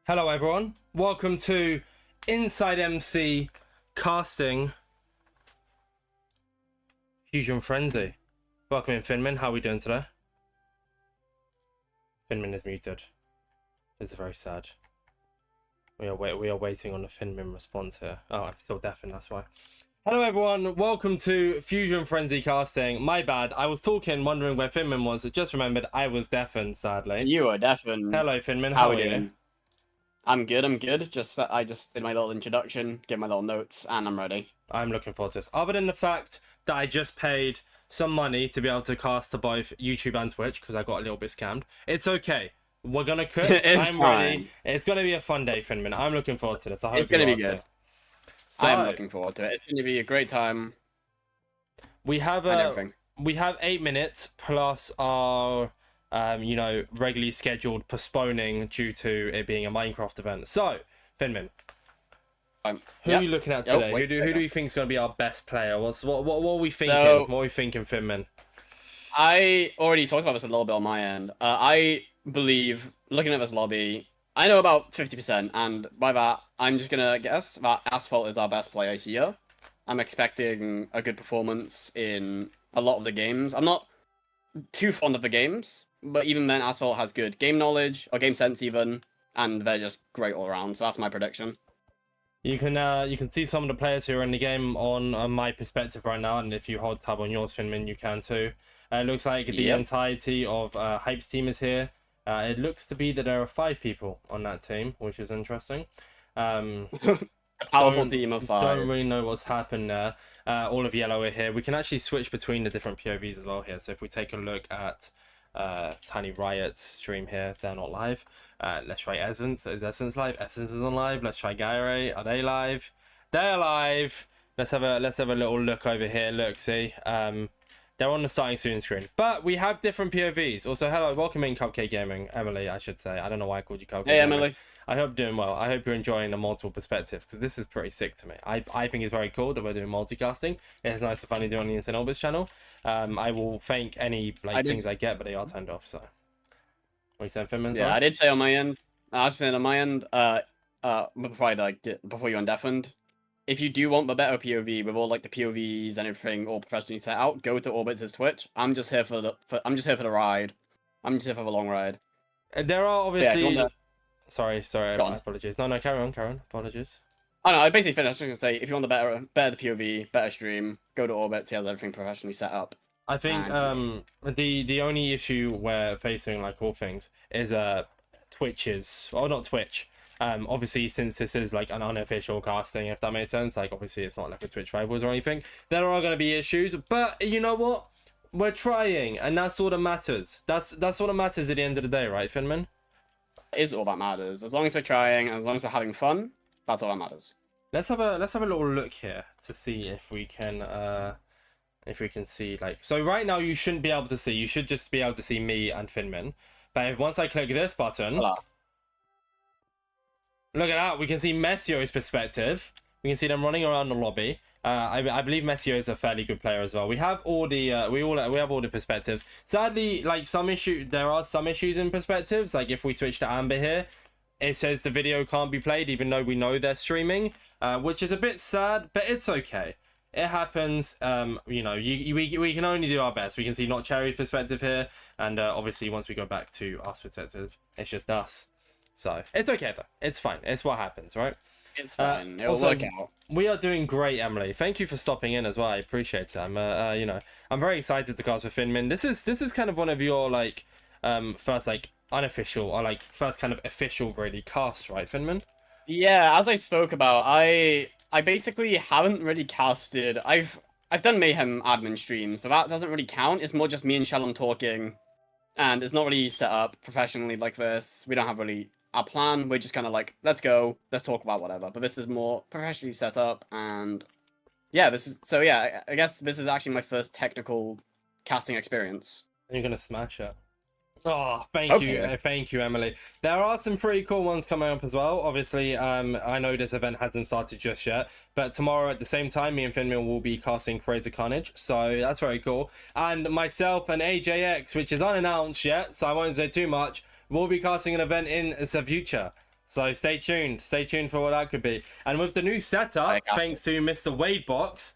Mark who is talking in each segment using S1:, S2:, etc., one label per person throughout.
S1: Hello everyone, welcome to InsideMC casting Fusion Frenzy. Welcome in Finmin, how are we doing today? Finmin is muted. This is very sad. We are waiting on a Finmin response here. Oh, I'm still deafened, that's why. Hello everyone, welcome to Fusion Frenzy casting. My bad, I was talking, wondering where Finmin was. Just remembered I was deafened, sadly.
S2: You are deafened.
S1: Hello Finmin, how are you?
S2: I'm good. I just did my little introduction, gave my little notes, and I'm ready.
S1: I'm looking forward to this. Other than the fact that I just paid some money to be able to cast to both YouTube and Twitch, because I got a little bit scammed. It's okay. We're going to cook. I'm ready. It's going to be a fun day, Finmin. I'm looking forward to this. I hope
S2: it's going to be good.
S1: So,
S2: I'm looking forward to it. It's going to be a great time.
S1: We have 8 minutes plus our regularly scheduled postponing due to it being a Minecraft event. So, Finmin, who are you looking at today? Who do you think is going to be our best player? What are we thinking? What are we thinking, Finmin?
S2: I already talked about this a little bit on my end. I believe, looking at this lobby, I know about 50%, and by that, I'm just going to guess that Asphalt is our best player here. I'm expecting a good performance in a lot of the games. I'm not too fond of the games, but even then, Asphalt has good game knowledge, or game sense even, and they're just great all around, so that's my prediction.
S1: You can see some of the players who are in the game on my perspective right now, and if you hold tab on yours, Finmin, you can too. It looks like the entirety of Hype's team is here. It looks to be that there are 5 people on that team, which is interesting.
S2: Powerful team of 5.
S1: Don't really know what's happened there. All of yellow are here. We can actually switch between the different POVs as well here. So if we take a look at Tiny Riot's stream here, they're not live. Let's try Essence. Is Essence live? Essence isn't live. Let's try Gaire. Are they live? They're live. Let's have a little look over here. Look, see. They're on the starting soon screen. But we have different POVs. Also, hello, welcome in Cupcake Gaming. Emily, I should say. I don't know why I called you Cupcake
S2: Hey,
S1: Gaming.
S2: Emily.
S1: I hope you're doing well. I hope you're enjoying the multiple perspectives, because this is pretty sick to me. I think it's very cool that we're doing multicasting. It's nice to finally do on the Orbitzz channel. I will thank any things I get, but they are turned off, so. What are you saying, Finman?
S2: Yeah, I did say on my end, before you undeafened, if you do want the better POV with all the POVs and everything all professionally set out, go to Orbitz's Twitch. I'm just here for the ride. I'm just here for the long ride.
S1: There are obviously.
S2: Yeah,
S1: sorry. My apologies. No, carry on. Apologies.
S2: Oh no, I basically finished. I was just gonna say, if you want the better the POV, better stream, go to Orbitzz. He has everything professionally set up.
S1: I think the only issue we're facing, like all things, is Twitch's, well, not Twitch. Obviously, since this is like an unofficial casting, if that makes sense, obviously it's not like a Twitch rivals or anything, there are going to be issues, but you know what, we're trying, and that's all that matters. That's all that matters at the end of the day, right, Finman?
S2: It is all that matters. As long as we're trying, and as long as we're having fun, that's all that matters.
S1: Let's have a little look here to see if we can see, so right now you shouldn't be able to see, you should just be able to see me and Finman, but once I click this button, look at that, we can see Messio's perspective. We can see them running around the lobby. I believe Messio is a fairly good player as well. We have all the we have all the perspectives. Sadly, there are some issues in perspectives. Like if we switch to Amber here, it says the video can't be played even though we know they're streaming, which is a bit sad, but it's okay. It happens. We can only do our best. We can see Not Cherry's perspective here, and obviously once we go back to our perspective, it's just us. So it's okay though. It's fine. It's what happens, right?
S2: It's fine. It'll work out.
S1: We are doing great, Emily. Thank you for stopping in as well. I appreciate it. I'm very excited to cast with Finmin. This is kind of one of your first unofficial or first kind of official really cast, right, Finmin?
S2: Yeah, as I spoke about, I basically haven't really casted. I've done Mayhem admin streams, but that doesn't really count. It's more just me and Shalom talking, and it's not really set up professionally like this. We don't have really our plan. We're just kind of let's go, let's talk about whatever. But this is more professionally set up, and yeah, I guess this is actually my first technical casting experience.
S1: You're gonna smash it. Oh, thank you, Emily. There are some pretty cool ones coming up as well. Obviously, I know this event hasn't started just yet, but tomorrow at the same time, me and Finmin will be casting Creator Carnage, so that's very cool. And myself and AJX, which is unannounced yet, so I won't say too much, will be casting an event in the future. So stay tuned for what that could be. And with the new setup, thanks to Mr. Wadebox,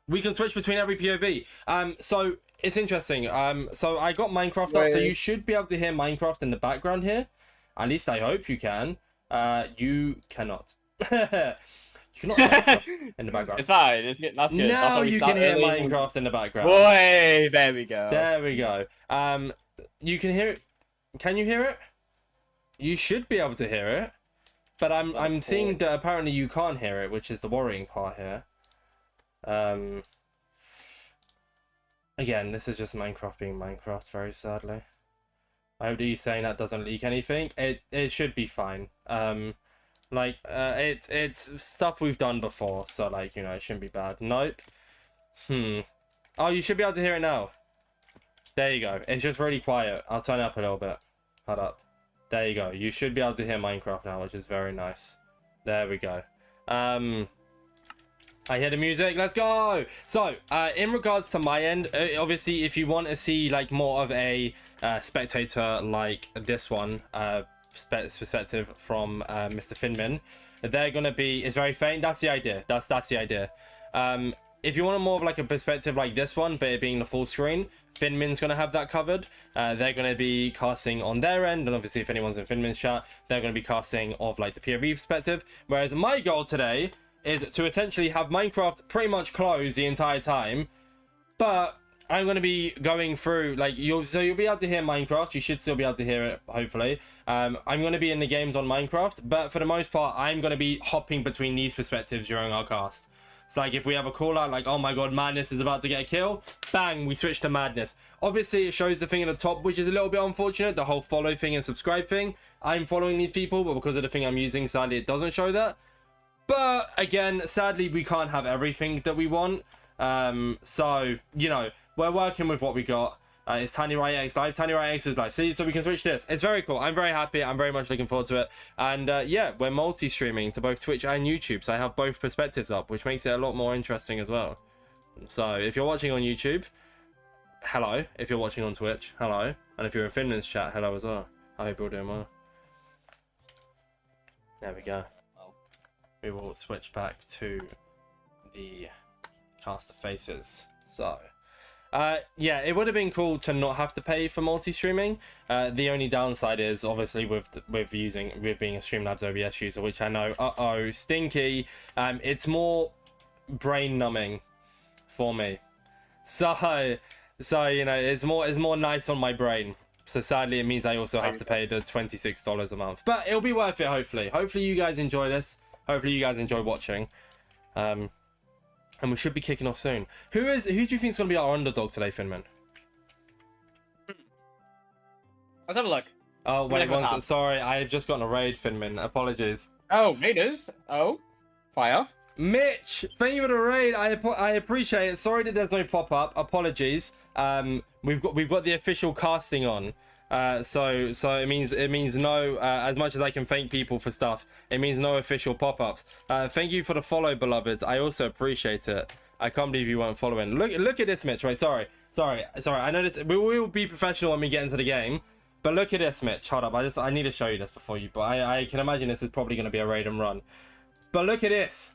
S1: we can switch between every POV. So it's interesting. So I got Minecraft up, so you should be able to hear Minecraft in the background here. At least I hope you can. You cannot. You cannot hear Minecraft in the background.
S2: It's fine. That's good.
S1: Now you can hear Minecraft in the background.
S2: Boy, there we go.
S1: There we go. You can hear it. Can you hear it? You should be able to hear it. But I'm seeing that apparently you can't hear it, which is the worrying part here. Again, this is just Minecraft being Minecraft, very sadly. I hope that you're saying that doesn't leak anything. It should be fine. It's stuff we've done before, so like, you know, it shouldn't be bad. Nope. Oh, you should be able to hear it now. There you go. It's just really quiet. I'll turn it up a little bit. Hold up. There you go. You should be able to hear Minecraft now, which is very nice. There we go. I hear the music. Let's go. So, in regards to my end, obviously, if you want to see like more of a spectator like this one, perspective from Mr. Finmin, they're gonna be. It's very faint. That's the idea. That's the idea. If you want more of like a perspective like this one, but it being the full screen, Finmin's gonna have that covered. They're gonna be casting on their end, and obviously, if anyone's in Finmin's chat, they're gonna be casting of like the POV perspective. Whereas my goal today is to essentially have Minecraft pretty much closed the entire time, but I'm going to be going through like you'll be able to hear Minecraft. You should still be able to hear it, hopefully. I'm going to be in the games on Minecraft, but for the most part I'm going to be hopping between these perspectives during our cast. It's like if we have a call out like, oh my god, Madness is about to get a kill, bang, we switch to Madness. Obviously it shows the thing at the top, which is a little bit unfortunate, the whole follow thing and subscribe thing. I'm following these people, but because of the thing I'm using, sadly it doesn't show that. But again, sadly, we can't have everything that we want. So, you know, we're working with what we got. It's TinyRightX live. TinyRightX is live. See, so we can switch this. It's very cool. I'm very happy. I'm very much looking forward to it. And yeah, we're multi-streaming to both Twitch and YouTube. So I have both perspectives up, which makes it a lot more interesting as well. So if you're watching on YouTube, hello. If you're watching on Twitch, hello. And if you're in Finland's chat, hello as well. I hope you're doing well. There we go. We will switch back to the cast of faces. So, yeah, it would have been cool to not have to pay for multi-streaming. The only downside is obviously with being a Streamlabs OBS user, which I know, stinky. It's more brain numbing for me. So you know, it's more nice on my brain. So sadly, it means I also have to pay the $26 a month, but it'll be worth it. Hopefully you guys enjoy this. Hopefully you guys enjoy watching. And we should be kicking off soon. Who do you think is going to be our underdog today, Finmin?
S2: Let's have a look.
S1: Oh, wait, sorry. I have just gotten a raid, Finmin. Apologies.
S2: Oh, raiders. Oh, fire.
S1: Mitch, thank you for the raid. I appreciate it. Sorry that there's no pop-up. Apologies. We've got the official casting on. So it means no, as much as I can thank people for stuff, it means no official pop-ups. Thank you for the follow, beloveds. I also appreciate it. I can't believe you weren't following. Look at this, Mitch. Wait, sorry. I know that we will be professional when we get into the game, but look at this, Mitch. Hold up. I need to show you this before you, but I can imagine this is probably going to be a raid and run. But look at this.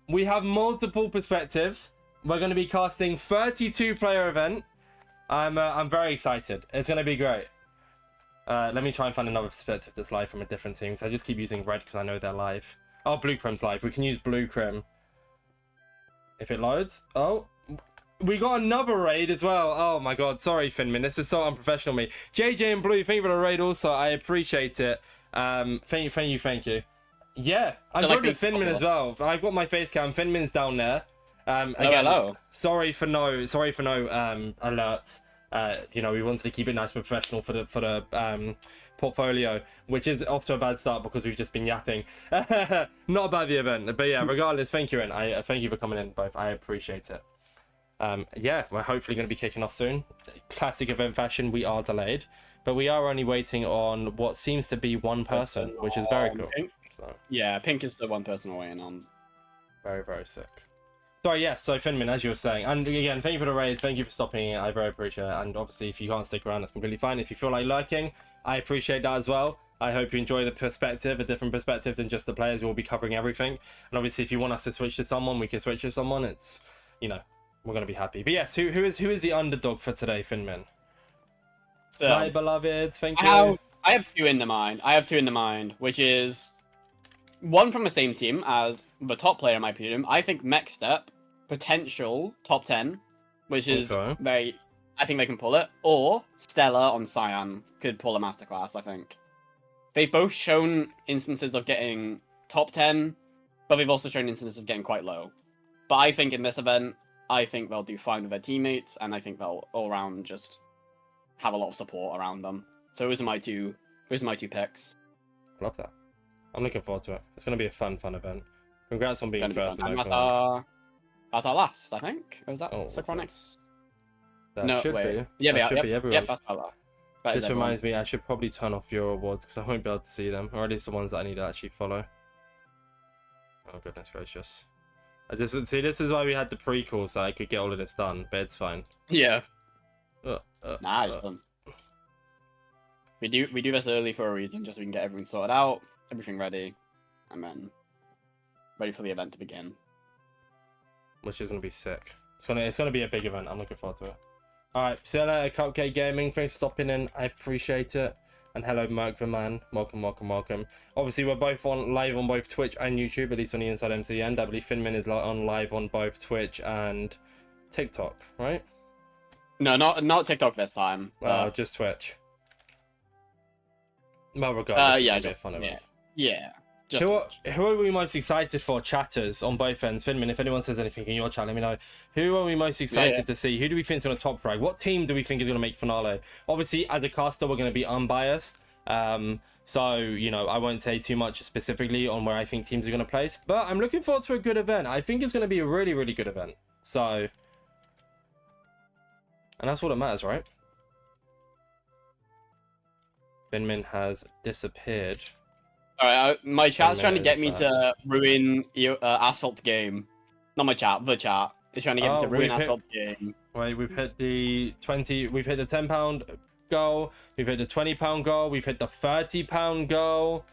S1: We have multiple perspectives. We're going to be casting 32 player event. I'm very excited. It's gonna be great. Let me try and find another perspective that's live from a different team. So I just keep using red because I know they're live. Oh, Blue Crim's live. We can use Blue Crim if it loads. Oh, we got another raid as well. Oh my god, sorry Finmin. This is so unprofessional, me. JJ and Blue, thank you for the raid. Also, I appreciate it. Thank you. Yeah, I'm joined with Finmin as well. I've got my face cam. Finmin's down there. Again,
S2: hello.
S1: Sorry for no alerts. You know, we wanted to keep it nice and professional for the portfolio, which is off to a bad start because we've just been yapping. Not about the event, but yeah, regardless, thank you, and I thank you for coming in both. I appreciate it. Yeah, we're hopefully going to be kicking off soon. Classic event fashion, we are delayed, but we are only waiting on what seems to be one person, which is very cool. So.
S2: Yeah, Pink is the one person we're waiting on.
S1: Very, very sick. Sorry, yes, so Finmin, as you were saying, and again, thank you for the raid, thank you for stopping it, I very appreciate it, and obviously if you can't stick around, that's completely fine. If you feel like lurking, I appreciate that as well. I hope you enjoy the perspective, a different perspective than just the players. We'll be covering everything. And obviously, if you want us to switch to someone, we can switch to someone. It's, you know, we're going to be happy. But yes, who is the underdog for today, Finmin?
S2: So,
S1: my beloved, thank you.
S2: I have two in the mind. Which is one from the same team as the top player in my opinion. I think Mechstep, potential top 10, which is very... I think they can pull it. Or Stella on Cyan could pull a masterclass, I think. They've both shown instances of getting top 10, but they've also shown instances of getting quite low. But I think in this event, I think they'll do fine with their teammates, and I think they'll all around just have a lot of support around them. So those are my two picks.
S1: I love that. I'm looking forward to it. It's going to be a fun event. Congrats on being first.
S2: That's our last, I think. Or is that Synchronics?
S1: That should be.
S2: Yeah,
S1: should be everyone.
S2: Yep, that's our last.
S1: This reminds me, I should probably turn off your awards because I won't be able to see them, or at least the ones that I need to actually follow. Oh goodness gracious! See, this is why we had the prequel, so I could get all of this done. But it's fine.
S2: Yeah. Nah, it's done. We do this early for a reason, just so we can get everything sorted out, everything ready, and then ready for the event to begin.
S1: Which is gonna be sick. It's gonna be a big event. I'm looking forward to it. Alright, see you later, Cupcake Gaming. Thanks for stopping in. I appreciate it. And hello, Merc the Man. Welcome. Obviously, we're both live on both Twitch and YouTube, at least on the InsideMC end. I believe Finmin is live on both Twitch and TikTok, right?
S2: No, not TikTok this time.
S1: Just Twitch. Well, regardless,
S2: yeah,
S1: it'll be a fun event.
S2: Yeah.
S1: Who are we most excited for, chatters, on both ends? Finmin, if anyone says anything in your chat, let me know. Who are we most excited to see? Who do we think is going to top frag? What team do we think is going to make finale? Obviously, as a caster, we're going to be unbiased. So, you know, I won't say too much specifically on where I think teams are going to place. But I'm looking forward to a good event. I think it's going to be a really, really good event. So, and that's all that matters, right? Finmin has disappeared.
S2: Alright, my chat's trying to get me to ruin Asphalt game. Not my chat, the chat. It's trying to get me to ruin Asphalt game.
S1: Wait, we've hit the 20, we've hit the £10 goal, we've hit the £20 goal, we've hit the £30 goal,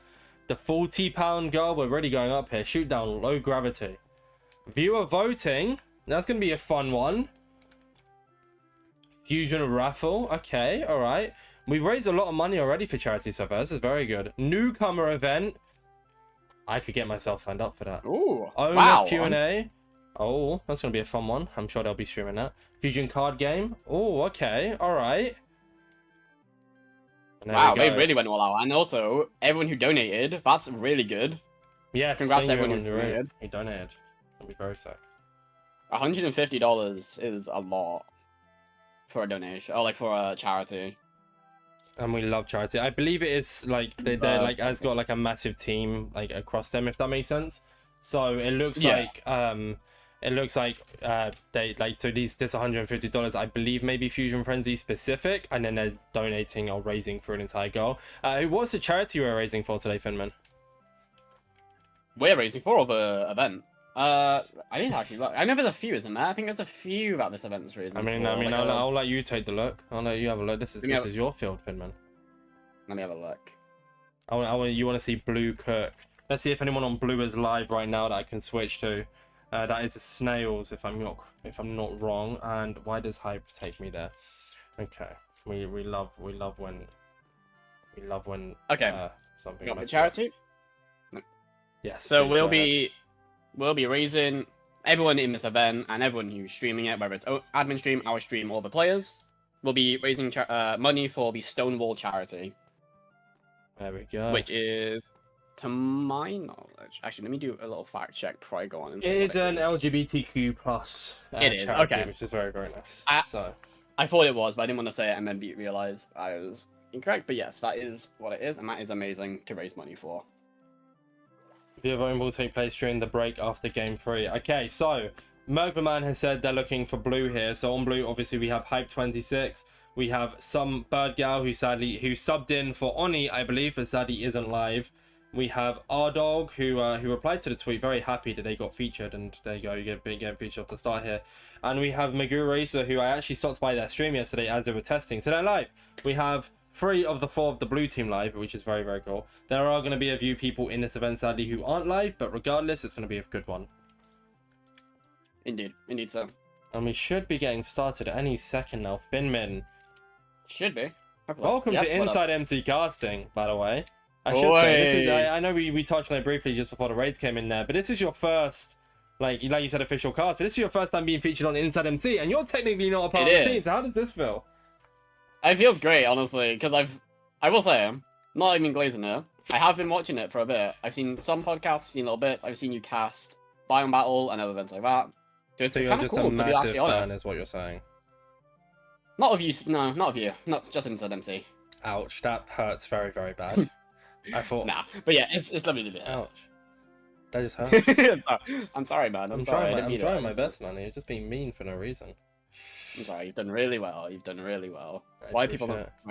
S1: the £40 goal. We're really going up here. Shoot down, low gravity. Viewer voting, that's going to be a fun one. Fusion raffle, okay, alright. We've raised a lot of money already for charity so far. This is very good. Newcomer event. I could get myself signed up for that.
S2: Ooh,
S1: Owner
S2: wow.
S1: Q&A. Oh, that's going to be a fun one. I'm sure they'll be streaming that. Fusion card game. Oh, okay. All right.
S2: Wow, they really went all out. And also, everyone who donated, that's really good.
S1: Yes,
S2: congrats to everyone who donated.
S1: He donated. That'll be very sick.
S2: $150 is a lot for a donation. Oh, like for a charity.
S1: And we love charity. I believe it is like they're like has got like a massive team like across them, if that makes sense. So it looks like they like, so this $150 I believe maybe Fusion Frenzy specific, and then they're donating or raising for an entire goal. What's the charity we're raising for today, Finman?
S2: We're raising for the event. I didn't actually look. I know there's a few, isn't there? I think there's a few that this event's raising.
S1: I'll let you take the look. I'll let you have a look. This is your field, Finman.
S2: Let me have a look.
S1: You want to see Blue Cook? Let's see if anyone on Blue is live right now that I can switch to. That is a Snails, if I'm not wrong. And why does Hype take me there? Okay, we love when
S2: okay
S1: something.
S2: Got the charity.
S1: Yes.
S2: So we'll be raising everyone in this event and everyone who's streaming it, whether it's admin stream, our stream, or the players. We'll be raising money for the Stonewall charity.
S1: There we go.
S2: Which is, to my knowledge, actually, let me do a little fact check before I go on. And
S1: it is an LGBTQ plus charity,
S2: okay,
S1: which is very, very nice.
S2: I thought it was, but I didn't want to say it and then realize I was incorrect. But yes, that is what it is, and that is amazing to raise money for.
S1: The event will take place during the break after Game 3. Okay, so Mergverman has said they're looking for Blue here. So on Blue, obviously, we have Hype26. We have some Bird Gal who subbed in for Oni, I believe, but sadly isn't live. We have R-Dog who replied to the tweet, very happy that they got featured, and there you go, you get getting featured off the start here. And we have Magoo Racer, who I actually stopped by their stream yesterday as they were testing. So they're live. We have 3 of the 4 of the blue team live, which is very, very cool. There are going to be a few people in this event, sadly, who aren't live, but regardless, it's going to be a good one.
S2: Indeed so.
S1: And we should be getting started any second now. Finmin.
S2: Should be.
S1: Welcome to InsideMC casting, by the way. I should say, I know we touched on it briefly just before the raids came in there, but this is your first, like you said, official cast, but this is your first time being featured on InsideMC, and you're technically not a part of the team, so how does this feel?
S2: It feels great, honestly, because I will say, I'm not even glazing here. I have been watching it for a bit. I've seen some podcasts, I've seen little bits, I've seen you cast Biome Battle and other events like that. So it's kind of cool to be actually on it.
S1: Is what you're saying.
S2: Not of you, no, not of you, not just InsideMC.
S1: Ouch, that hurts very, very bad. I thought.
S2: Nah, but yeah, it's lovely to be here.
S1: Ouch. That just hurts.
S2: I'm sorry, man. I'm sorry.
S1: I'm trying my best, man. You're just being mean for no reason.
S2: I'm sorry. You've done really well. Why are people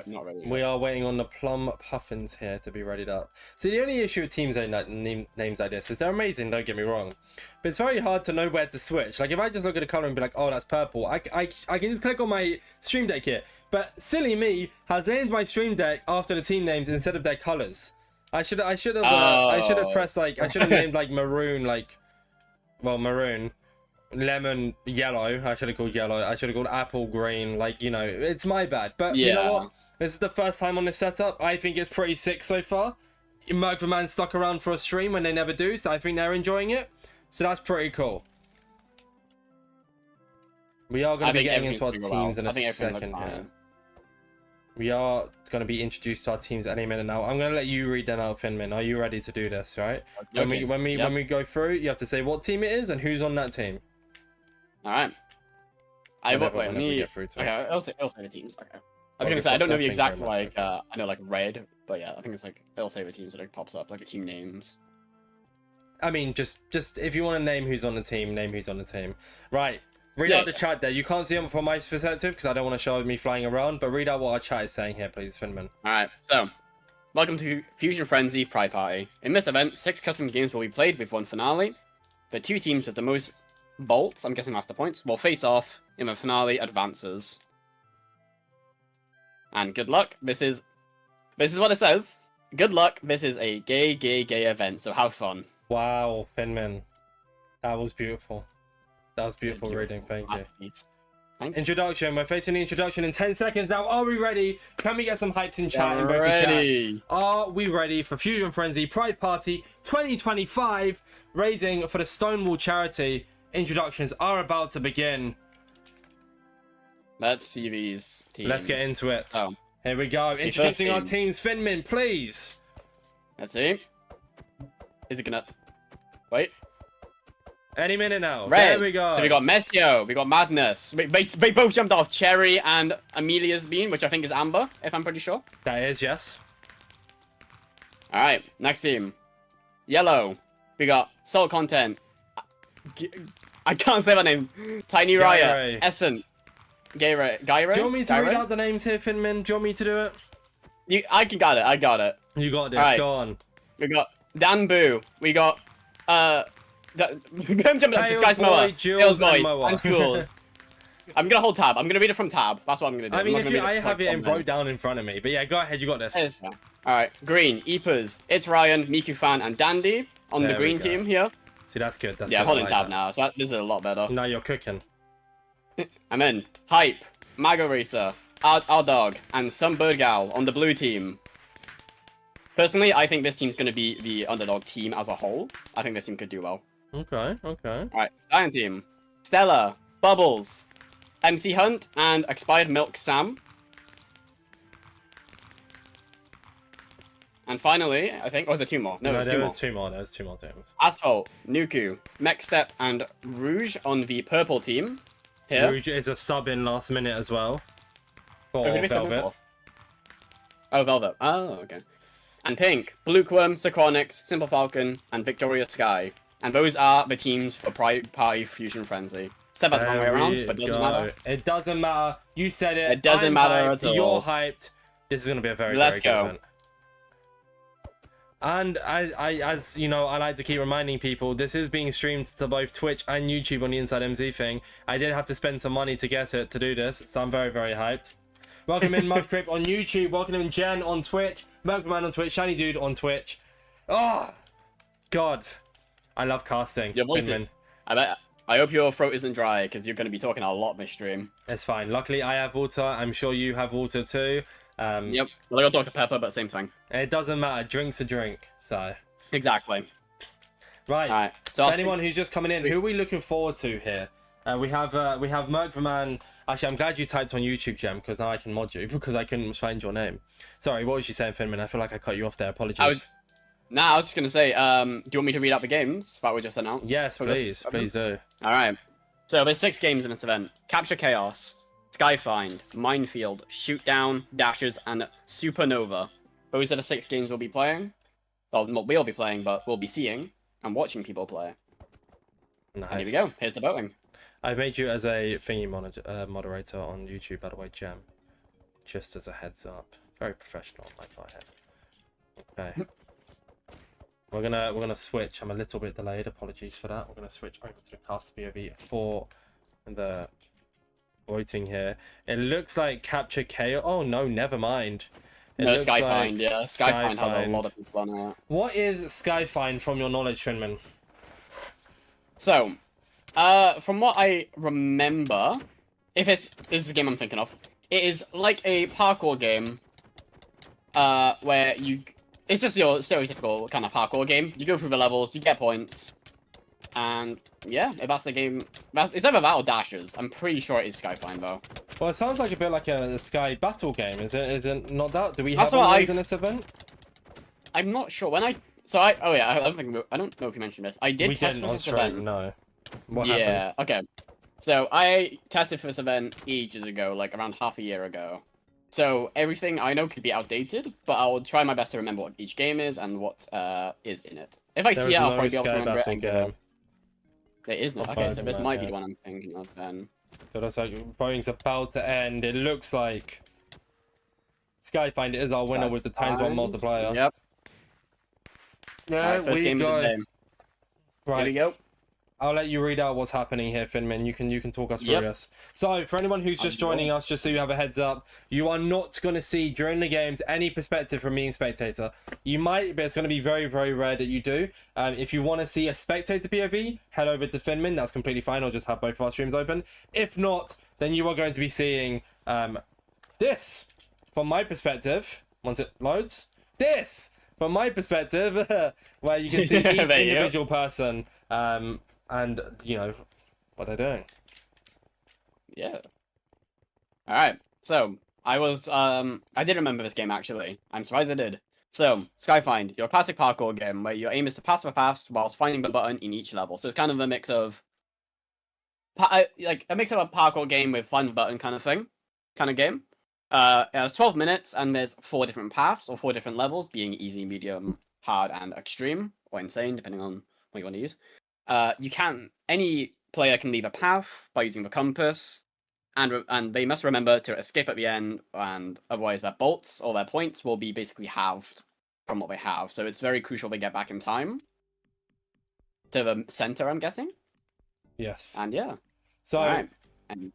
S2: not ready?
S1: We are waiting on the plum puffins here to be readied up. See, the only issue with teams like names like this is they're amazing. Don't get me wrong, but it's very hard to know where to switch. Like if I just look at the color and be like, oh, that's purple. I can just click on my stream deck here. But silly me has named my stream deck after the team names instead of their colors. I should have pressed like I should have named like maroon, maroon, lemon, yellow. I should have called yellow. I should have called apple green. Like, you know, it's my bad. But you know what? This is the first time on this setup. I think it's pretty sick so far. Merc the Man stuck around for a stream when they never do, so I think they're enjoying it. So that's pretty cool. We are going to be getting into our teams in a second here. We are going to be introduced to our teams any minute now. I'm going to let you read them out, Finmin. Are you ready to do this, right? Okay. When we go through, you have to say what team it is and who's on that team.
S2: All right. Let me get through to it. Okay, I'll say the teams. Okay. I was going to say, I don't know the exact, I know, red, but yeah, I think it's like, it'll say the teams that it pops up, like the team names.
S1: I mean, just if you want to name who's on the team, name who's on the team. Right. Read out the chat there. You can't see them from my perspective because I don't want to show me flying around, but read out what our chat is saying here, please, Finman.
S2: Alright, so, welcome to Fusion Frenzy Pride Party. In this event, 6 custom games will be played with 1 finale. The 2 teams with the most bolts, I'm guessing master points, will face off in the finale advances. And good luck, this is what it says. Good luck, this is a gay event, so have fun.
S1: Wow, Finman. That was beautiful. That was beautiful reading, thank you. Introduction, we're facing the introduction in 10 seconds now. Are we ready? Can we get some hypes in chat in both the chats? Are we ready for Fusion Frenzy Pride Party 2025? Raising for the Stonewall charity. Introductions are about to begin.
S2: Let's see these teams.
S1: Let's get into it. Oh. Here we go. Introducing our teams. Finmin, please.
S2: Let's see. Is it gonna... Wait.
S1: Any minute now.
S2: Red.
S1: There we go.
S2: So we got Messio, we got Madness. They both jumped off. Cherry and Amelia's Bean, which I think is Amber, if I'm pretty sure.
S1: That is, yes.
S2: Alright, next team. Yellow. We got Salt Content. I can't say that name. Tiny Raya. Essence. Gyre.
S1: Do you want me to read out the names here, Finmin? Do you want me to do it?
S2: I got it.
S1: You got this.
S2: Right.
S1: Go on.
S2: We got Danbu. We got Disguise Mower, Jules Boy, and Jules. I'm gonna hold tab. I'm gonna read it from tab. That's what I'm gonna do.
S1: I mean, I have it wrote down in front of me, but yeah, go ahead. You got this.
S2: All right, green, Eepers, It's Ryan, Miku Fan, and Dandy on the green team here.
S1: See, that's good. That's
S2: yeah,
S1: good.
S2: holding tab now, so this is a lot better.
S1: Now you're cooking.
S2: I'm in. Hype, Mago Racer, our dog, and some bird gal on the blue team. Personally, I think this team's going to be the underdog team as a whole. I think this team could do well.
S1: Okay.
S2: Alright, Scion team. Stella, Bubbles, MC Hunt, and Expired Milk Sam. And finally, I think... Or was there 2 more? No, there was 2 more.
S1: There was 2 more teams.
S2: Asphalt, Nuku, Mechstep, and Rouge on the purple team. Here.
S1: Rouge is a sub in last minute as well. For Velvet.
S2: Oh, Velvet. Oh, okay. And pink, Blueworm, Socronix, Simple Falcon, and Victoria Sky. And those are the teams for Pride Party Fusion Frenzy. Said that the wrong way around, but it doesn't matter.
S1: It doesn't matter. You said it.
S2: It doesn't matter at all.
S1: You're hyped. This is going to be a very good event. And as you know, I like to keep reminding people, this is being streamed to both Twitch and YouTube on the InsideMC thing. I did have to spend some money to get it to do this, so I'm very, very hyped. Welcome in Mudcrip on YouTube. Welcome in Jen on Twitch. Merkman on Twitch. Shiny Dude on Twitch. Oh, God. I love casting.
S2: Your voice
S1: Finmin.
S2: I hope your throat isn't dry, because you're going to be talking a lot this stream.
S1: It's fine. Luckily, I have water. I'm sure you have water too.
S2: Yep. Well, I got Dr. Pepper, but same thing.
S1: It doesn't matter. Drink's a drink. So.
S2: Exactly.
S1: Right.
S2: All right. So
S1: for anyone who's just coming in, who are we looking forward to here? We have Merc the Man. Actually, I'm glad you typed on YouTube, Gem, because now I can mod you because I couldn't find your name. Sorry, what was you saying, Finmin? I feel like I cut you off there. Apologies.
S2: I was just gonna say, do you want me to read out the games that were just announced?
S1: Yes, please. Please do.
S2: All right. So there's 6 games in this event: Capture Chaos, Skyfind, Minefield, Shootdown, Dashes, and Supernova. Those are the 6 games we'll be playing. Well, not we'll be playing, but we'll be seeing and watching people play.
S1: Nice.
S2: And here we go. Here's the voting.
S1: I made you as a thingy moderator on YouTube, by the way, Gem. Just as a heads up. Very professional, I thought him. Okay. We're gonna switch. I'm a little bit delayed. Apologies for that. We're gonna switch over to the cast POV for the voting here. It looks like Capture Chaos. Oh no, never mind.
S2: No, Skyfind. Yeah, Skyfind has a lot of people on it.
S1: What is Skyfind from your knowledge, Finmin?
S2: So, from what I remember, this is a game I'm thinking of. It is like a parkour game, where it's just your stereotypical kind of parkour game. You go through the levels, you get points, and yeah, if that's the game, it's either that or Dashes. I'm pretty sure it is Skyfind though.
S1: Well, it sounds like a bit like a Sky Battle game. Is it not that? Do we
S2: That's
S1: have
S2: what
S1: one in this event?
S2: I'm not sure. I don't know if you mentioned this. I did
S1: We
S2: test
S1: didn't
S2: for
S1: on
S2: this
S1: stream,
S2: event.
S1: no. What
S2: Yeah,
S1: happened?
S2: okay. So I tested for this event ages ago, like around half a year ago. So everything I know could be outdated, but I'll try my best to remember what each game is and what is in it. If I see it, I'll probably be able to remember it. And go, there is no. Okay, so this might be the one I'm thinking of then.
S1: So that's like voting's about to end. It looks like Skyfind is our winner with the ×1 multiplier.
S2: Yep.
S1: Yeah,
S2: Right, first game of the day.
S1: Right.
S2: Here we go.
S1: I'll let you read out what's happening here, Finmin. You can talk us through this. So, for anyone who's just joining us, just so you have a heads up, you are not going to see during the games any perspective from me and Spectator. You might, but it's going to be very, very rare that you do. If you want to see a Spectator POV, head over to Finmin. That's completely fine. I'll just have both of our streams open. If not, then you are going to be seeing this from my perspective. Once it loads, this from my perspective, where you can see each individual person. And you know what they're doing.
S2: Yeah. All right. So I did remember this game actually. I'm surprised I did. So Skyfind, your classic parkour game where your aim is to pass the paths whilst finding the button in each level. So it's kind of a mix of a parkour game with find the button kind of game. It has 12 minutes and there's 4 different paths or 4 different levels, being easy, medium, hard, and extreme or insane, depending on what you want to use. Any player can leave a path by using the compass, and they must remember to escape at the end, and otherwise their bolts or their points will be basically halved from what they have. So it's very crucial they get back in time to the center, I'm guessing.
S1: Yes.
S2: And yeah.
S1: So
S2: right. And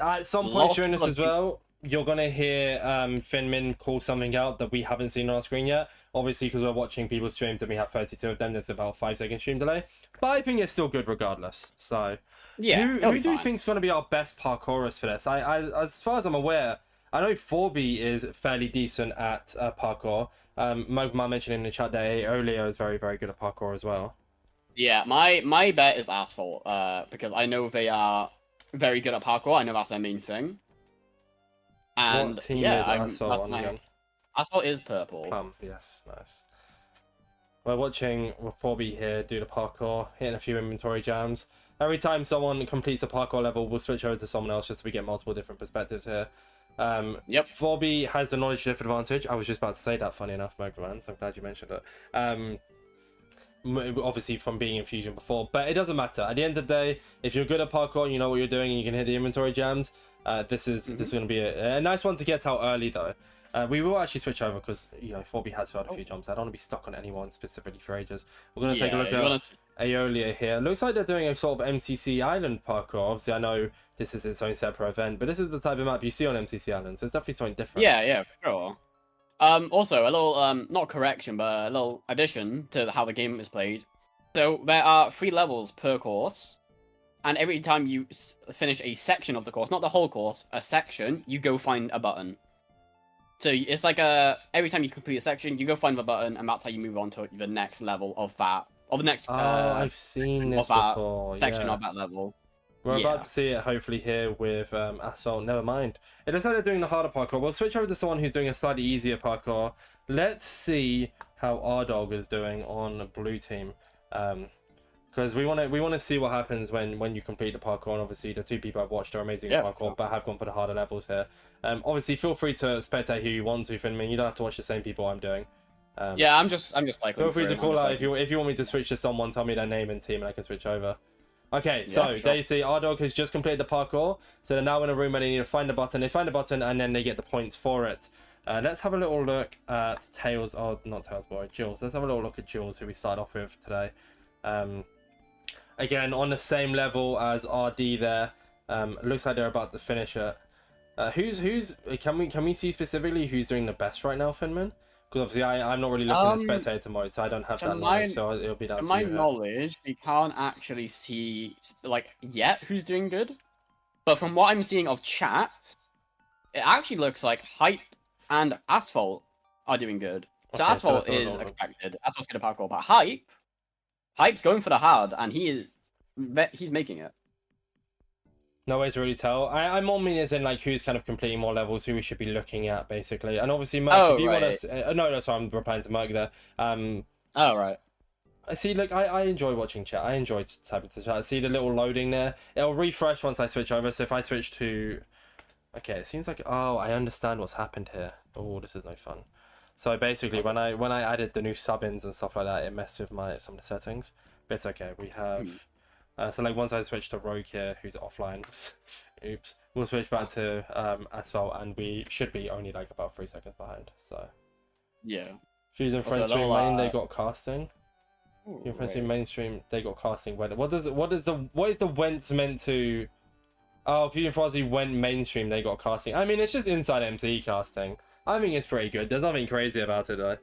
S1: at some point during this as well, you're gonna hear Finmin call something out that we haven't seen on our screen yet. Obviously, because we're watching people's streams and we have 32 of them, there's about a 5-second stream delay. But I think it's still good regardless. So
S2: yeah,
S1: who do you think is going to be our best parkourist for this? I as far as I'm aware, I know 4B is fairly decent at parkour. Mogma mentioned in the chat that Olio is very, very good at parkour as well.
S2: Yeah, my bet is Asphalt, because I know they are very good at parkour. I know that's their main thing. And
S1: what team
S2: yeah,
S1: is Asphalt on again?
S2: Asphalt is purple.
S1: Yes, nice. We're watching 4B here do the parkour, hitting a few inventory jams. Every time someone completes a parkour level, we'll switch over to someone else just so we get multiple different perspectives here.
S2: Yep.
S1: 4B has the knowledge shift advantage. I was just about to say that, funny enough, Mogman, so I'm glad you mentioned it. Obviously from being in Fusion before, but it doesn't matter. At the end of the day, if you're good at parkour, you know what you're doing, and you can hit the inventory jams, this is going to be a nice one to get out early, though. We will actually switch over because 4B has failed a few jumps. I don't want to be stuck on anyone specifically for ages. We're going to take a look Aeolia here. Looks like they're doing a sort of MCC Island parkour. Obviously, I know this is its own separate event, but this is the type of map you see on MCC Island, so it's definitely something different.
S2: Yeah, for sure. Also, a little, not correction, but a little addition to how the game is played. So, there are 3 levels per course, and every time you finish a section of the course, not the whole course, a section, you go find a button. So, it's like every time you complete a section, you go find the button, and that's how you move on to the next level of that, or the next,
S1: I've seen this before,
S2: section of that level.
S1: We're about to see it hopefully here with Asphalt. Never mind. It looks like they're doing the harder parkour. We'll switch over to someone who's doing a slightly easier parkour. Let's see how R-Dog is doing on blue team. Because we want to see what happens when you complete the parkour. And obviously the 2 people I've watched are amazing at parkour, but have gone for the harder levels here. Obviously feel free to spectate who you want to, Finmin. You don't have to watch the same people I'm doing.
S2: Yeah, I'm just like.
S1: Feel free to call out if you want me to switch to someone. Tell me their name and team, and I can switch over. Okay, so there you see R-Dog has just completed the parkour. So they're now in a room where they need to find the button. They find the button and then they get the points for it. Let's have a little look at Tails. Oh, not Tails, boy, Jules. Let's have a little look at Jules, who we start off with today. Again, on the same level as RD there. Looks like they're about to finish it. Can we see specifically who's doing the best right now, Finman? Because obviously I'm not really looking at spectator mode, so I don't have that knowledge, so it'll be down to
S2: my
S1: you.
S2: knowledge, we can't actually see, like, yet who's doing good. But from what I'm seeing of chat, it actually looks like Hype and Asphalt are doing good. So okay, Asphalt is expected. Asphalt's good at parkour, but Hype's going for the hard, and he's making it.
S1: No way to really tell. I'm more meaning as in like who's kind of completing more levels, who we should be looking at basically. And obviously, Merc, if you want to, no, sorry, I'm replying to Merc there.
S2: Oh right.
S1: I see. Like I enjoy watching chat. I enjoy typing to chat. I see the little loading there. It'll refresh once I switch over. So if I switch to, okay, it seems like I understand what's happened here. Oh, this is no fun. So basically, when I added the new sub-ins and stuff like that, it messed with some of the settings. But it's okay. We have. So like once I switch to Rogue here, who's offline, oops, we'll switch back to Asphalt, and we should be only like about 3 seconds behind. So
S2: yeah.
S1: Fusion Friendstream main, they got casting. Fusion Friendstream mainstream, they got casting. What is the Went meant to? Oh, Fusion Friendstream went mainstream. They got casting. I mean, it's just InsideMC casting. I think it's pretty good. There's nothing crazy about it though.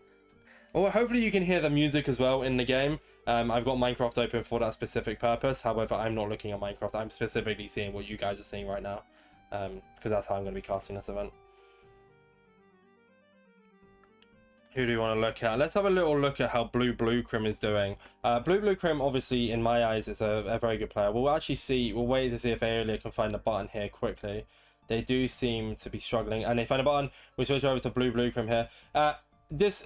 S1: Well, hopefully you can hear the music as well in the game. I've got Minecraft open for that specific purpose. However, I'm not looking at Minecraft. I'm specifically seeing what you guys are seeing right now. Because that's how I'm going to be casting this event. Who do we want to look at? Let's have a little look at how Blue Crim is doing. Blue Crim, obviously, in my eyes, is a very good player. We'll actually see. We'll wait to see if Aeolia can find the button here quickly. They do seem to be struggling. And they find a button. We switch over to Blue Crim here. This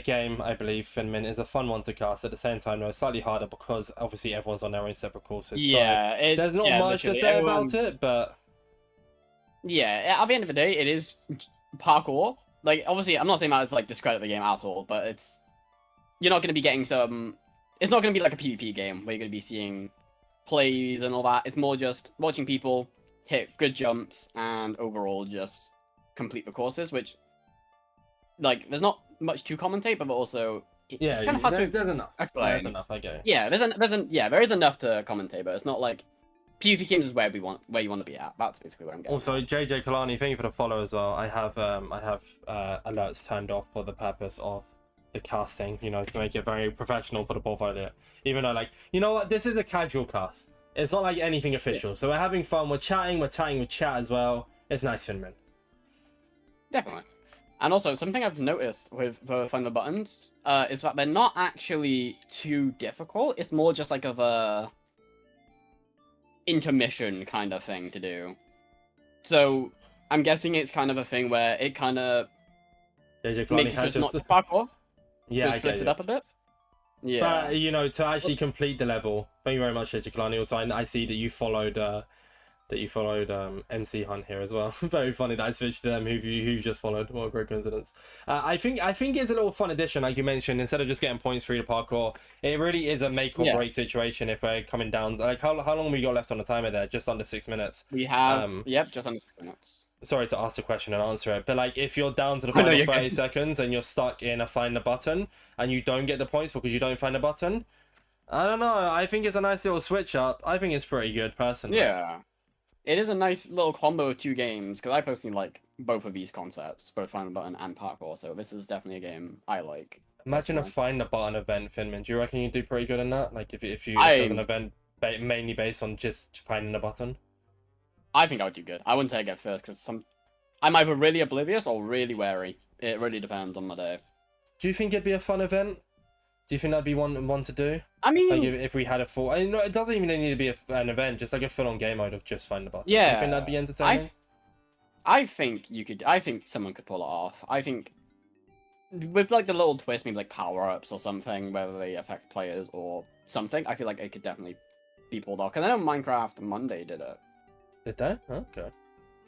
S1: game, I believe, Finmin, is a fun one to cast. At the same time, though, slightly harder because obviously everyone's on their own separate courses.
S2: Yeah,
S1: so there's not much to say about it, but
S2: yeah, at the end of the day, it is parkour. Like, obviously, I'm not saying that to like discredit the game at all, but you're not going to be getting some. It's not going to be like a PvP game where you're going to be seeing plays and all that. It's more just watching people hit good jumps and overall just complete the courses, which. Like, there's not much to commentate, but also it's kind of hard to.
S1: There's enough.
S2: Explain.
S1: There's enough. I get it.
S2: Yeah, there is enough to commentate, but it's not like PvP games is where you want to be at. That's basically where I'm getting.
S1: Also, JJ Kalani, thank you for the follow as well. I have alerts turned off for the purpose of the casting. You know, to make it very professional for the portfolio. Even though, like, you know what, this is a casual cast. It's not like anything official. Yeah. So we're having fun. We're chatting with chat as well. It's nice, Finman.
S2: Definitely. And also, something I've noticed with the Final Buttons is that they're not actually too difficult. It's more just like a intermission kind of thing to do. So, I'm guessing it's kind of a thing where it kind of makes it so it's not parkour.
S1: Yeah,
S2: so it splits it up a bit. Yeah.
S1: But, you know, to actually complete the level, thank you very much, JJ Kalani. Also, I see that you followed... MC Hunt here as well. Very funny that I switched to them who you just followed. What a great coincidence. I think it's a little fun addition, like you mentioned. Instead of just getting points through the parkour, it really is a make or break situation if we're coming down. Like how long we got left on the timer there? Just under 6 minutes.
S2: We have just under 6 minutes.
S1: Sorry to ask the question and answer it, but like if you're down to the final 30 seconds and you're stuck in a find the button and you don't get the points because you don't find the button, I don't know. I think it's a nice little switch up. I think it's pretty good, personally.
S2: Yeah. It is a nice little combo of 2 games, because I personally like both of these concepts, both Final Button and Parkour, so this is definitely a game I like.
S1: Imagine a
S2: personally.
S1: Find the Button event, Finman. Do you reckon you'd do pretty good in that? Like, if there's an event mainly based on just finding a button?
S2: I think I would do good. I wouldn't take it first, because I'm either really oblivious or really wary. It really depends on my day.
S1: Do you think it'd be a fun event? Do you think that'd be one to do?
S2: I mean...
S1: Like, if we had a full... I know it doesn't even need to be an event, just like a full-on game mode of just find the button.
S2: Yeah.
S1: Do you think that'd be entertaining?
S2: I think you could... I think someone could pull it off. I think... With, like, the little twist, maybe, like, power-ups or something, whether they affect players or something, I feel like it could definitely be pulled off. Because I know Minecraft Monday did it.
S1: Did they? Okay.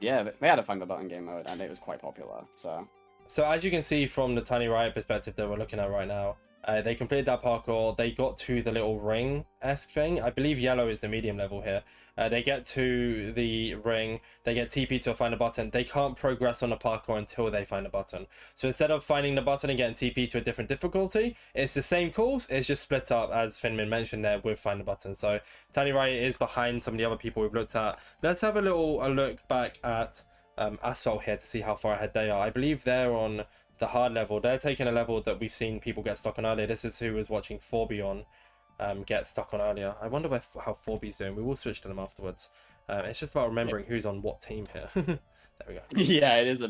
S2: Yeah, they had a Find the Button game mode, and it was quite popular, so...
S1: So as you can see from the Tiny Riot perspective that we're looking at right now, they completed that parkour. They got to the little ring-esque thing. I believe yellow is the medium level here. They get to the ring. They get TP to find a button. They can't progress on the parkour until they find a button. So instead of finding the button and getting TP to a different difficulty, it's the same course. It's just split up, as Finmin mentioned there, with Find the Button. So Tiny Riot is behind some of the other people we've looked at. Let's have a look back at Asphalt here to see how far ahead they are. I believe they're on the hard level. They're taking a level that we've seen people get stuck on earlier. This is who was watching Forbion get stuck on earlier. I wonder how Forby's doing. We will switch to them afterwards. It's just about remembering who's on what team here. There we go.
S2: Yeah, it is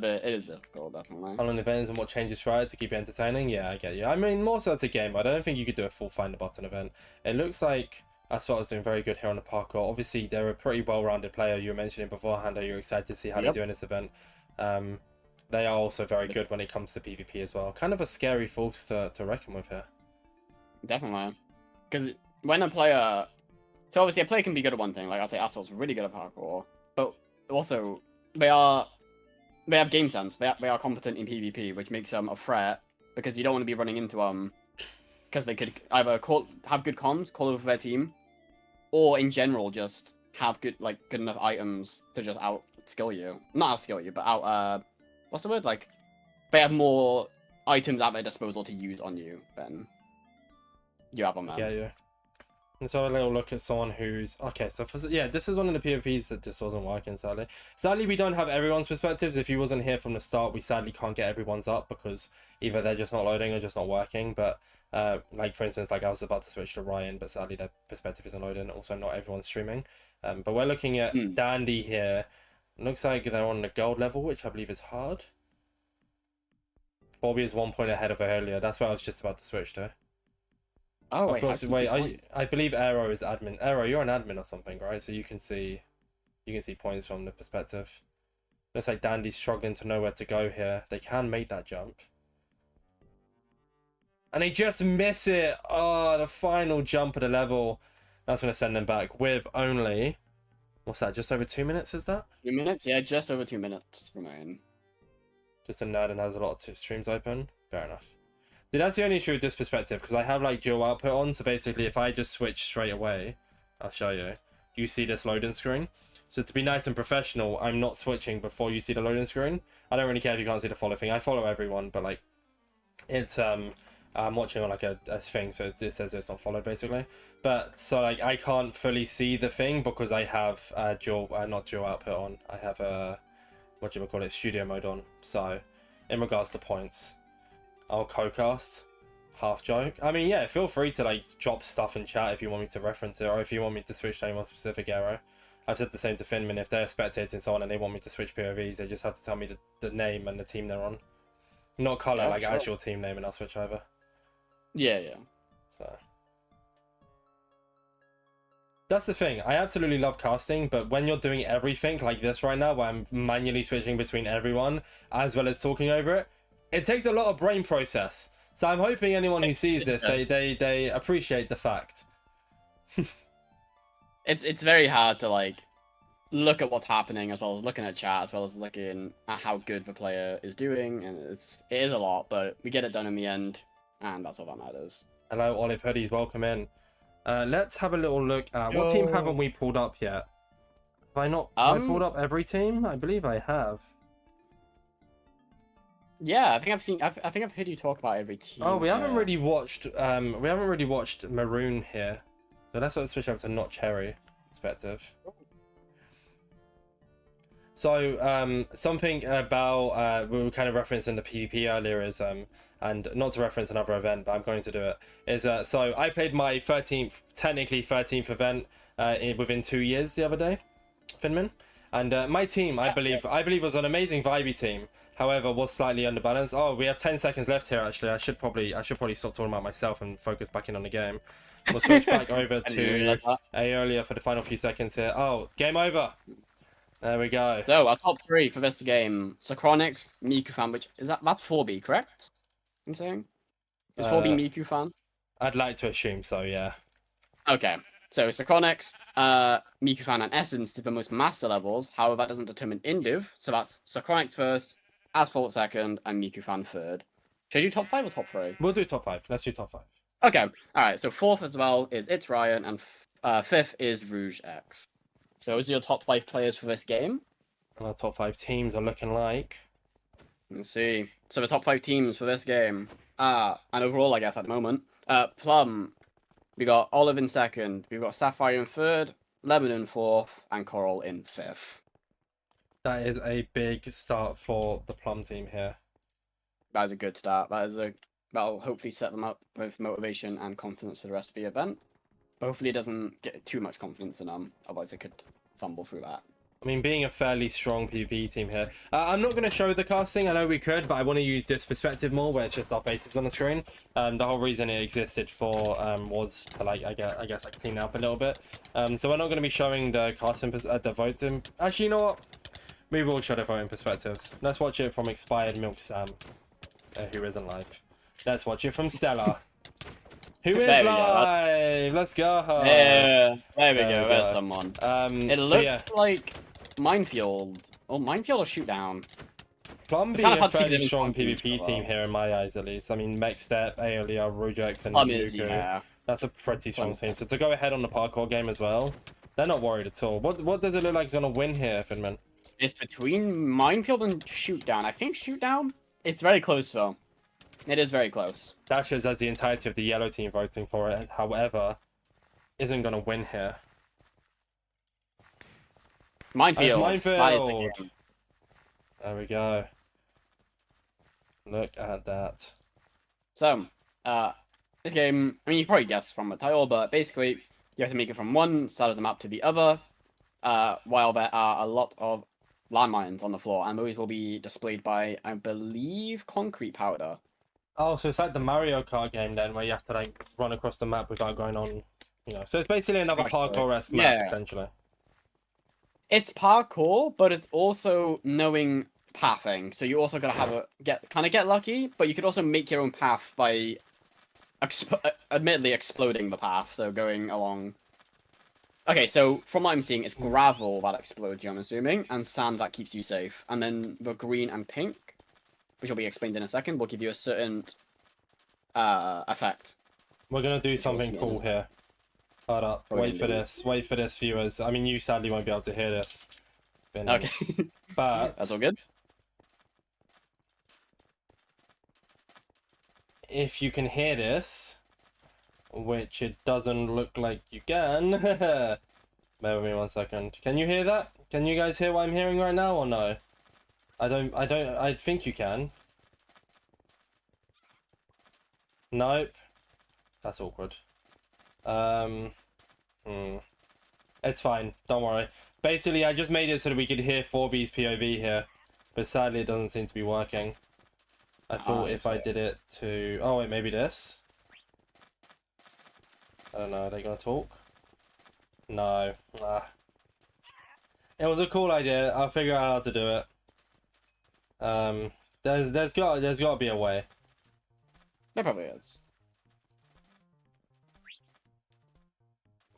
S2: difficult, definitely.
S1: On events and what changes tried to keep it entertaining. Yeah, I get you. I mean, more so it's a game. I don't think you could do a full Find the Button event. It looks like Asphalt is doing very good here on the parkour. Obviously, they're a pretty well-rounded player. You were mentioning beforehand that you're excited to see how they do in this event. They are also very good when it comes to PvP as well. Kind of a scary force to reckon with here.
S2: Definitely. Because when a player... So obviously a player can be good at one thing. Like, I'd say Asphalt's really good at parkour. But also, they have game sense. They are competent in PvP, which makes them a threat. Because you don't want to be running into them... Because they could either have good comms, call over their team, or in general just have good enough items to just out-skill you. Not out-skill you, but out... what's the word? Like, they have more items at their disposal to use on you than you have on them.
S1: Yeah. Let's have a little look at someone who's... Okay, so this is one of the PvPs that just wasn't working, sadly. Sadly, we don't have everyone's perspectives. If you wasn't here from the start, we sadly can't get everyone's up because either they're just not loading or just not working. But, like, for instance, like I was about to switch to Ryan, but sadly their perspective isn't loading. Also, not everyone's streaming. But we're looking at Dandy here. Looks like they're on the gold level, which I believe is hard. Bobby is 1 point ahead of her earlier. That's what I was just about to switch to.
S2: Oh,
S1: of course, I believe Aero is admin. Aero, you're an admin or something, right? So you can see points from the perspective. Looks like Dandy's struggling to know where to go here. They can make that jump. And they just miss it. Oh, the final jump of the level. That's going to send them back with only... What's that? Just over 2 minutes, is that?
S2: 2 minutes? Yeah, just over 2 minutes remain.
S1: Just a nerd and has a lot of streams open. Fair enough. See, that's the only issue with this perspective, because I have like dual output on, so basically if I just switch straight away, I'll show you. You see this loading screen. So to be nice and professional, I'm not switching before you see the loading screen. I don't really care if you can't see the follow thing. I follow everyone, but like, it's I'm watching on like a thing, so it says it's not followed basically. But so like I can't fully see the thing because I have not dual output on. I have studio mode on. So in regards to points, I'll co-cast. Half joke. I mean, yeah, feel free to like drop stuff in chat if you want me to reference it, or if you want me to switch to any one specific arrow. I've said the same to Finmin. If they're spectating someone and they want me to switch POVs, they just have to tell me the name and the team they're on. Not colour, like sure. Actual team name, and I'll switch over.
S2: Yeah.
S1: So that's the thing. I absolutely love casting, but when you're doing everything like this right now, where I'm manually switching between everyone as well as talking over it, it takes a lot of brain process. So I'm hoping anyone who sees this, they appreciate the fact.
S2: It's very hard to like look at what's happening as well as looking at chat as well as looking at how good the player is doing, and it is a lot, but we get it done in the end, and that's all that matters.
S1: Hello, Olive Hoodies, welcome in. Let's have a little look at what team haven't we pulled up yet? Have I not have I pulled up every team? I believe I have.
S2: Yeah, I think I've seen. I think I've heard you talk about every team.
S1: Oh, we haven't really watched. We haven't really watched Maroon here. So let's sort of switch over to not Cherry perspective. So something about we were kind of referencing the PvP earlier is and not to reference another event, but I'm going to do it. Is so I played my 13th, technically 13th event within 2 years the other day, Finmin, and my team I believe was an amazing vibey team. However, was slightly underbalanced. Oh, we have 10 seconds left here. Actually, I should probably stop talking about myself and focus back in on the game. We'll switch back over to earlier for the final few seconds here. Oh, game over. There we go.
S2: So our top 3 for this game: Socronix, Miku-fan, which is that's 4B, correct? I'm saying is 4B Miku-fan.
S1: I'd like to assume so, yeah.
S2: Okay, so Socronix, Miku-fan, and Essence to the most master levels. However, that doesn't determine Indiv. So that's Socronix first, Asphalt second, and Miku-fan third. Should I do top 5 or top 3?
S1: We'll do top 5. Let's do top 5.
S2: Okay, alright, so 4th as well is It's Ryan, and 5th is Rouge X. So those are your top 5 players for this game.
S1: And our top 5 teams are looking like...
S2: Let's see. So the top 5 teams for this game. And overall, I guess, at the moment. Plum, we got Olive in 2nd, we've got Sapphire in 3rd, Lemon in 4th, and Coral in 5th.
S1: That is a big start for the Plum team here.
S2: That is a good start. That'll hopefully set them up with motivation and confidence for the rest of the event. But hopefully it doesn't get too much confidence in them, otherwise it could fumble through that.
S1: I mean, being a fairly strong PvP team here. I'm not going to show the casting, I know we could, but I want to use this perspective more, where it's just our faces on the screen. The whole reason it existed for was to, like, I guess like clean up a little bit. So we're not going to be showing the casting, the voting. Actually, you know what? We will show the voting perspectives. Let's watch it from Expired Milk Sam, who isn't live. Let's watch it from Stella. Who is live? Let's go.
S2: Yeah, there we go. There's someone. It looks
S1: so yeah.
S2: like Minefield. Oh, Minefield or Shootdown.
S1: Plum being a fairly strong PvP team here in my eyes, at least. I mean, Mechstep, Aeolia, Rujex, and Yuku.
S2: Yeah.
S1: That's a pretty strong team. So to go ahead on the parkour game as well, they're not worried at all. What does it look like is going to win here, Finman?
S2: It's between Minefield and Shootdown. I think Shootdown. It's very close, though. It is very close.
S1: That shows as the entirety of the yellow team voting for it, however, isn't going to win here.
S2: Minefield.
S1: Minefield. There we go. Look at that.
S2: So, this game, I mean, you probably guessed from the title, but basically, you have to make it from one side of the map to the other, while there are a lot of landmines on the floor, and those will be displayed by, I believe, concrete powder.
S1: Oh, so it's like the Mario Kart game then, where you have to like run across the map without going on, you know. So it's basically another parkour-esque map, essentially.
S2: It's parkour, but it's also knowing pathing. So you also gotta have get lucky, but you could also make your own path by, admittedly, exploding the path. So going along. Okay, so from what I'm seeing, it's gravel that explodes you, I'm assuming, and sand that keeps you safe, and then the green and pink, which will be explained in a second, will give you a certain effect.
S1: We're going to do something cool here. Hold up. Wait for this. Wait for this, viewers. I mean, you sadly won't be able to hear this.
S2: Okay.
S1: But...
S2: That's all good.
S1: If you can hear this, which it doesn't look like you can... Bear with me 1 second. Can you hear that? Can you guys hear what I'm hearing right now or no? I think you can. Nope. That's awkward. It's fine. Don't worry. Basically, I just made it so that we could hear 4B's POV here. But sadly, it doesn't seem to be working. I thought if I did it to... Oh, wait, maybe this? I don't know. Are they going to talk? No. It was a cool idea. I'll figure out how to do it. There's got to be a way.
S2: There probably is.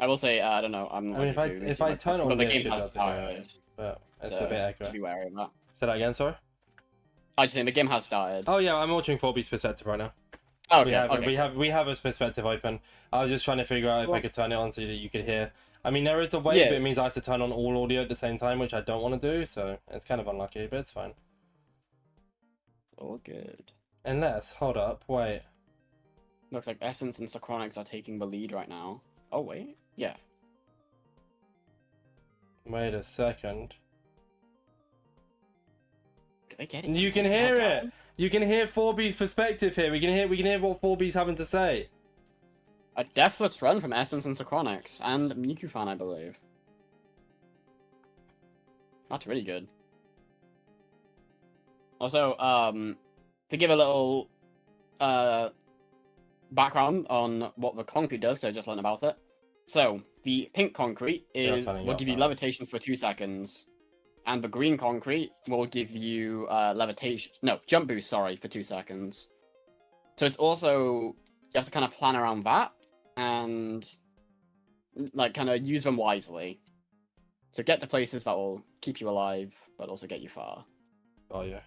S2: I will say, I don't know. I mean,
S1: if I turn on
S2: the
S1: this,
S2: game has started,
S1: but it's a bit echoey.
S2: Be wary of that.
S1: Say that again, sorry.
S2: I just saying the game has started.
S1: Oh yeah, I'm watching 4B's perspective right now.
S2: Oh, okay.
S1: We have a perspective open. I was just trying to figure out if I could turn it on so that you could hear. I mean, there is a way, but it means I have to turn on all audio at the same time, which I don't want to do. So it's kind of unlucky, but it's fine.
S2: All good.
S1: Unless, hold up, wait.
S2: Looks like Essence and Socronics are taking the lead right now. Oh, wait. Yeah.
S1: Wait a second.
S2: They're getting
S1: You can hear it. You can hear 4B's perspective here. We can hear what 4B's having to say.
S2: A deathless run from Essence and Socronics, and Miku-fan, I believe. That's really good. Also, to give a little background on what the concrete does, because I just learned about it. So, the pink concrete will give you levitation for 2 seconds, and the green concrete will give you jump boost, sorry, for 2 seconds. So it's also, you have to kind of plan around that, and like kind of use them wisely. So get to places that will keep you alive, but also get you far.
S1: Oh yeah.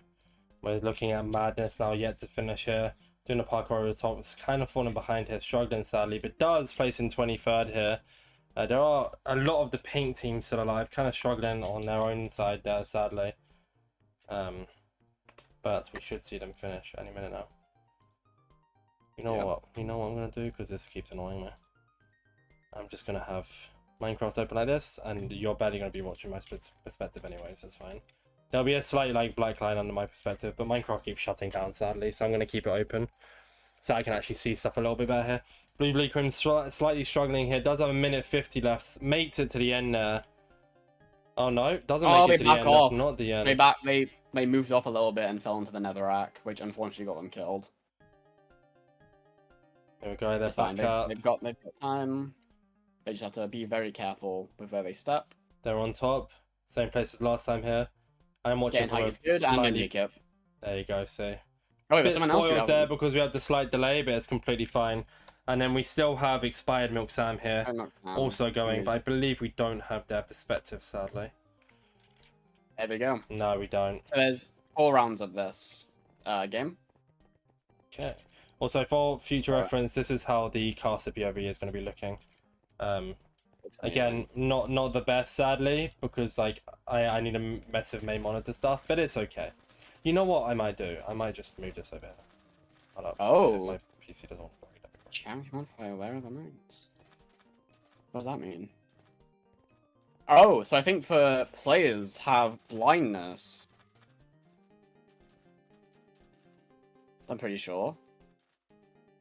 S1: We're looking at Madness now, yet to finish here. Doing a parkour over the top. It's kind of falling behind here, struggling sadly, but does place in 23rd here. There are a lot of the pink teams still alive, kind of struggling on their own side there, sadly. But we should see them finish any minute now. You know what? You know what I'm going to do? Because this keeps annoying me. I'm just going to have Minecraft open like this, and you're barely going to be watching my perspective anyways, that's fine. There'll be a slight like black line under my perspective, but Minecraft keeps shutting down sadly, so I'm going to keep it open so I can actually see stuff a little bit better here. Blue Cream slightly struggling here, does have a minute 50 left, makes it to the end there. Oh no, doesn't make it to the end, that's not the end.
S2: They moved off a little bit and fell into the netherrack, which unfortunately got them killed.
S1: There we go, they're back up.
S2: They've got time. They just have to be very careful with where they step.
S1: They're on top, same place as last time here. I'm watching from
S2: good slightly... and
S1: there you go, see.
S2: Oh, wait,
S1: a bit
S2: someone else
S1: spoiled there because we have the slight delay, but it's completely fine. And then we still have Expired Milk Sam here, also going, but I believe we don't have their perspective, sadly.
S2: There we go.
S1: No, we don't.
S2: So there's 4 rounds of this game.
S1: Okay. Also, for future reference, this is how the caster POV is going to be looking. Again, not the best, sadly, because like I need a massive main monitor stuff, but it's okay. You know what I might do? I might just move this over here. My PC doesn't want to break it.
S2: Champion modifier, where are the modes? What does that mean? Oh, so I think the players have blindness. I'm pretty sure.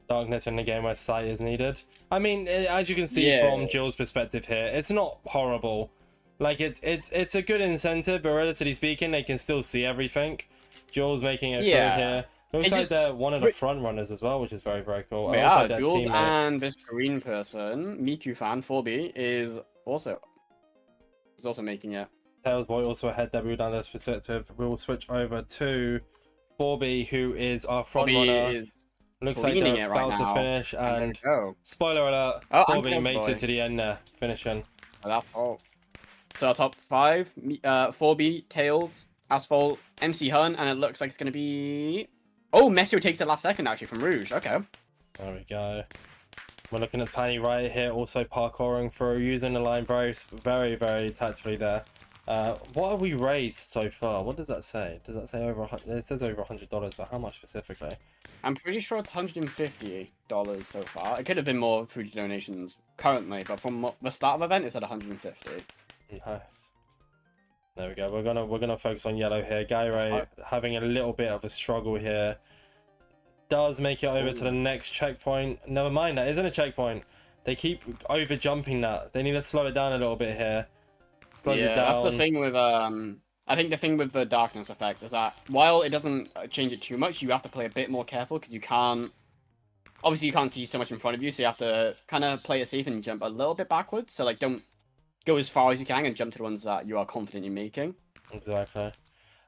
S1: Darkness in the game where sight is needed. I mean, as you can see from Jill's perspective here, it's not horrible. Like it's a good incentive, but relatively speaking, they can still see everything. Jill's making it through here. Looks like they're one of the front runners as well, which is very, very cool.
S2: Yeah, Jules and this green person, Miku-fan 4B, is also making it.
S1: Tails Boy also ahead there. We'll down this perspective. We'll switch over to 4B, who is our front runner. Looks like they're about to finish, and spoiler alert, 4B makes it to the end there, finishing.
S2: Oh, that's all. So our top 5, 4B, Tails, Asphalt, MC Hun, and it looks like it's going to be... Oh, Messio takes it last second, actually, from Rouge. Okay.
S1: There we go. We're looking at Panny right here, also parkouring through, using the line brace, very, very tactfully there. What have we raised so far? What does that say? Does that say over 100? It says over $100, but how much specifically?
S2: I'm pretty sure it's $150 so far. It could have been more food donations currently, but from the start of the event, it's at 150.
S1: Nice. There we go. We're gonna focus on yellow here. Gaire having a little bit of a struggle here. Does make it over to the next checkpoint. Never mind, that isn't a checkpoint. They keep over jumping that. They need to slow it down a little bit here. Slows it down.
S2: That's the thing with I think the thing with the darkness effect is that while it doesn't change it too much, you have to play a bit more careful because you can't. Obviously, you can't see so much in front of you, so you have to kind of play it safe and jump a little bit backwards. So like, don't go as far as you can and jump to the ones that you are confident in making.
S1: Exactly.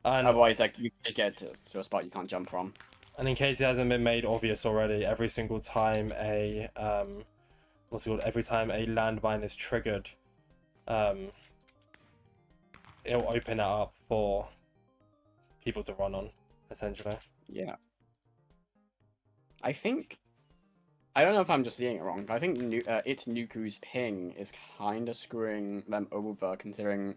S1: And
S2: otherwise, like, you just get to a spot you can't jump from.
S1: And in case it hasn't been made obvious already, every single time a every time a landmine is triggered, it'll open it up for people to run on, essentially.
S2: Yeah. I don't know if I'm just seeing it wrong, but I think it's Nuku's ping is kind of screwing them over, considering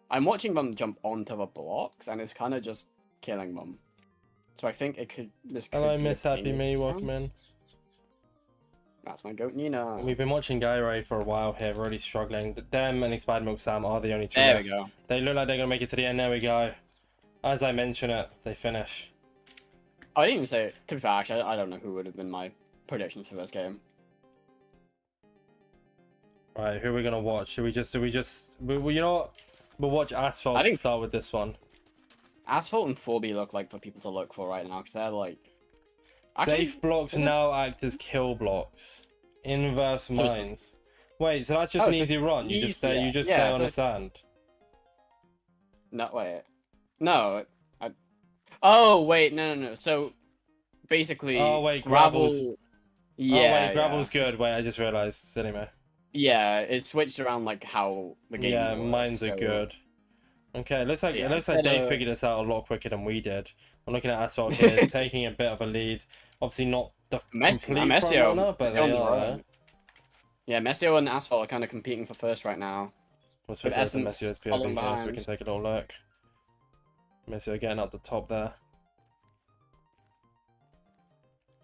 S2: I'm watching them jump onto the blocks, and it's kind of just killing them. So I think it could. This could
S1: Hello,
S2: be
S1: Miss
S2: a
S1: Happy
S2: pain.
S1: Me, welcome in.
S2: That's my goat Nina.
S1: We've been watching Gyro for a while here, really struggling. Them and Expired Milk Sam are the only two
S2: There
S1: left.
S2: we go.
S1: They look like they're going to make it to the end. There we go. As I mentioned it, they finish.
S2: I didn't even say. To be fair, actually, I don't know who would have been my prediction for this game.
S1: Right, who are we going to watch? Should we just... you know what? We'll watch Asphalt
S2: I think-
S1: start with this one.
S2: Asphalt and 4B look like for people to look for right now, because they're like...
S1: Safe blocks now act as kill blocks. Inverse
S2: So it's-
S1: mines. Wait, so that's just
S2: Oh,
S1: an
S2: it's
S1: easy run. You just stay.
S2: yeah.
S1: You just
S2: Yeah,
S1: stay on
S2: so
S1: the
S2: it's-
S1: sand.
S2: No, wait. No, Oh, wait, no. So, basically...
S1: Oh, wait,
S2: gravel...
S1: gravel's-
S2: Yeah,
S1: Oh wait, gravel's good. Wait, I just realized. Anyway.
S2: Yeah, it switched around like how the game
S1: Yeah,
S2: works,
S1: mines are
S2: so-
S1: good. Okay, looks like
S2: So, yeah,
S1: it looks like
S2: instead
S1: they
S2: of-
S1: figured this out a lot quicker than we did. I'm looking at Asphalt here, taking a bit of a lead. Obviously not the complete front runner, but they
S2: on the
S1: are there.
S2: road. Yeah, Messio and Asphalt are kind of competing for first right now.
S1: We'll switch
S2: With
S1: over to
S2: Essence
S1: Messio's
S2: following
S1: POV here so we
S2: behind.
S1: can take a little look. Messio getting up the top there.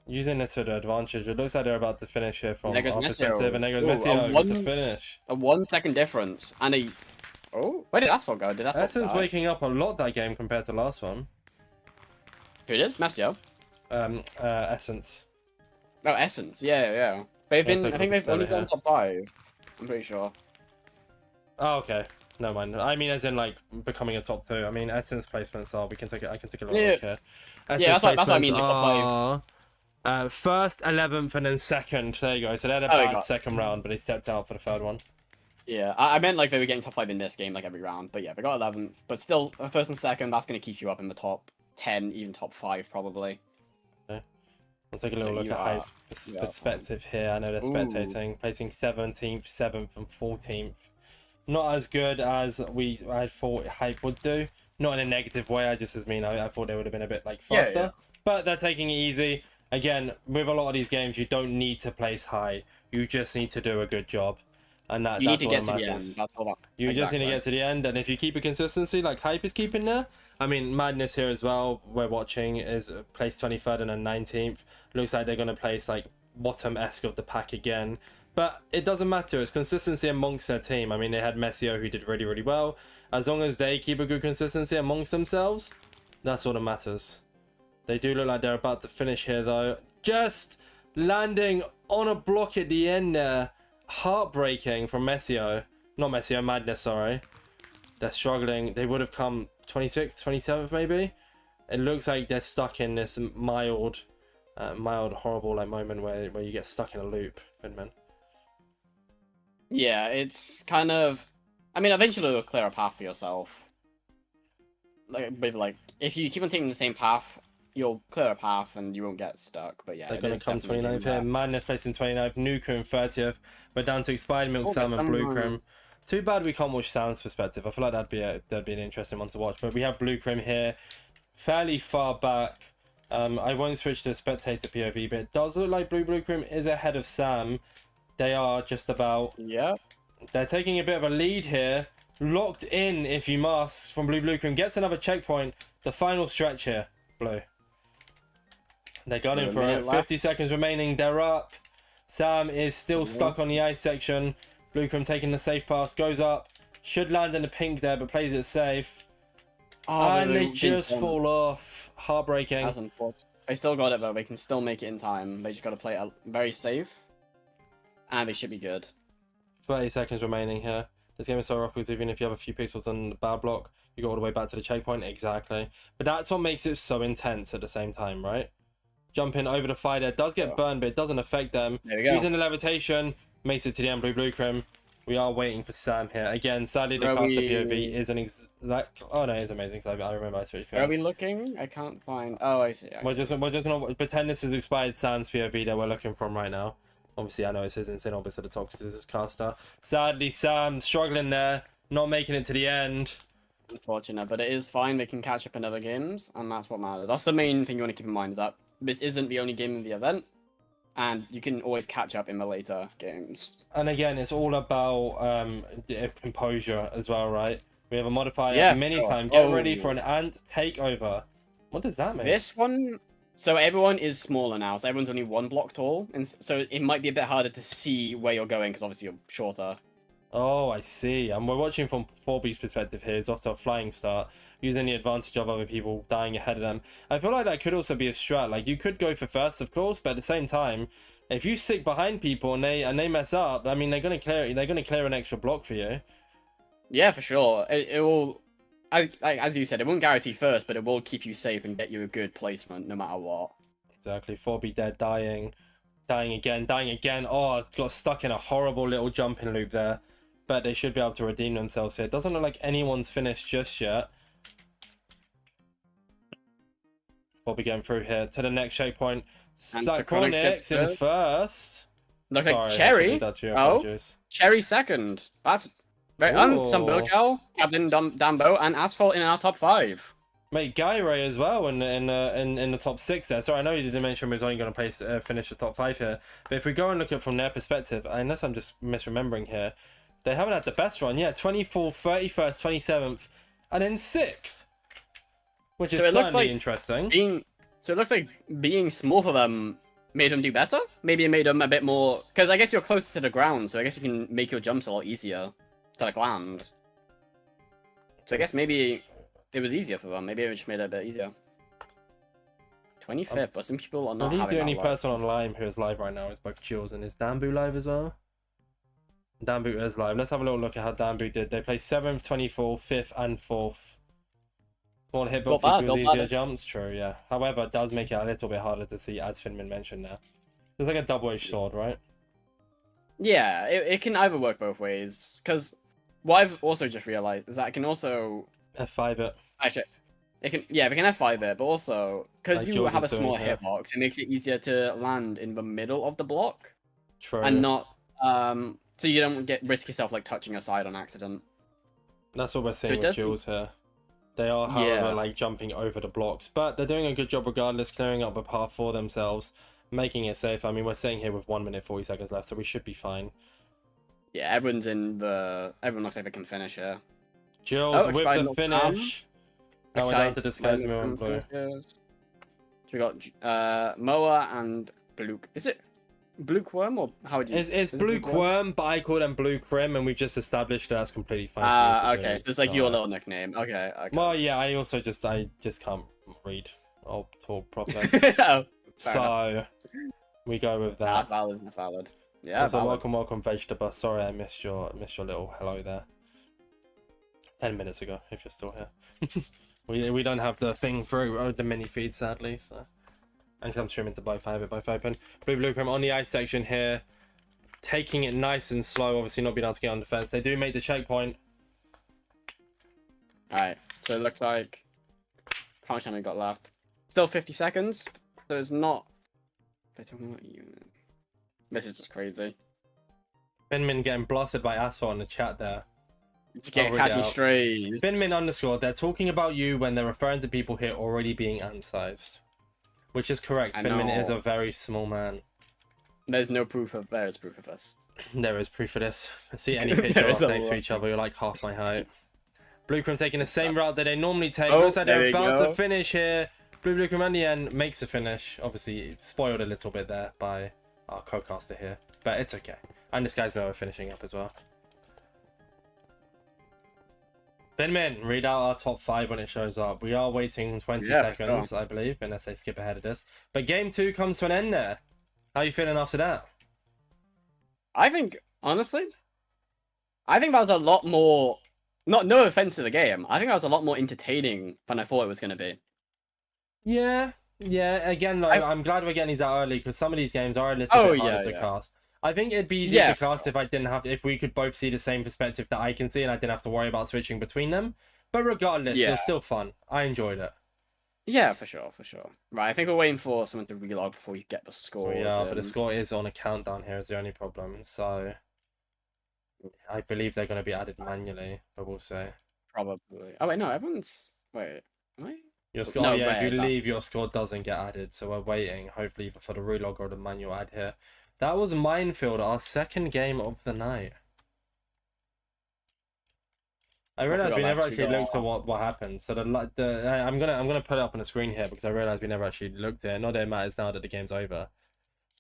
S1: Using it to the advantage. It looks like they're about to finish here from
S2: There goes
S1: our
S2: Messio.
S1: perspective, and there goes
S2: Ooh, a
S1: Messio with the
S2: one-
S1: finish.
S2: A 1 second difference, and a... Oh, where did Asphalt go? Did Asphalt
S1: Essence
S2: die?
S1: waking up a lot that game compared to last one.
S2: Who it is? Messio?
S1: Essence.
S2: Oh, Essence, yeah. They've
S1: Yeah,
S2: been...
S1: take
S2: I
S1: a
S2: think
S1: look
S2: they've only
S1: at it here.
S2: gone top 5. I'm pretty sure.
S1: Oh, okay. No mind. I mean, as in like becoming a top 2. I mean, Essence placements are. We can take it. I can take a little
S2: Yeah.
S1: look here.
S2: Yeah, that's what I mean,
S1: placements
S2: the top
S1: are, first, 11th, and then second. There you go. So they had a
S2: Oh, we
S1: bad
S2: got-
S1: second round, but they stepped out for the third one.
S2: Yeah, I meant like they were getting top 5 in this game, like every round. But yeah, they got 11. But still, first and second, that's going to keep you up in the top 10, even top 5, probably.
S1: We'll take a
S2: So
S1: little look
S2: you
S1: at
S2: are-
S1: Hype's
S2: you are
S1: perspective here. I know they're
S2: Ooh.
S1: spectating, placing 17th, 7th, and 14th. Not as good as I thought Hype would do. Not in a negative way. I thought they would have been a bit like
S2: Yeah,
S1: faster.
S2: yeah.
S1: But they're taking it easy. Again, with a lot of these games, you don't need to place high. You just need to do a good job, and
S2: You need
S1: that's
S2: to
S1: all
S2: get
S1: that
S2: to the end.
S1: matters.
S2: That's all that.
S1: You just need to
S2: Exactly.
S1: get to the end, and if you keep a consistency like Hype is keeping there, I mean, Madness here as well, we're watching, is placed 23rd and then 19th. Looks like they're going to place like bottom-esque of the pack again. But it doesn't matter, it's consistency amongst their team. I mean, they had Messio who did really, really well. As long as they keep a good consistency amongst themselves, that's all that matters. They do look like they're about to finish here though. Just landing on a block at the end there. Heartbreaking from Messio. Not Messio, Madness, sorry. They're struggling. They would have come 26th, 27th maybe. It looks like they're stuck in this mild, horrible like moment where you get stuck in a loop, Finmin.
S2: Yeah, it's kind of. I mean, eventually it'll clear a path for yourself. Like, if you keep on taking the same path, you'll clear a path and you won't get stuck. But yeah,
S1: They're
S2: it
S1: going
S2: is
S1: to come
S2: definitely
S1: 29th
S2: getting
S1: here.
S2: there.
S1: Madness placing 29th. Nuku in 30th. We're down to Expired Milk,
S2: Oh,
S1: Sam,
S2: there's
S1: and Blue
S2: someone-
S1: Crim. Too bad we can't watch Sam's perspective. I feel like that'd be an interesting one to watch. But we have Blue Crim here, fairly far back. I won't switch to spectator POV, but it does look like Blue Crim is ahead of Sam. They are just about.
S2: Yeah.
S1: They're taking a bit of a lead here. Locked in, if you must, from Blue Crim. Gets another checkpoint. The final stretch here, Blue. They're gunning
S2: With a
S1: for
S2: minute
S1: it.
S2: left.
S1: 50 seconds remaining. They're up. Sam is still stuck on the ice section. Blue Crim taking the safe pass. Goes up. Should land in the pink there, but plays it safe. And they just fall off. Heartbreaking.
S2: That's unfortunate. They still got it though. They can still make it in time. They just got to play it very safe, and they should be good.
S1: 30 seconds remaining here. This game is so rough because even if you have a few pixels on the bad block, you go all the way back to the checkpoint. Exactly. But that's what makes it so intense at the same time, right? Jumping over the fire there. Does get burned, but it doesn't affect them.
S2: There we go.
S1: Using the levitation. Makes it to the end. Blue Crim. We are waiting for Sam here. Again, sadly, the
S2: Where are
S1: caster
S2: we-
S1: POV isn't exact. Oh, no, it's amazing. So I remember I switched
S2: Where are
S1: films.
S2: we looking? I can't find. Oh, I see.
S1: We're just gonna pretend this is expired Sam's POV that we're looking from right now. Obviously, I know it says Insane Orbits at the top because this is caster. Sadly, Sam struggling there, not making it to the end.
S2: Unfortunate, but it is fine. They can catch up in other games, and that's what matters. That's the main thing you want to keep in mind. That this isn't the only game in the event, and you can always catch up in the later games.
S1: And again, it's all about composure as well, right? We have a modifier
S2: Yeah,
S1: many
S2: sure.
S1: times. Get
S2: Oh.
S1: ready for an ant takeover. What does that mean?
S2: This one, so everyone is smaller now, so everyone's only 1 block tall, and so it might be a bit harder to see where you're going because obviously you're shorter.
S1: Oh, I see. And we're watching from 4B's perspective here. He's off to a flying start, using the advantage of other people dying ahead of them. I feel like that could also be a strat. Like, you could go for first, of course, but at the same time, if you stick behind people and they mess up, I mean, they're gonna clear an extra block for you.
S2: Yeah, for sure. It will, as you said, it won't guarantee first, but it will keep you safe and get you a good placement no matter what.
S1: Exactly. 4B dead, dying again. Oh, got stuck in a horrible little jumping loop there. But they should be able to redeem themselves here. It doesn't look like anyone's finished just yet. 4B getting through here to the next checkpoint. Sacronix in first.
S2: Looks
S1: Sorry,
S2: like Cherry. Cherry second. That's very some Burkow, Captain Dumbo, and Asphalt in our top 5.
S1: Mate, Gyre as well in the top 6 there. Sorry, I know you didn't mention we was only going to finish the top 5 here. But if we go and look at it from their perspective, unless I'm just misremembering here, they haven't had the best run. Yeah, 24th, 31st, 27th, and then 6th. Which is certainly interesting.
S2: So it looks like being small for them made them do better? Maybe it made them a bit more... Because I guess you're closer to the ground, so I guess you can make your jumps a lot easier to like land. So I guess maybe it was easier for them. Maybe it just made it a bit easier. 25th, but some people are not having
S1: the only person on live who is live right now is both Jules and is Dambu live as well? Dambu is live. Let's have a little look at how Dambu did. They placed 7th, 24th, 5th, and 4th. One hitbox equals easier jumps, true, yeah. However, it does make it a little bit harder to see, as Finmin mentioned there. It's like a double-edged sword, right?
S2: Yeah, it can either work both ways. Because what I've also just realized is that it can also...
S1: F5 it.
S2: Actually, it can F5 it, but also, because you have a smaller hitbox, it makes it easier to land in the middle of the block.
S1: True.
S2: And not... so you don't risk yourself like touching a side on accident.
S1: That's what we're seeing with Jules here. They are, however, like jumping over the blocks, but they're doing a good job regardless, clearing up a path for themselves, making it safe. I mean, we're sitting here with 1 minute 40 seconds left, so we should be fine. Yeah,
S2: everyone's in the. Everyone looks like they can finish here.
S1: Jules with the finish. Now we're down to Disguise Mirror and Blue.
S2: So we got Moa and Blue. Is it Blueworm or how would you?
S1: It's Blueworm, but I call them Blue Crim, and we've just established that's completely fine.
S2: Okay, so it's like your little nickname. Okay.
S1: Well, yeah, I just can't read or talk properly. So we go with that.
S2: That's valid. Yeah.
S1: So welcome, Vegetable. Sorry, I missed your little hello there. 10 minutes ago, if you're still here. we don't have the thing through the mini feed, sadly. So. And because I'm streaming to both, I have it both open. Blue Crim on the ice section here, taking it nice and slow. Obviously, not being able to get on defense. They do make the checkpoint.
S2: Alright, so it looks like how much time we got left? Still 50 seconds. So it's not. They're talking about you. This is just crazy.
S1: Finmin getting blasted by Asphalt in the chat there.
S2: Just catching strays.
S1: Finmin _. They're talking about you when they're referring to people here already being ant-sized. Which is correct. Finmin is a very small man.
S2: There's no proof of... There is proof of this.
S1: There is proof of this. I see any picture of us next to each other. You're like half my height. Blue Crim taking the same route that they normally take. Looks like they're about to finish here. Blue Crim in the end makes a finish. Obviously, it's spoiled a little bit there by our co-caster here. But it's okay. And this guy's now finishing up as well. Finmin, read out our top 5 when it shows up. We are waiting 20 seconds, I believe, unless they skip ahead of this. But game 2 comes to an end there. How are you feeling after that?
S2: I think, honestly, that was a lot more... No offense to the game. I think that was a lot more entertaining than I thought it was going to be.
S1: Yeah. Again, like, I'm glad we're getting these out early, because some of these games are a little bit harder to cast. I think it'd be easier to cast if we could both see the same perspective that I can see and I didn't have to worry about switching between them. But regardless, it was still fun. I enjoyed it.
S2: Yeah, for sure. Right, I think we're waiting for someone to relog before we get the score.
S1: But the score is on a countdown here is the only problem. So I believe they're going to be added manually, but we'll see.
S2: Probably. Oh, wait, no, everyone's... Wait, am I?
S1: Your score, if you leave, your score doesn't get added. So we're waiting, hopefully, for the relog or the manual add here. That was Minefield, our second game of the night. I realized we
S2: forgot
S1: never
S2: that.
S1: actually looked at what happened. So I'm gonna put it up on the screen here because I realized we never actually looked at it. Not that it matters now that the game's over.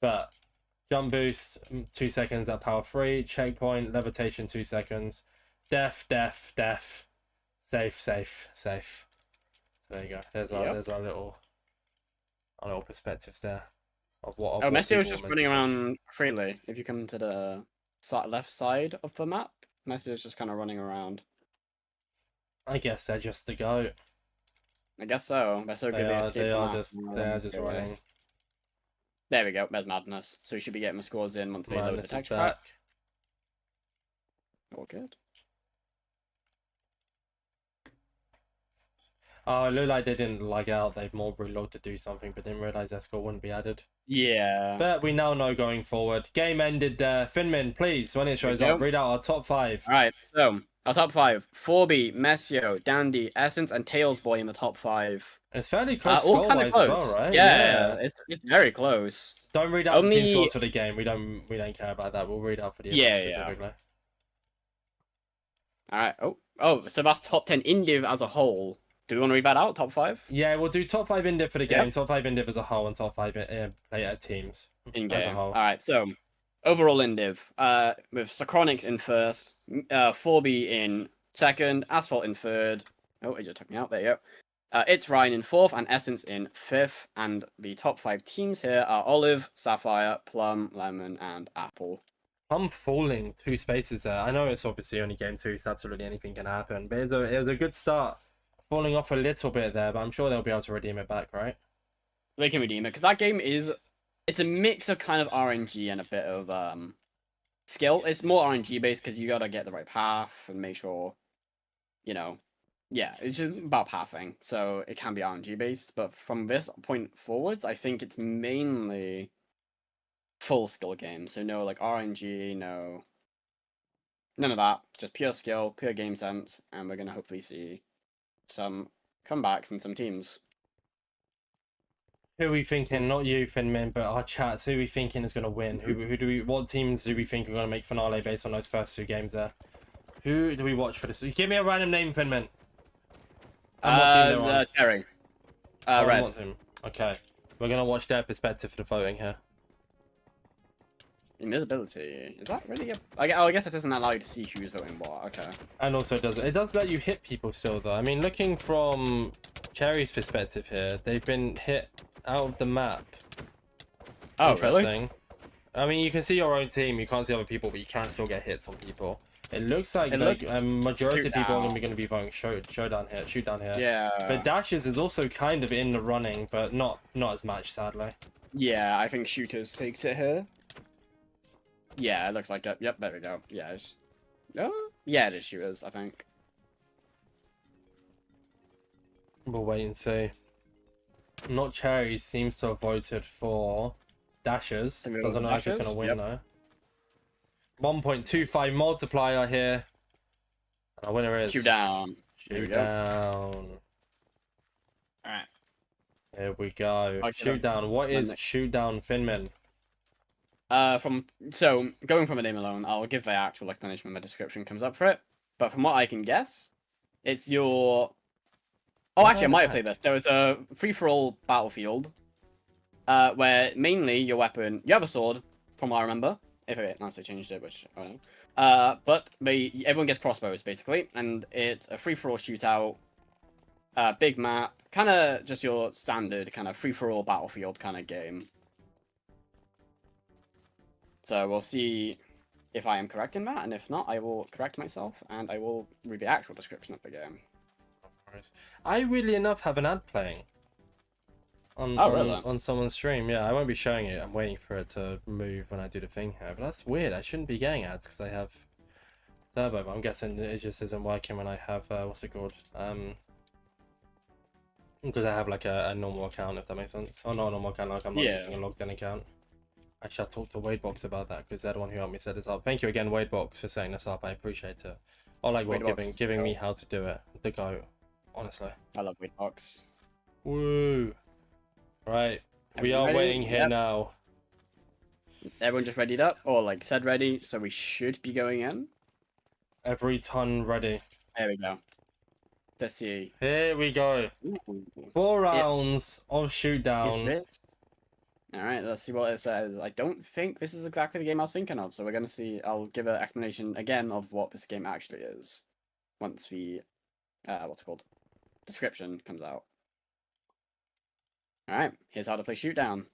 S1: But jump boost 2 seconds. That power 3 checkpoint levitation 2 seconds. Def. Safe. So there you go. There's our little perspectives there of what. Of
S2: Oh,
S1: what
S2: Messi was
S1: people
S2: just
S1: meant
S2: running
S1: to do.
S2: around freely. If you come to the left side of the map, Messi was just kind of running around.
S1: I guess they're just the goat.
S2: I guess so. They're so good they escaped
S1: They
S2: the
S1: are
S2: map.
S1: just running.
S2: There we go. There's Madness. So we should be getting the scores in once they load the
S1: Madness is
S2: texture
S1: back.
S2: pack. All good.
S1: Oh, it looked like they didn't lag out. They've more reload to do something, but didn't realize their score wouldn't be added.
S2: Yeah.
S1: But we now know going forward. Game ended there. Finmin, please, when it shows up, read out our top 5.
S2: All right. So our top 5: Forby, Messio, Dandy, Essence, and Tails Boy in the top 5.
S1: It's fairly close
S2: All kind
S1: score-wise
S2: of
S1: as
S2: close.
S1: well, right?
S2: Yeah, it's very close.
S1: Don't read out the team scores for the game. We don't care about that. We'll read out for the event specifically.
S2: All right. Oh, so that's top 10 Indiv as a whole. Do we want to read that out? Top 5?
S1: Yeah, we'll do top 5 Indiv for the game, top 5 Indiv as a whole, and top 5 player teams
S2: In
S1: as a
S2: game.
S1: whole.
S2: All right. So overall Indiv, with Socronics in first, Forby in second, Asphalt in third. Oh, it just took me out. There you go. It's Ryan in fourth, and Essence in fifth. And the top 5 teams here are Olive, Sapphire, Plum, Lemon, and Apple.
S1: I'm falling 2 spaces there. I know it's obviously only game 2, so absolutely anything can happen. But it was a good start. Falling off a little bit there, but I'm sure they'll be able to redeem it back, right?
S2: They can redeem it, because that game it's a mix of kind of RNG and a bit of skill. It's more RNG based because you gotta get the right path and make sure, yeah, it's just about pathing. So it can be RNG based, but from this point forwards, I think it's mainly full skill game. So no like RNG, no none of that. Just pure skill, pure game sense, and we're gonna hopefully see some comebacks and some teams.
S1: Who are we thinking? Not you, Finmin, but our chats. Who are we thinking is going to win? What teams do we think are going to make finale based on those first 2 games there? Who do we watch for this? Give me a random name, Finmin.
S2: Cherry. Red.
S1: Okay. We're going to watch their perspective for the voting here.
S2: Invisibility. Is that really I guess it doesn't allow you to see who's voting what. Okay.
S1: And also it does let you hit people still though. I mean, looking from Cherry's perspective here, they've been hit out of the map.
S2: Oh,
S1: interesting.
S2: Really?
S1: I mean, you can see your own team. You can't see other people, but you can still get hits on people. It looks like a majority of people are going to be voting shoot down here.
S2: Yeah.
S1: But Dashes is also kind of in the running, but not as much, sadly.
S2: Yeah, I think Shooters takes it here. Yeah, it looks like it. Yep, there we go. Yeah, yeah, it is Shooters, I think.
S1: We'll wait and see. Not Cherry seems to have voted for Dashers. Doesn't look like it's going to win though. 1.25 multiplier here. And our winner is...
S2: Shoot down.
S1: Shoot down.
S2: Alright.
S1: Here we go. Shoot down. What is shoot down, Finmin?
S2: So going from a name alone, I'll give the actual explanation when the description comes up for it. But from what I can guess, it's your... Oh, actually, I might have played this. So it's a free-for-all battlefield, where mainly your weapon... You have a sword, from what I remember. Unless they changed it, which I don't know. But everyone gets crossbows, basically. And it's a free-for-all shootout, big map, kind of just your standard kind of free-for-all battlefield kind of game. So we'll see if I am correct in that, and if not, I will correct myself, and I will read the actual description of the game.
S1: I weirdly enough have an ad playing on someone's stream. Yeah, I won't be showing it. I'm waiting for it to move when I do the thing here. But that's weird. I shouldn't be getting ads because I have Turbo. But I'm guessing it just isn't working when I have what's it called? Because I have like a normal account, if that makes sense. Oh, no, normal account. Like I'm not using a logged in account. Actually, I talked to Wadebox about that because they're the one who helped me set this up. Thank you again, Wadebox, for setting this up. I appreciate it. Or like giving me how to do it. The go, honestly.
S2: I love Wadebox.
S1: Woo! Right, we are waiting here now.
S2: Everyone just readied up, or like said ready, so we should be going in.
S1: Every ton ready.
S2: There we go. Let's see.
S1: Here we go.
S2: Ooh.
S1: 4 rounds of shoot
S2: Is
S1: down.
S2: this? All right, let's see what it says. I don't think this is exactly the game I was thinking of, so we're gonna see. I'll give an explanation again of what this game actually is once the what's it called, description comes out. All right, here's how to play shoot down.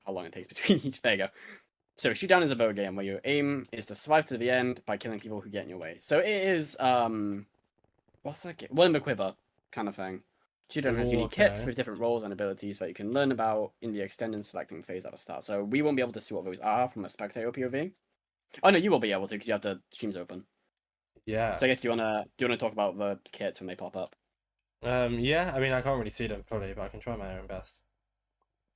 S2: How long it takes between each. There you go. So shoot down is a bow game where your aim is to survive to the end by killing people who get in your way. So it is what's that game? One in the quiver kind of thing. Shoodown has unique kits with different roles and abilities that you can learn about in the extended selecting phase at the start. So we won't be able to see what those are from a spectator POV. Oh no, you will be able to because you have the streams open.
S1: Yeah.
S2: So I guess do you wanna talk about the kits when they pop up?
S1: Yeah. I mean, I can't really see them fully, but I can try my own best.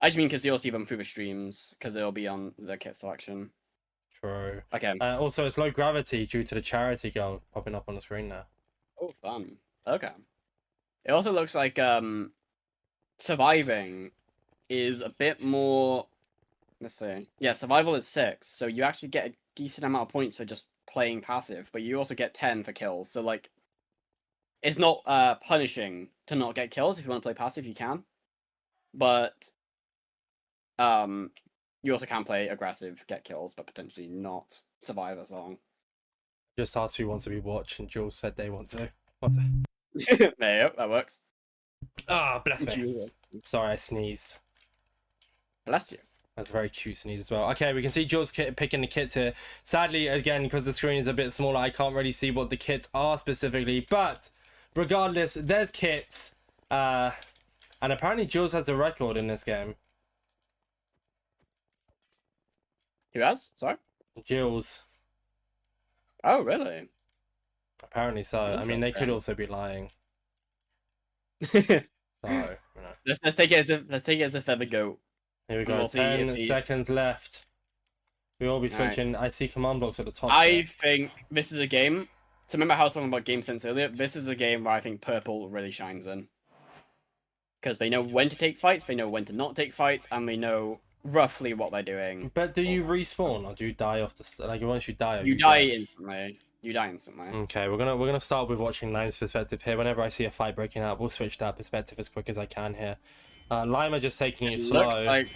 S2: I just mean because you'll see them through the streams because it'll be on the kit selection.
S1: True.
S2: Okay.
S1: Also, it's low gravity due to the charity girl popping up on the screen now.
S2: Oh, fun. Okay. It also looks like surviving is a bit more. Let's see. Yeah, survival is 6, so you actually get a decent amount of points for just playing passive, but you also get 10 for kills. So like, it's not punishing to not get kills. If you want to play passive, you can, but you also can play aggressive, get kills, but potentially not survive as long.
S1: Just asked who wants to be watched, and Jules said they want to. What?
S2: There you go, that works.
S1: Ah, bless me. Sorry, I sneezed.
S2: Bless you.
S1: That's a very cute sneeze as well. Okay, we can see Jules picking the kits here. Sadly, again, because the screen is a bit smaller, I can't really see what the kits are specifically. But regardless, there's kits. And apparently Jules has a record in this game.
S2: Who has? Sorry?
S1: Jules.
S2: Oh, really?
S1: Apparently so. I mean, they could also be lying.
S2: So,
S1: you know.
S2: let's take it as a feather goat.
S1: Here we go.
S2: We'll
S1: 10 seconds left. We will be switching.
S2: Right.
S1: I see command blocks at the top.
S2: I think this is a game. So remember how I was talking about game sense earlier? This is a game where I think purple really shines in. Because they know when to take fights, they know when to not take fights, and they know roughly what they're doing.
S1: But do you respawn or do you die off the like once you die?
S2: You die instantly. You die instantly.
S1: Okay, we're gonna start with watching Lime's perspective here. Whenever I see a fight breaking out, we'll switch that perspective as quick as I can here. Lime are just taking it slow.
S2: Like...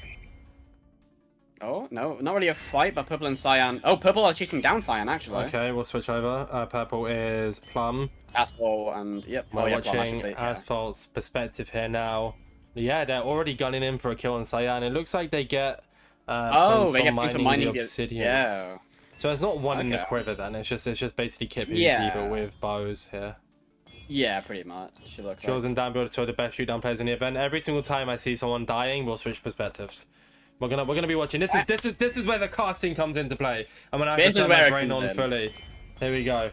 S2: Oh no, not really a fight, but purple and cyan. Oh, purple are chasing down cyan actually.
S1: Okay, we'll switch over. Purple is Plum.
S2: Asphalt and yep.
S1: We're watching Asphalt's perspective here now. Yeah, they're already gunning in for a kill on cyan. It looks like they get
S2: they get points for mining
S1: the obsidian.
S2: Yeah.
S1: So it's not one in the quiver then. It's just basically kit PvP but with bows here.
S2: Yeah, pretty much.
S1: Jules and Dan build two of the best shootdown players in the event. Every single time I see someone dying, we'll switch perspectives. We're gonna be watching. This is where the casting comes into play. I'm gonna have to turn my brain on fully. Here we go.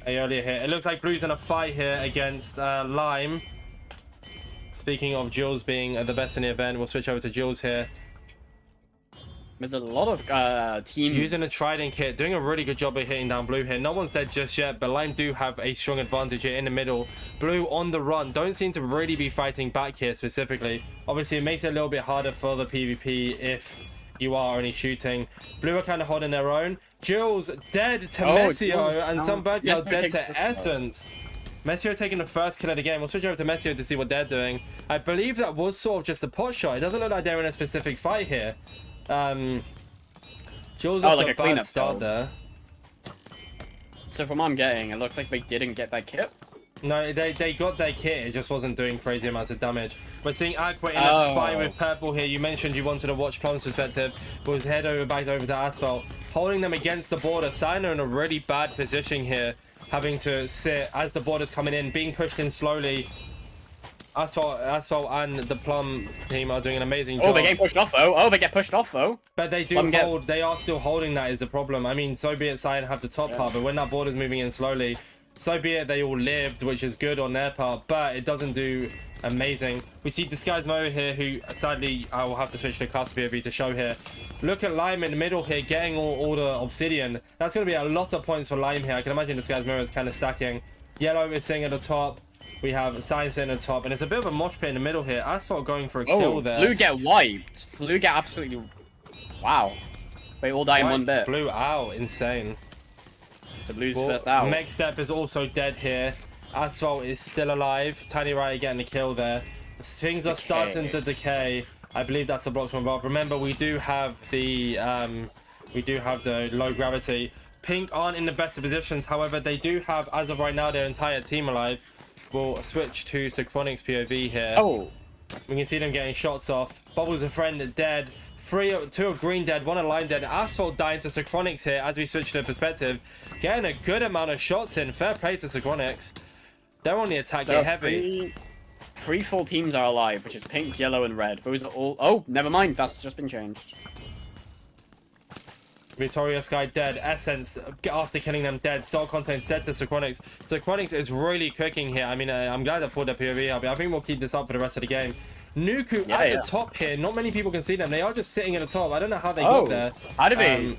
S1: Earlier here. It looks like Blue's in a fight here against Lime. Speaking of Jules being the best in the event, we'll switch over to Jules here.
S2: There's a lot of teams
S1: using a trident kit, doing a really good job of hitting down Blue here. No one's dead just yet, but Lime do have a strong advantage here in the middle. Blue on the run, don't seem to really be fighting back here specifically. Obviously, it makes it a little bit harder for the PvP if you are only shooting. Blue are kind of holding their own. Jules dead to Messio, and some bird girl dead to Essence. Messio taking the first kill of the game. We'll switch over to Messio to see what they're doing. I believe that was sort of just a pot shot. It doesn't look like they're in a specific fight here. Jules
S2: like a
S1: bad start there.
S2: So from what I'm getting, it looks like they didn't get that kit.
S1: No, they got their kit. It just wasn't doing crazy amounts of damage. We're seeing Aqua in a fight with Purple here. You mentioned you wanted to watch Plum's perspective. We'll head back over to Asphalt, holding them against the border. Cyan are in a really bad position here, having to sit as the border's coming in, being pushed in slowly. Asphalt and the Plum team are doing an amazing job.
S2: Oh, they're getting pushed off though. Oh, they get pushed off though.
S1: But they do hold. They are still holding. That is the problem. I mean, so be it. Cyan have the top part, but when that border's moving in slowly, so be it. They all lived, which is good on their part, but it doesn't do amazing. We see Disguised Mo here, who sadly I will have to switch to cast POV to show here. Look at Lime in the middle here, getting all the obsidian. That's going to be a lot of points for Lime here. I can imagine Disguised Mo is kind of stacking. Yellow is sitting at the top. We have Science in the top, and it's a bit of a mosh pit in the middle here. Asphalt going for a kill there.
S2: Blue get wiped. Blue get absolutely... Wow. They all die in one bit.
S1: Blue out, insane.
S2: The blue's first out.
S1: Next step is also dead here. Asphalt is still alive. Tiny Riot getting a kill there. Things are starting to decay. I believe that's the blocks from above. Remember, we do have the low gravity. Pink aren't in the best of positions. However, they do have, as of right now, their entire team alive. We'll switch to Synchronics POV here.
S2: Oh.
S1: We can see them getting shots off. Bubbles a friend dead. Two of green dead, one of lime dead. Asphalt dying to Synchronics here as we switch to perspective. Getting a good amount of shots in. Fair play to Synchronics. They're on the attack here heavy.
S2: Three full teams are alive, which is pink, yellow, and red. Those are all... Oh, never mind. That's just been changed.
S1: Victoria Sky dead. Essence after killing them dead. Soul Content dead to Synchronics. Synchronics is really cooking here. I mean, I'm glad I pulled their POV up. I think we'll keep this up for the rest of the game. Nuku at the top here. Not many people can see them. They are just sitting at the top. I don't know how they got there.
S2: How did they?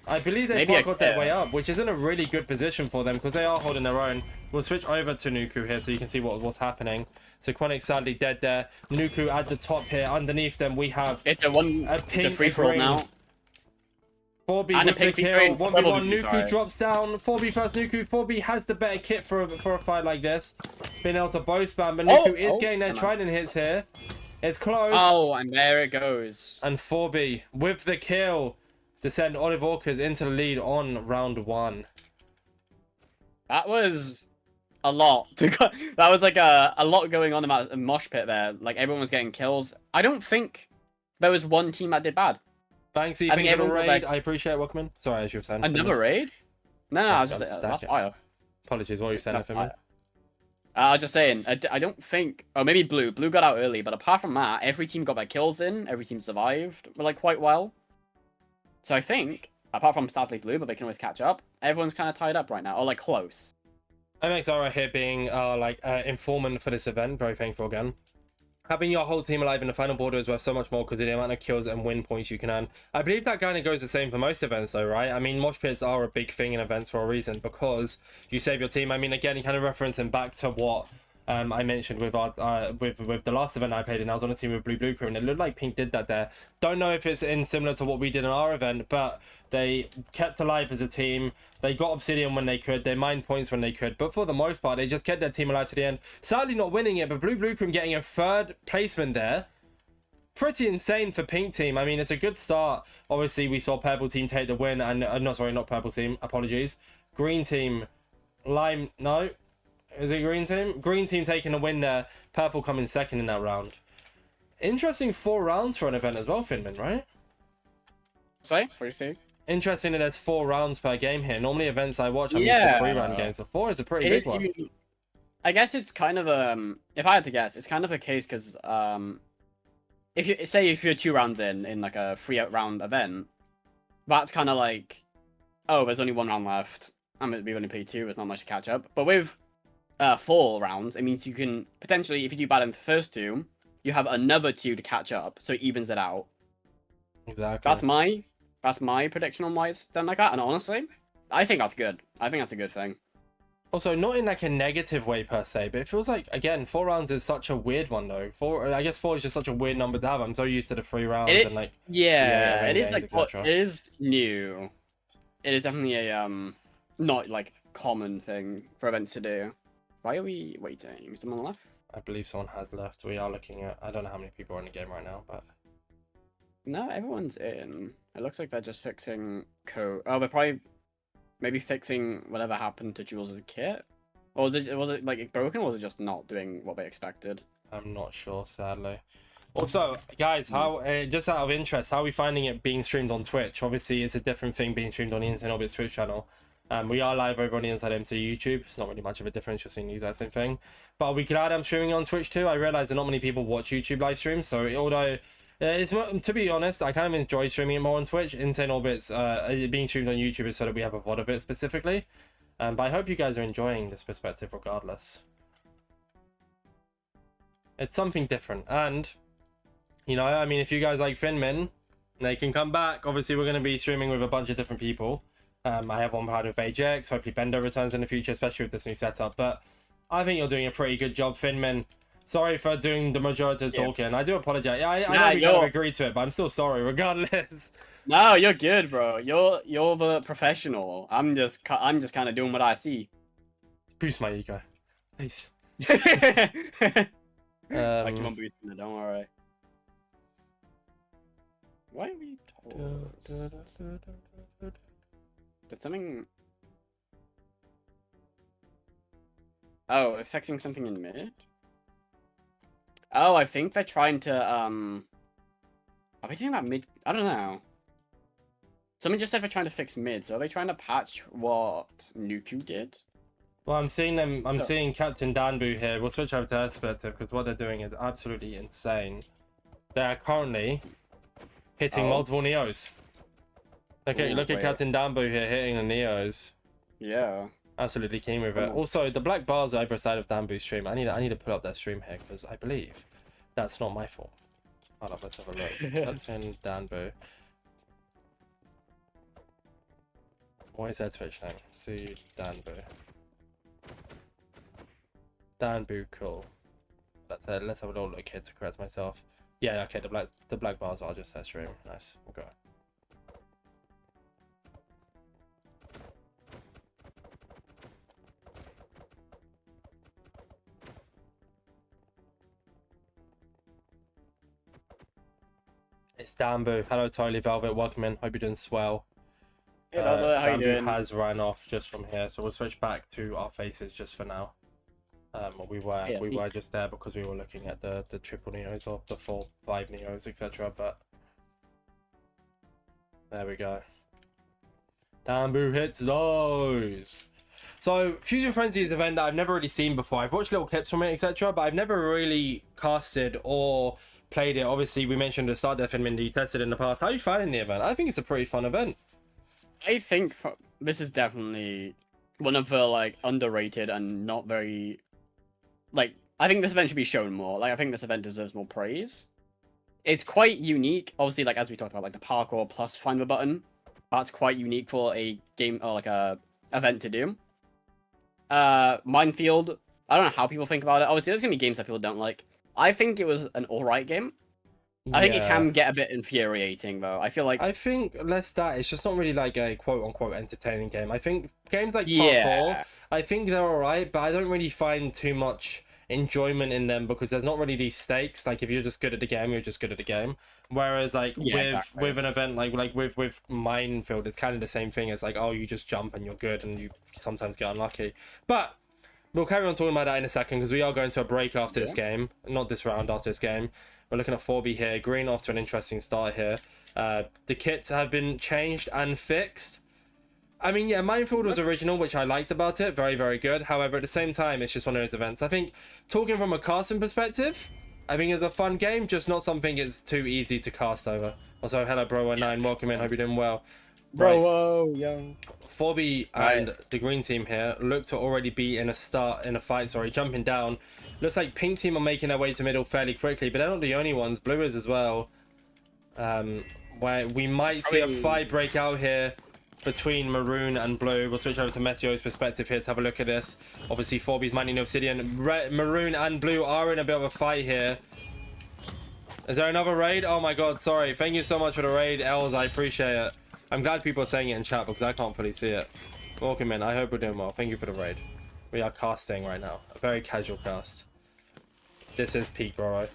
S1: I believe they got their way up, which is in a really good position for them because they are holding their own. We'll switch over to Nuku here so you can see what's happening. Synchronics sadly dead there. Nuku at the top here. Underneath them we have
S2: a pink, it's a free for all now.
S1: 4B with the kill. 1v1 Nuku drops down. 4B first Nuku. 4B has the better kit for a fight like this. Being able to bow spam, but Nuku is getting their trident hits here. It's close.
S2: Oh, and there it goes.
S1: And 4B with the kill to send Olive Orcas into the lead on round 1.
S2: That was a lot. That was like a lot going on in that mosh pit there. Like everyone was getting kills. I don't think there was one team that did bad.
S1: Banksy, thank you for the raid. I appreciate it, Welcome. Sorry, as you were saying.
S2: Another raid? No, I was just saying, that's fire.
S1: Apologies, what were you saying for me?
S2: I was just saying, I don't think... Oh, maybe Blue. Blue got out early, but apart from that, every team got their kills in. Every team survived, like, quite well. So I think, apart from sadly Blue, but they can always catch up, everyone's kind of tied up right now, or, like, close.
S1: MXR here being, informant for this event. Very thankful again. Having your whole team alive in the final border is worth so much more because of the amount of kills and win points you can earn. I believe that kind of goes the same for most events though, right? I mean, mosh pits are a big thing in events for a reason because you save your team. I mean, again, you kind of referencing back to what I mentioned with our with the last event I played in. I was on a team with Blue Crew and it looked like Pink did that there. Don't know if it's in similar to what we did in our event, but they kept alive as a team. They got Obsidian when they could. They mined points when they could. But for the most part, they just kept their team alive to the end. Sadly not winning it, but Blue Crew getting a 3rd placement there. Pretty insane for Pink team. I mean, it's a good start. Obviously, we saw Purple team take the win. And no, sorry, not Purple team. Apologies. Green team. Lime. No. Is it Green team? Green team taking a win there. Purple coming second in that round. Interesting 4 rounds for an event as well, Finmin, right?
S2: Sorry? What are you saying?
S1: Interesting that there's 4 rounds per game here. Normally events I watch, I'm used to 3-round games. So 4 is a pretty big one.
S2: I guess it's kind of if I had to guess, it's kind of a case because if you're 2 rounds in like a 3-round event, that's kind of like, oh, there's only 1 round left. We've only played 2. There's not much to catch up. But with 4 rounds, it means you can potentially, if you do bad in the first 2, you have another 2 to catch up, so it evens it out.
S1: Exactly.
S2: That's my prediction on why it's done like that, and honestly, I think that's good. I think that's a good thing.
S1: Also, not in like a negative way per se, but it feels like, again, 4 rounds is such a weird one though. I guess 4 is just such a weird number to have. I'm so used to the 3 rounds and like...
S2: Yeah, it is like, it is new. It is definitely a, not like common thing for events to do. Why are we waiting? Is someone left?
S1: I believe someone has left. We are looking at... I don't know how many people are in the game right now, but...
S2: No, everyone's in. It looks like they're just fixing code. Oh, they're probably maybe fixing whatever happened to Jules' kit. Or was it like broken, or was it just not doing what they expected?
S1: I'm not sure, sadly. Also, guys, how just out of interest, how are we finding it being streamed on Twitch? Obviously, it's a different thing being streamed on the InsideMC Twitch channel. We are live over on the InsideMC YouTube. It's not really much of a difference, you're seeing the exact same thing. But are we glad I'm streaming on Twitch too? I realize that not many people watch YouTube live streams, so although... it's to be honest, I kind of enjoy streaming it more on Twitch. Insane Orbits being streamed on YouTube is so that we have a VOD of it specifically. But I hope you guys are enjoying this perspective regardless. It's something different. And, you know, I mean, if you guys like Finmin, they can come back. Obviously, we're going to be streaming with a bunch of different people. I have one part with Ajax. Hopefully Bendo returns in the future, especially with this new setup. But I think you're doing a pretty good job, Finmin. Sorry for doing the majority of talking. I do apologize. Yeah, I
S2: Nah,
S1: know we kind of agreed to it, but I'm still sorry regardless.
S2: No, you're good, bro. You're the professional. I'm just kind of doing what I see.
S1: Boost my ego, please.
S2: I keep on boosting it. Don't worry. Why are we told? Did something? Oh, affecting something in mid? Oh, I think they're trying to, Are they doing that mid? I don't know. Someone just said they're trying to fix mid, so are they trying to patch what Nuku did?
S1: Well, I'm seeing them. I'm seeing Captain Danbu here. We'll switch over to perspective because what they're doing is absolutely insane. They're currently hitting multiple Neos. Okay, look at Captain Danbu here hitting the Neos.
S2: Yeah.
S1: Absolutely keen with it. Also, the black bars are over side of Danbu's stream. I need to put up their stream here because I believe that's not my fault. Hold up, let's have a look. Captain Danbu. What is their Twitch name? See Danbu. Danbu, cool. Let's have a little look here to correct myself. Yeah, okay, the black bars are just their stream. Nice. We'll go. It's Danbu. Hello, Totally Velvet. Welcome in. Hope you're doing swell.
S2: Hey, Velvet, how you doing?
S1: Has ran off just from here, so we'll switch back to our faces just for now. We were just there because we were looking at the triple Neos or the 4, 5 Neos, etc. But there we go. Danbu hits those. So Fusion Frenzy is an event that I've never really seen before. I've watched little clips from it, etc. But I've never really casted or played it. Obviously, we mentioned the start that Finmin you tested in the past. How are you finding the event? I think it's a pretty fun event.
S2: I think this is definitely one of the like underrated and not very like. I think this event should be shown more. Like I think this event deserves more praise. It's quite unique. Obviously, like as we talked about, like the parkour plus find the button. That's quite unique for a game or like a event to do. Minefield. I don't know how people think about it. Obviously, there's gonna be games that people don't like. I think it was an alright game. I think it can get a bit infuriating though. I feel like
S1: less that it's just not really like a quote unquote entertaining game. I think games like parkour, I think they're alright, but I don't really find too much enjoyment in them because there's not really these stakes. Like if you're just good at the game, you're just good at the game. Whereas like with an event like with Minefield, it's kind of the same thing. It's like, oh, you just jump and you're good, and you sometimes get unlucky. But we'll carry on talking about that in a second because we are going to a break after this game, not this round, after this game. We're looking at 4B here. Green off to an interesting start here. The kits have been changed and fixed. I mean, yeah, Minefield was original, which I liked about it. Very, very good. However, at the same time, it's just one of those events. I think, talking from a casting perspective, I think it's a fun game, just not something it's too easy to cast over. Also, hello, Bro19. Welcome in. Hope you're doing well.
S2: Bro, young.
S1: 4B and the green team here look to already be in a fight, jumping down. Looks like pink team are making their way to middle fairly quickly, but they're not the only ones. Blue is as well. Where we might see a fight break out here between maroon and blue. We'll switch over to Meteo's perspective here to have a look at this. Obviously, 4B's mining obsidian. Maroon and blue are in a bit of a fight here. Is there another raid? Oh my god, sorry. Thank you so much for the raid, Els. I appreciate it. I'm glad people are saying it in chat because I can't fully see it. Welcome in. I hope we're doing well. Thank you for the raid. We are casting right now. A very casual cast. This is peak, bro.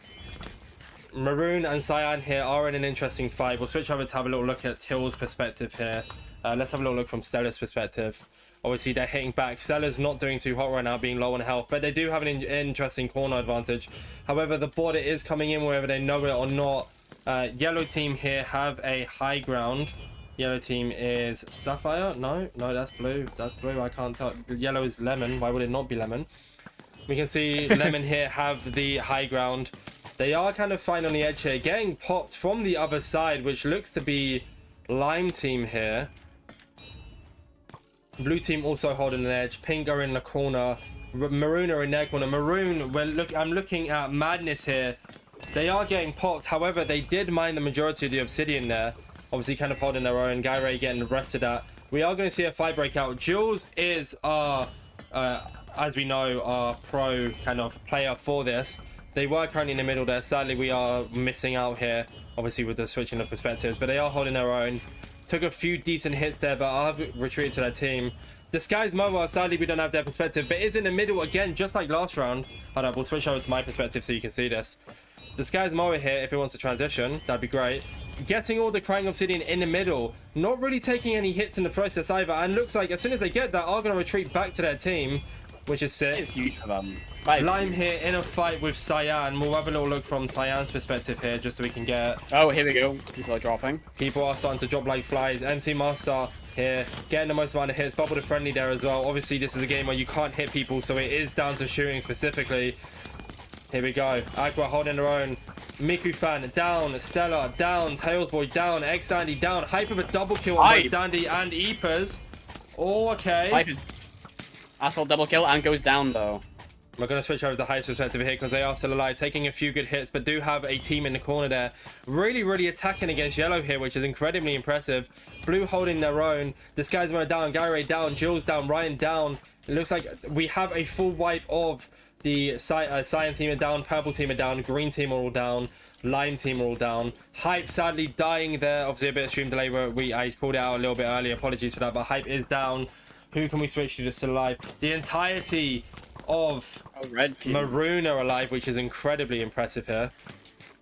S1: Maroon and Cyan here are in an interesting fight. We'll switch over to have a little look at Till's perspective here. Let's have a little look from Stella's perspective. Obviously, they're hitting back. Stella's not doing too hot right now, being low on health, but they do have an interesting corner advantage. However, the border is coming in whether they know it or not. Yellow team here have a high ground. Yellow team is Sapphire. No, that's blue. That's blue. I can't tell. Yellow is lemon. Why would it not be lemon? We can see lemon here have the high ground. They are kind of fine on the edge here. Getting popped from the other side, which looks to be lime team here. Blue team also holding an edge. Pink are in the corner. Maroon are in their corner. Maroon, I'm looking at Madness here. They are getting popped. However, they did mine the majority of the obsidian there. Obviously kind of holding their own. Guy Ray getting the rest of that. We are going to see a fight break out. Jules is our, as we know, our pro kind of player for this. They were currently in the middle there. Sadly, we are missing out here, obviously, with the switching of perspectives. But they are holding their own. Took a few decent hits there, but I've retreated to their team. The Sky's mobile, sadly, we don't have their perspective, but is in the middle again, just like last round. Hold up, we'll switch over to my perspective so you can see this. The Sky's mobile here, if it wants to transition, that'd be great. Getting all the Crying Obsidian in the middle, not really taking any hits in the process either, and looks like as soon as they get that, are going to retreat back to their team, which is sick.
S2: It's huge for them.
S1: Lime here in a fight with Cyan. We'll have a little look from Cyan's perspective here, just so we can get...
S2: Oh, here we go. People are dropping.
S1: People are starting to drop like flies. MC Master here, getting the most amount of hits. Bubble the friendly there as well. Obviously, this is a game where you can't hit people, so it is down to shooting specifically. Here we go. Aqua holding their own. Miku fan down. Stella down. Tails Boy down. X Dandy down. Hype of a double kill on both Dandy and Eepers. Oh, okay.
S2: Hype is asphalt double kill and goes down though.
S1: We're going to switch over to Hype's perspective here because they are still alive, taking a few good hits, but do have a team in the corner there. Really attacking against Yellow here, which is incredibly impressive. Blue holding their own. This guy's down. Gary down. Jules down. Ryan down. It looks like we have a full wipe of the Cyan team are down. Purple team are down. Green team are all down. Lime team are all down. Hype sadly dying there. Obviously a bit of stream delay where I called it out a little bit earlier. Apologies for that, but Hype is down. Who can we switch to that's still alive? The entirety of
S2: Red team.
S1: Maroon are alive, which is incredibly impressive here.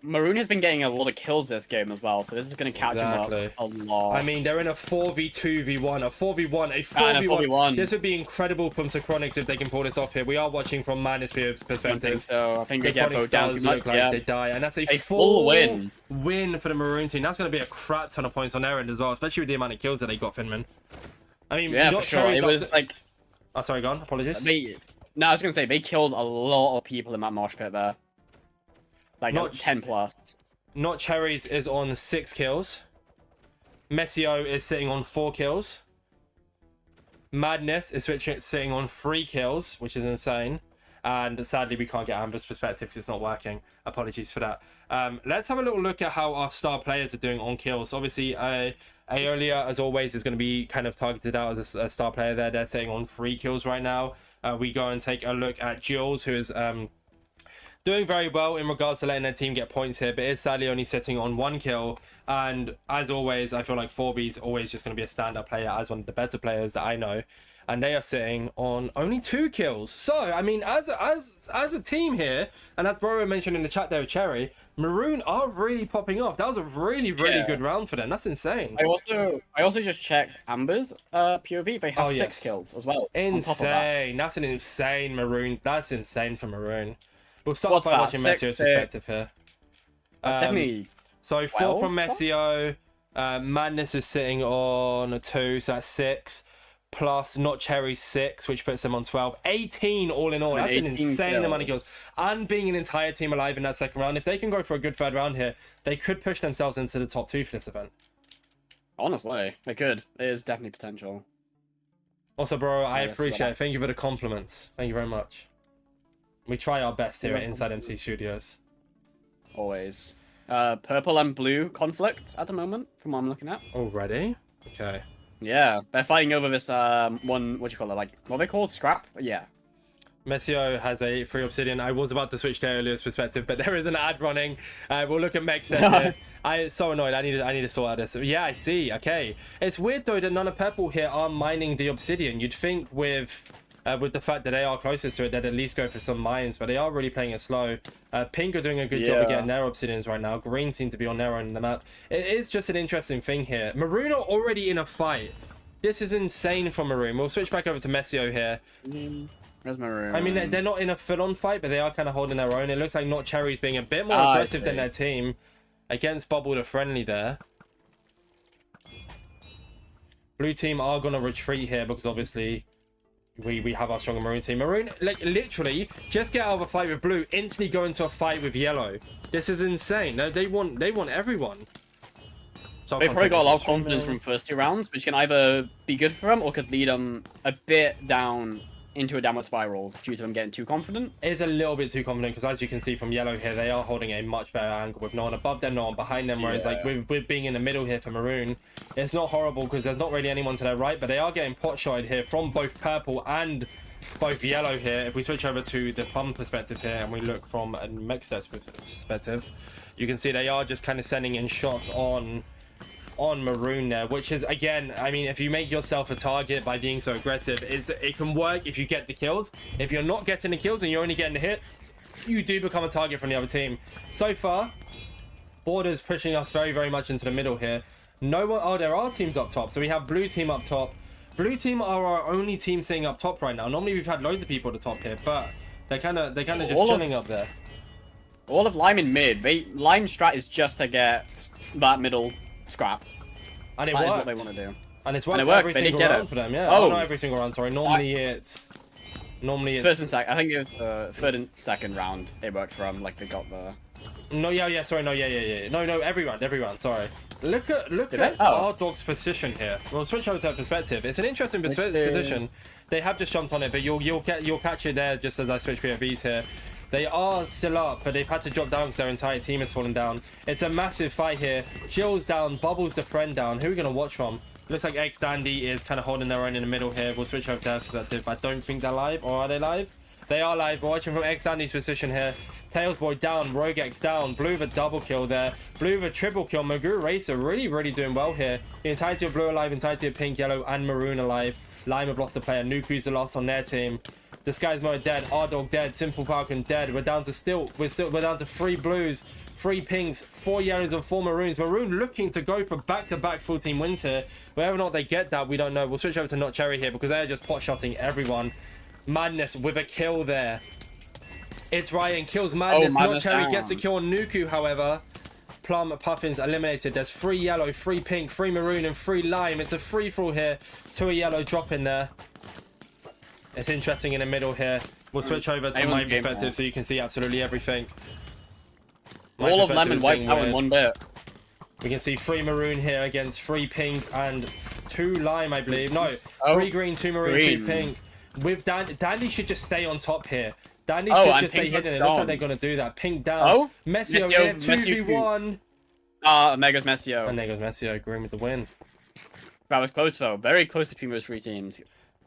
S2: Maroon has been getting a lot of kills this game as well, so this is going to catch him up a lot.
S1: I mean, they're in a 4v2v1, a 4v1, a 4v1. This would be incredible from Synchronics if they can pull this off here. We are watching from Manosphere's perspective.
S2: I think they get both down too much.
S1: Like they die, and that's a
S2: full win
S1: for the Maroon team. That's going to be a crap ton of points on their end as well, especially with the amount of kills that they got, Finmin. I mean,
S2: yeah, for sure. It was like...
S1: Oh, sorry, go on. Apologies.
S2: No, I was going to say, they killed a lot of people in that mosh pit there. Like, not 10 plus.
S1: Not Cherries is on 6 kills. Messio is sitting on 4 kills. Madness is sitting on 3 kills, which is insane. And sadly, we can't get Amber's perspective because it's not working. Apologies for that. Let's have a little look at how our star players are doing on kills. Obviously, Aeolia, as always, is going to be kind of targeted out as a star player there. They're sitting on 3 kills right now. We go and take a look at Jules, who is doing very well in regards to letting their team get points here, but is sadly only sitting on 1 kill. And as always, I feel like 4B is always just going to be a stand-up player as one of the better players that I know. And they are sitting on only 2 kills. So, I mean, as a team here, and as Bro mentioned in the chat there with Cherry, Maroon are really popping off. That was a really good round for them. That's insane.
S2: I also just checked Amber's POV. They have 6 kills as well.
S1: Insane. That's an insane Maroon. That's insane for Maroon. We'll start by watching Messio's perspective here.
S2: That's definitely...
S1: So 4 from Messio. Madness is sitting on 2, so that's 6. Plus Not Cherry 6, which puts them on 12. 18 all in all. That's an insane amount of kills. And being an entire team alive in that second round, if they can go for a good third round here, they could push themselves into the top 2 for this event.
S2: Honestly, they could. There's definitely potential.
S1: Also, bro, I appreciate it. Thank you for the compliments. Thank you very much. We try our best here at InsideMC Studios.
S2: Always. Purple and blue conflict at the moment, from what I'm looking at.
S1: Already? Okay.
S2: Yeah, they're fighting over this one, what do you call it, like, what are they called? Scrap? Yeah.
S1: Messio has a free obsidian. I was about to switch to Aeolia's perspective, but there is an ad running. We'll look at Meg's here. I'm so annoyed. I need to sort out this. Yeah, I see. Okay. It's weird, though, that none of Purple here are mining the obsidian. You'd think with the fact that they are closest to it, they'd at least go for some mines, but they are really playing it slow. Pink are doing a good job of getting their obsidians right now. Green seem to be on their own in the map. It is just an interesting thing here. Maroon are already in a fight. This is insane from Maroon. We'll switch back over to Messio here.
S2: Where's Maroon?
S1: I mean, they're not in a full-on fight, but they are kind of holding their own. It looks like Not Cherry's being a bit more aggressive than their team against Bubble the Friendly there. Blue team are going to retreat here because obviously we have our stronger Maroon team. Maroon, like, literally, just get out of a fight with Blue, instantly go into a fight with Yellow. This is insane. No, they want everyone. So
S2: they've probably got a lot of confidence from first 2 rounds, which can either be good for them or could lead them a bit down into a downward spiral due to them getting too confident.
S1: It is a little bit too confident because, as you can see from Yellow here, they are holding a much better angle with no one above them, no one behind them, whereas like with being in the middle here for Maroon, it's not horrible because there's not really anyone to their right, but they are getting pot shotted here from both Purple and both yellow here. If we switch over to the Fun perspective here and we look from a Mex's perspective, you can see they are just kind of sending in shots on Maroon there, which is, again, I mean, if you make yourself a target by being so aggressive, it can work if you get the kills. If you're not getting the kills and you're only getting the hits, you do become a target from the other team. So far, Border's pushing us very, very much into the middle here. No one, oh, there are teams up top. So we have blue team up top. Blue team are our only team sitting up top right now. Normally we've had loads of people at the top here, but they're kind of just chilling up there.
S2: All of Lime in mid. Lime strat is just to get that middle scrap.
S1: And it
S2: That is
S1: worked.
S2: what they want to do.
S1: And it's worked,
S2: And it worked.
S1: every
S2: They did
S1: single
S2: get
S1: round
S2: it.
S1: for them, yeah.
S2: Oh.
S1: Oh, not every single round, sorry. Normally it's
S2: First and second. I think it was third and second round. It worked for them. Like they got the.
S1: No, sorry, no, No, every round, sorry. Look
S2: Did
S1: at
S2: it? Oh.
S1: our dog's position here. We'll switch over to that perspective. It's an interesting position. They have just jumped on it, but you'll catch it there just as I switch POVs here. They are still up, but they've had to drop down because their entire team has fallen down. It's a massive fight here. Jill's down, Bubbles the friend down. Who are we gonna watch from? Looks like X Dandy is kind of holding their own in the middle here. We'll switch over to that perspective. I don't think they're live, or are they live? They are live. We're watching from X Dandy's position here. Tails Boy down, Rogue X down, Blue with a double kill there, Blue with a triple kill. Magoo Racer really doing well here. The entirety of Blue alive, entirety of Pink, Yellow, and Maroon alive. Lime have lost a player. Nuku's the loss on their team. Disguise Mode dead, R-Dog dead, Sinful Falcon dead. We're down to 3 blues, 3 pinks, 4 yellows, and 4 maroons. Maroon looking to go for back-to-back full team wins here. Whether or not they get that, we don't know. We'll switch over to Not Cherry here because they're just pot-shotting everyone. Madness with a kill there. It's Ryan kills Madness. Not Cherry gets a kill on Nuku, however. Plum Puffins eliminated. There's 3 yellow, 3 pink, 3 maroon, and 3 lime. It's a free-for-all here. 2 yellow drop in there. It's interesting in the middle here. We'll switch over to my perspective so you can see absolutely everything.
S2: All of lemon white out in one bit.
S1: We can see 3 maroon here against 3 pink and 2 lime, I believe. No, 3 green, 2 maroon, 2 pink. With Dandy should just stay on top here. Dandy should just stay hidden. It looks like they're going to do that. Pink down.
S2: Oh,
S1: Messio here, 2v1.
S2: Mega's Messio.
S1: And there goes Messio, green with the win.
S2: That was close though. Very close between those 3 teams.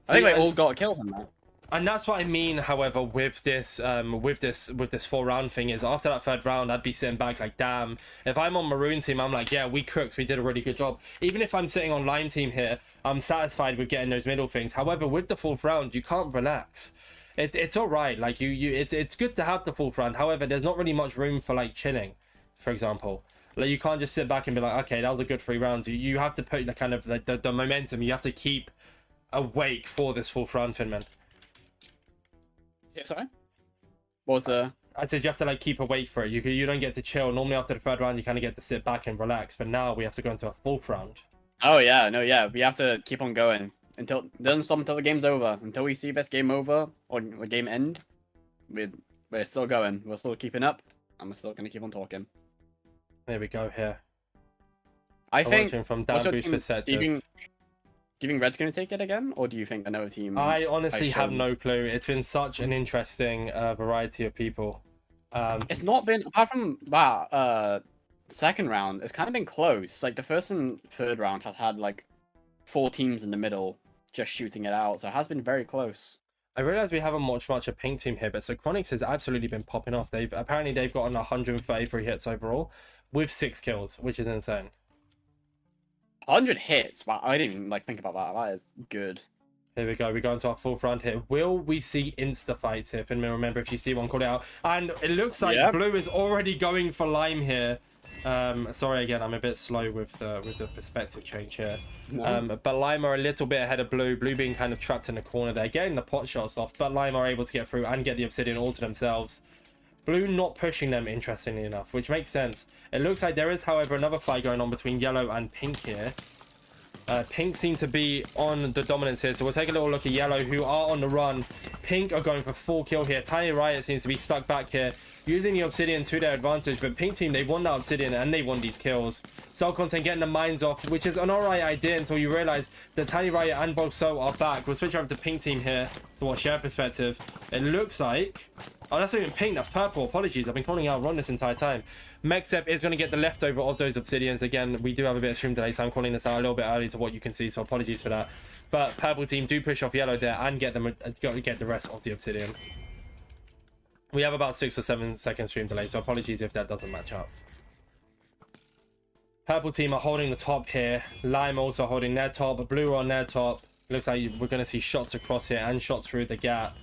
S2: I think they all got kills in that.
S1: And that's what I mean, however, with this 4-round thing is after that 3rd round, I'd be sitting back like, damn. If I'm on Maroon team, I'm like, yeah, we cooked. We did a really good job. Even if I'm sitting on Lime team here, I'm satisfied with getting those middle things. However, with the 4th round, you can't relax. It's all right. Like it's good to have the 4th round. However, there's not really much room for like chilling, for example. Like you can't just sit back and be like, okay, that was a good 3 rounds. You have to put the kind of like the momentum. You have to keep awake for this 4th round, Finmin.
S2: Yeah, sorry? What was the...
S1: I said you have to like keep awake for it. You don't get to chill. Normally after the 3rd round, you kind of get to sit back and relax. But now we have to go into a 4th round.
S2: Oh yeah, no, yeah. We have to keep on going until it doesn't stop until the game's over. Until we see this game over or the game end, we're still going. We're still keeping up, and we're still gonna keep on talking.
S1: There we go. Here.
S2: I think
S1: from Dan Booth's perspective.
S2: Do you think Red's going to take it again, or do you think another team...
S1: I honestly have no clue. It's been such an interesting variety of people.
S2: It's not been... Apart from that 2nd round, it's kind of been close. Like, the 1st and 3rd round has had, like, 4 teams in the middle just shooting it out, so it has been very close.
S1: I realize we haven't watched much of Pink team here, but Socronics has absolutely been popping off. Apparently they've gotten 133 hits overall with 6 kills, which is insane.
S2: 100 hits. Wow, I didn't even like think about that. That is good.
S1: Here we go. We go into our 4th round here. Will we see insta fights here? Finmin, remember if you see one, call it out. And it looks like Blue is already going for Lime here. Sorry again, I'm a bit slow with the perspective change here. No. But Lime are a little bit ahead of Blue. Blue being kind of trapped in the corner there, getting the pot shots off. But Lime are able to get through and get the Obsidian all to themselves. Blue not pushing them, interestingly enough, which makes sense. It looks like there is, however, another fight going on between Yellow and Pink here. Pink seem to be on the dominance here, so we'll take a little look at Yellow, who are on the run. Pink are going for full kill here. Tiny Riot seems to be stuck back here, using the Obsidian to their advantage, but Pink team, they won that Obsidian and they won these kills. Soul Content getting the mines off, which is an alright idea until you realize that Tiny Riot and both Soul are back. We'll switch over to Pink team here to watch their perspective. It looks like... Oh, that's not even pink, that's purple. Apologies, I've been calling out wrong this entire time. Mexep is going to get the leftover of those Obsidians. Again, we do have a bit of stream delay, so I'm calling this out a little bit early to what you can see, so apologies for that. but purple team do push off yellow there and get the rest of the obsidian. We have about 6 or 7 second stream delay, so apologies if that doesn't match up. Purple team are holding the top here. Lime also holding their top. Blue are on their top. Looks like we're going to see shots across here and shots through the gap.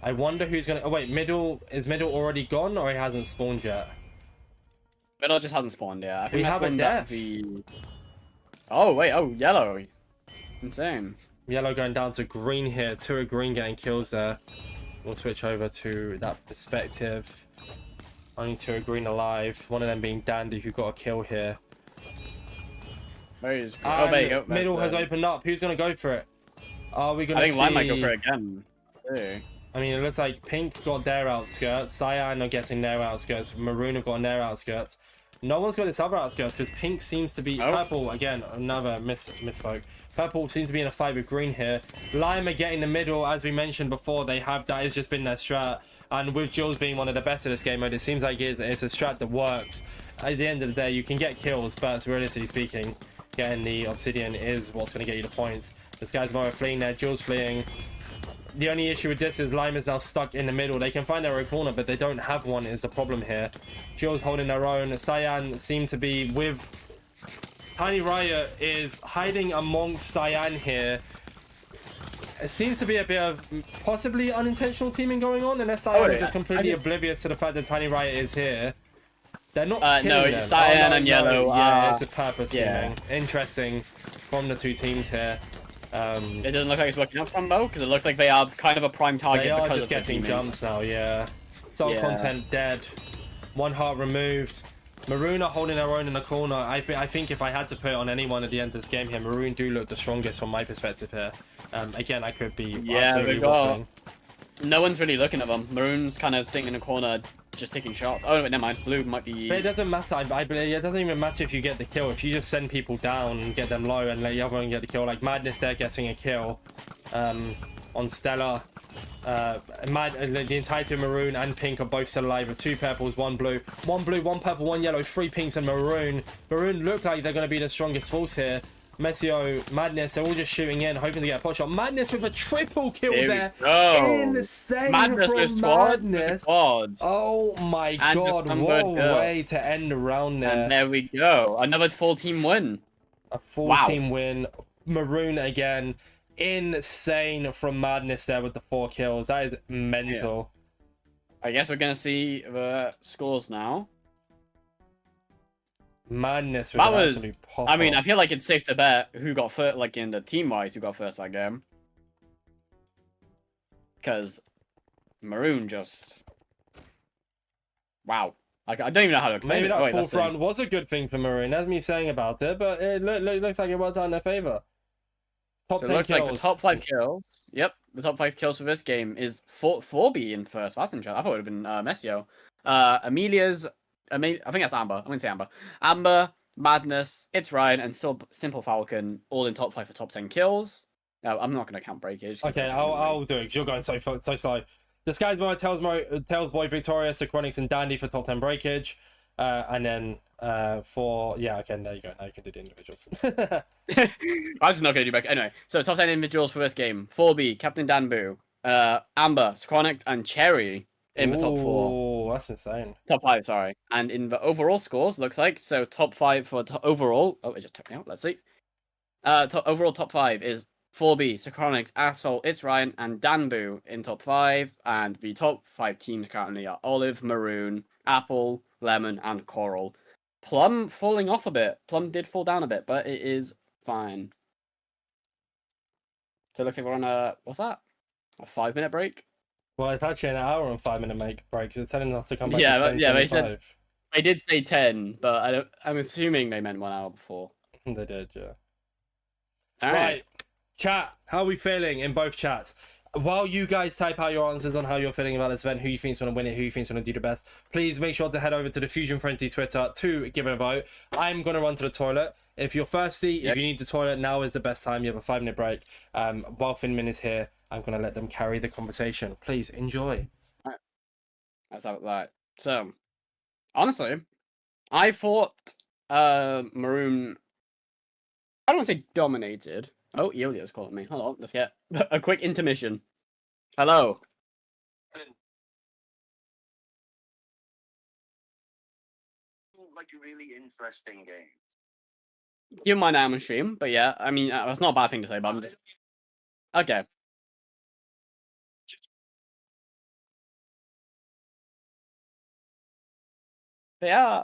S1: I wonder who's going to... Oh, wait. Middle... Is middle already gone or he hasn't spawned yet?
S2: Middle just hasn't spawned yet. I think
S1: We have a death.
S2: Oh, wait. Oh, yellow. Insane.
S1: Yellow going down to green here. 2 of green getting kills there. We'll switch over to that perspective. Only 2 of green alive. One of them being Dandy, who got a kill here.
S2: Where is... Oh, there you go.
S1: Middle has opened up. Who's going to go for it? Are we going to see...
S2: I think Lime might go for it again. Too.
S1: I mean, it looks like Pink got their outskirts. Cyan are getting their outskirts. Maroon have gotten their outskirts. No one's got its other outskirts because Pink seems to be... Purple, again, another misspoke. Purple seems to be in a fight with green here. Lime are getting the middle. As we mentioned before, that has just been their strat. And with Jules being one of the best of this game mode, it seems like it's a strat that works. At the end of the day, you can get kills, but realistically speaking, getting the obsidian is what's going to get you the points. This guy's more fleeing there. Jules fleeing. The only issue with this is Lime is now stuck in the middle. They can find their own corner, but they don't have one is the problem here. Jules holding their own. Cyan seems to be with... Tiny Riot is hiding amongst Cyan here. It seems to be a bit of possibly unintentional teaming going on, unless Cyan is just completely oblivious to the fact that Tiny Riot is here. They're not killing them.
S2: Cyan and yellow.
S1: Yeah, it's a purpose teaming. Interesting from the 2 teams here.
S2: It doesn't look like it's working out from though, because it looks like they are kind of a prime target.
S1: They are
S2: because
S1: just
S2: of
S1: getting jumps now, yeah. Soul content dead. 1 heart removed. Maroon are holding their own in the corner. I think if I had to put it on anyone at the end of this game here, Maroon do look the strongest from my perspective here. Again, I could be absolutely waffling.
S2: No one's really looking at them. Maroon's kind of sitting in a corner, just taking shots. Oh, wait, never mind. Blue might be...
S1: But it doesn't matter. I believe it doesn't even matter if you get the kill. If you just send people down and get them low and let the other one get the kill. Like Madness there getting a kill on Stella. The entirety of Maroon and Pink are both still alive with 2 purples, 1 blue. 1 blue, 1 purple, 1 yellow, 3 pinks and Maroon. Maroon look like they're going to be the strongest force here. Messio, Madness, they're all just shooting in, hoping to get a pot shot. Madness with a triple kill there. Insane
S2: Madness
S1: from
S2: with
S1: Madness.
S2: Squad.
S1: Oh my god, what a way to end the round there.
S2: And there we go. Another full team win.
S1: A full team win. Maroon again. Insane from Madness there with the 4 kills. That is mental.
S2: I guess we're going to see the scores now.
S1: Madness
S2: that was I mean, I feel like it's safe to bet who got first, like in the team wise, who got first that game, because Maroon just wow. I don't even know how to explain
S1: maybe
S2: it.
S1: That fourth round was a good thing for Maroon. That's me saying about it, but it looks like it worked out in their favor. Top 10
S2: looks
S1: kills.
S2: like the top 5 kills. Yep, the top 5 kills for this game is 4B in first. That's interesting. I thought it would have been Messio. Amelia's. I think that's Amber. I'm going to say Amber. Amber, Madness, It's Ryan, and Simple Falcon all in top 5 for top 10 kills. No, I'm not going to count breakage.
S1: Okay, I'll do it because you're going so slow. Disguised Boy, Tails Boy, Victoria, Synchronics, and Dandy for top 10 breakage. And then for... Yeah, okay, there you go. Now you can do the individuals.
S2: I'm just not going to do break. Anyway, so top 10 individuals for this game. 4B, Captain Danbu, Amber, Synchronics, and Cherry in the top 4.
S1: Oh, that's insane.
S2: Top 5, sorry. And in the overall scores, looks like, so top 5 for overall... Oh, it just took me out. Let's see. Overall top 5 is 4B, Synchronics, Asphalt, It's Ryan, and Danbu in top 5. And the top 5 teams currently are Olive, Maroon, Apple, Lemon, and Coral. Plum falling off a bit. Plum did fall down a bit, but it is fine. So it looks like we're on a... What's that? A 5-minute break?
S1: Well, it's actually an hour and 5-minute break. It's telling us to come back.
S2: They said they did say 10, but I'm assuming they meant 1 hour before.
S1: They did, yeah.
S2: All right,
S1: chat. How are we feeling in both chats? While you guys type out your answers on how you're feeling about this event, who you think's going to win it, who you think's going to do the best, please make sure to head over to the Fusion Frenzy Twitter to give it a vote. I'm going to run to the toilet. If you're thirsty, if you need the toilet, now is the best time. You have a 5-minute break. While Finmin is here, I'm going to let them carry the conversation. Please enjoy.
S2: All right. Let's have it like so. Honestly, I thought Maroon. I don't want to say dominated. Oh, Yolio's calling me. Hold on, let's get a quick intermission. Hello.
S3: Like a really interesting game.
S2: You might am on stream, but yeah, I mean, that's not a bad thing to say, but I'm just... Okay. But yeah,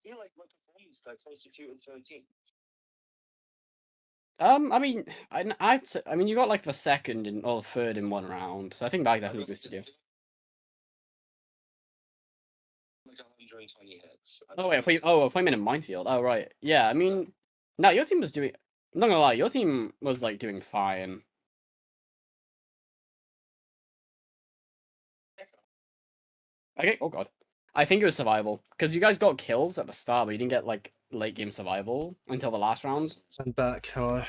S3: I feel like my performance got close to 2 and 13.
S2: I mean, I mean, you got like the second and or third in one round, so I think that definitely boosted you.
S3: Like 120 hits.
S2: Oh wait, Finmin in minefield. Oh right, yeah. I mean, no, your team was doing. I'm not gonna lie, your team was like doing fine. Okay. Oh god. I think it was survival because you guys got kills at the start, but you didn't get like late game survival until the last round.
S1: I'm back. Hello.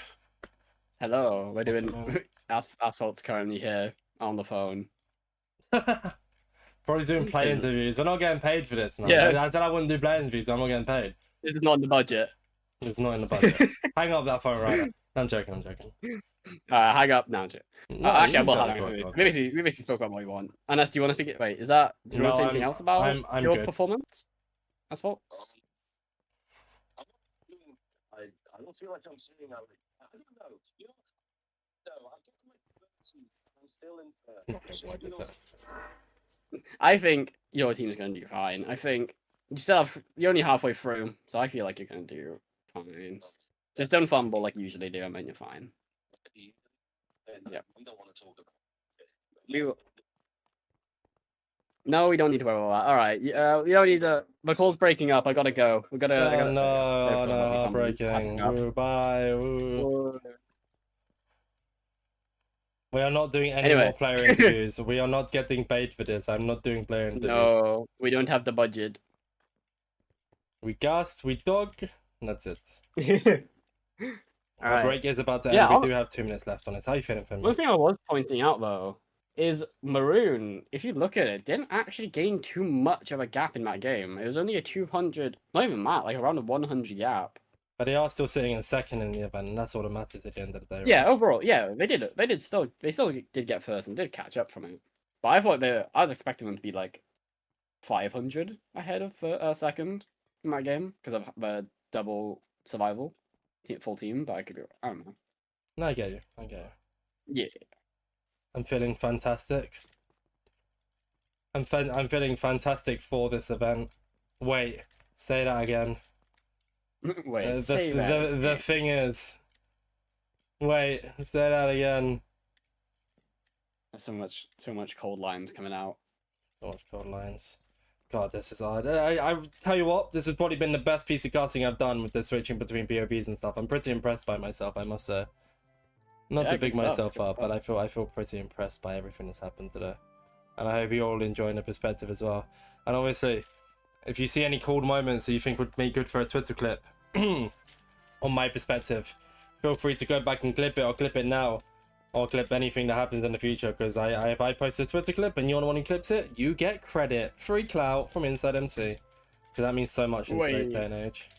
S2: Hello, we're doing.
S1: Welcome.
S2: Asphalt's currently here on the phone.
S1: Probably doing play interviews. We're not getting paid for this. No.
S2: Yeah.
S1: I said I wouldn't do play interviews. I'm not getting paid.
S2: This is not in the budget.
S1: It's not in the budget. Hang up that phone right now. I'm joking. I'm joking.
S2: Hang up now, Jay.
S1: No,
S2: Actually, I
S1: you
S2: will
S1: can
S2: hang
S1: go,
S2: up.
S1: go, go.
S2: We basically spoke about what you want. Unless, do you want to speak it? Wait, is that? Do you want to say anything else about
S1: I'm
S2: your
S1: good.
S2: performance? Asphalt?
S3: I don't feel like I'm saying that. I don't know. You know, no, I've got my 30s. I'm still in third. It just feels-
S2: I think your team's going to do fine. I think you're only halfway through, so I feel like you're going to do fine. Just don't fumble like you usually do, and then you're fine. Yeah.
S3: We don't want to talk about
S2: No, we don't need to worry about that. All right, we don't need to. The call's breaking up. I gotta go. We gotta. I gotta
S1: No,
S2: for what we found.
S1: breaking. Woo, bye. Woo. We are not doing any
S2: Anyway.
S1: more player interviews. We are not getting paid for this. I'm not doing player interviews.
S2: No, we don't have the budget.
S1: We gas, we dog, and that's it. Our
S2: Alright.
S1: break is about to end.
S2: Yeah,
S1: We do have 2 minutes left on this. How you feeling, Finmin?
S2: One thing I was pointing out though is Maroon, if you look at it, didn't actually gain too much of a gap in that game. It was only a 200, not even that, like around a 100 gap.
S1: But they are still sitting in second in the event, and that's all that matters at the end of the day.
S2: Yeah,
S1: right?
S2: overall, yeah, they still did get first and did catch up from it. But I thought I was expecting them to be like 500 ahead of second in that game because of the double survival, full team. But I don't know.
S1: No, I get you. I get you.
S2: Yeah.
S1: I'm feeling fantastic. I'm feeling fantastic for this event. Wait, say that again.
S2: Wait, say that.
S1: The thing is, wait, say that again.
S2: There's so much cold lines coming out.
S1: So much cold lines. God, this is hard. I tell you what, this has probably been the best piece of casting I've done with the switching between POVs and stuff. I'm pretty impressed by myself, I must say. Not
S2: Yeah,
S1: to big
S2: good stuff,
S1: myself
S2: good
S1: up, but
S2: stuff.
S1: I feel pretty impressed by everything that's happened today. And I hope you're all enjoying the perspective as well. And obviously, if you see any cool moments that you think would make good for a Twitter clip on my perspective, feel free to go back and clip it, or clip it now, or clip anything that happens in the future. Because if I post a Twitter clip and you're the one who clips it, you get credit, free clout from InsideMC. Because that means so much in today's day and age.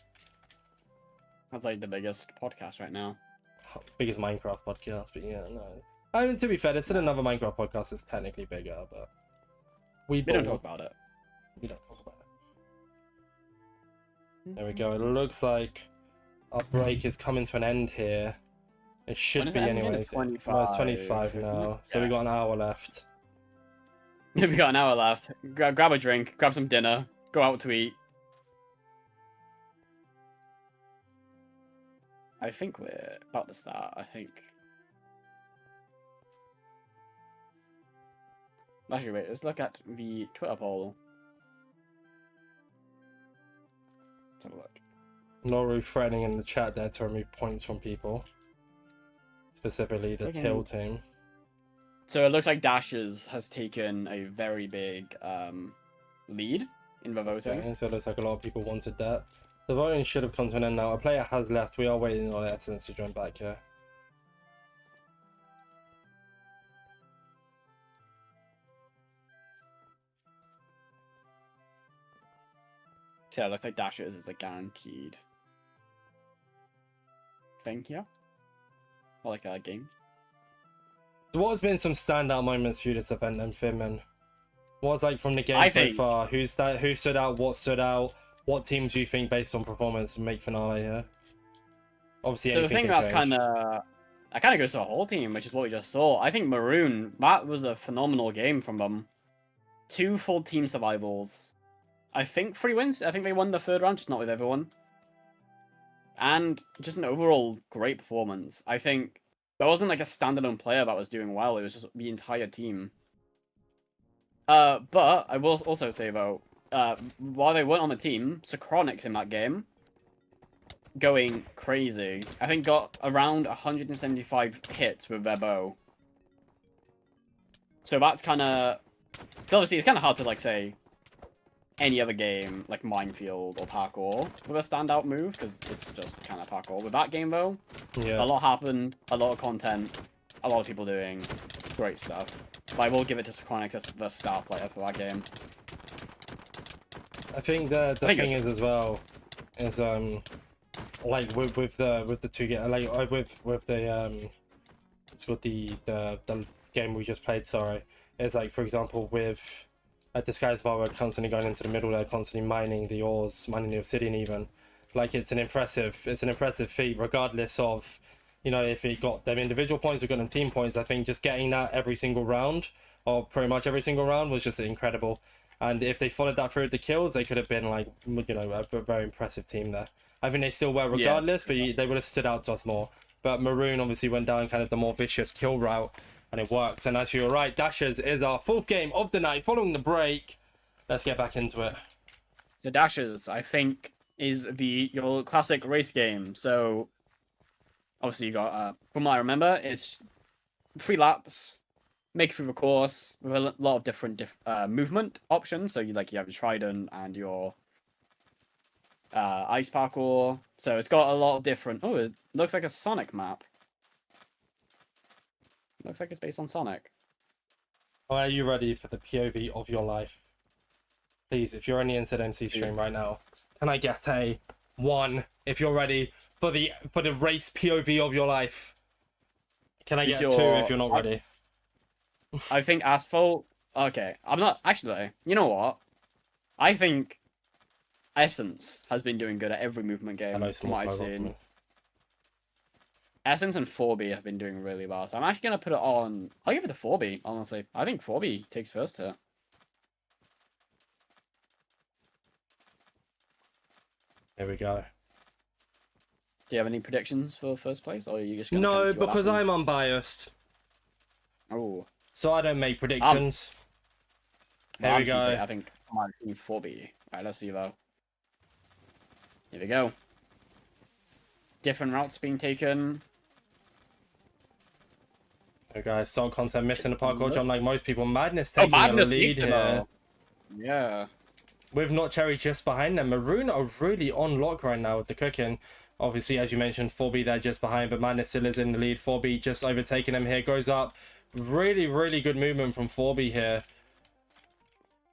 S2: That's like the biggest podcast right now.
S1: Biggest Minecraft podcast, but yeah, no. I mean, to be fair, there's still another Minecraft podcast that's technically bigger, but
S2: We don't talk about it.
S1: We don't talk about it. There we go. It looks like our break is coming to an end here. It should
S2: When
S1: be
S2: does it end again?
S1: anyways.
S2: It's 25,
S1: Well, it's 25
S2: isn't it?
S1: now, so we
S2: Yeah.
S1: got an hour left.
S2: We got an hour left. Grab a drink, grab some dinner, go out to eat. I think we're about to start. I think. Actually, wait, let's look at the Twitter poll. Let's have a look.
S1: Noru threatening in the chat there to remove points from people. Specifically the Till team.
S2: So it looks like Dashes has taken a very big lead in the voting.
S1: Okay, so it looks like a lot of people wanted that. The voting should have come to an end now. A player has left. We are waiting on Essence to join back here.
S2: So it looks like Dashes is a guaranteed thing here. Or like a game.
S1: So what has been some standout moments for you this event then, Finmin? What's like from the game so far? Who stood out? What stood out? What teams do you think, based on performance, make finale here? Obviously,
S2: so the thing that's kind of goes to the whole team, which is what we just saw. I think Maroon, that was a phenomenal game from them. 2 full team survivals. I think 3 wins. I think they won the 3rd round, just not with everyone. And just an overall great performance. I think there wasn't like a standalone player that was doing well. It was just the entire team. But I will also say though, while they weren't on the team, Synchronics in that game, going crazy. I think got around 175 hits with their bow. So that's kind of... Obviously, it's kind of hard to, like, say any other game, like Minefield or Parkour, with a standout move, because it's just kind of Parkour. With that game, though,
S1: yeah,
S2: a lot happened, a lot of content, a lot of people doing great stuff. But I will give it to Synchronics as the star player for that game.
S1: I think the thing is as well is like with the 2 game, like with the it's got the game we just played. Sorry, it's like, for example, with Disguised Bar, we're constantly going into the middle there, constantly mining the ores, mining the obsidian even. Like, it's an impressive feat, regardless of, you know, if it got them individual points or got them team points. I think just getting that every single round, or pretty much every single round, was just incredible. And if they followed that through with the kills, they could have been, like, you know, a very impressive team there. I think they still were regardless, but they would have stood out to us more. But Maroon obviously went down kind of the more vicious kill route, and it worked. And as you were right, Dashes is our 4th game of the night following the break. Let's get back into it.
S2: The Dashes, I think, is your classic race game. So obviously you got, from what I remember, it's 3 laps, make it through the course with a lot of different movement options. So you have your Trident and your ice parkour. So it's got a lot of different... Oh, it looks like a Sonic map. Looks like it's based on Sonic.
S1: Are you ready for the POV of your life? Please, if you're on the InsideMC stream right now, can I get a 1 if you're ready for the race POV of your life? Can I get 2 if you're not ready?
S2: I think Asphalt... Okay, I'm not... Actually, you know what? I think Essence has been doing good at every movement game from what I've seen. Essence and 4B have been doing really well, so I'm actually going to put it on... I'll give it to 4B, honestly. I think 4B takes first here.
S1: Here we go.
S2: Do you have any predictions for first place, or are you just going to...
S1: No, because I'm unbiased.
S2: Oh.
S1: So I don't make predictions. Here we go.
S2: I think I might have 4B. Alright, let's see though. Here we go. Different routes being taken.
S1: Okay, guys, Salt content missing the parkour jump like most people. Madness taking the lead here.
S2: Yeah.
S1: With Not Cherry just behind them. Maroon are really on lock right now with the cooking. Obviously, as you mentioned, 4B there just behind, but Madness still is in the lead. 4B just overtaking them here. Goes up. Really, really good movement from 4B here.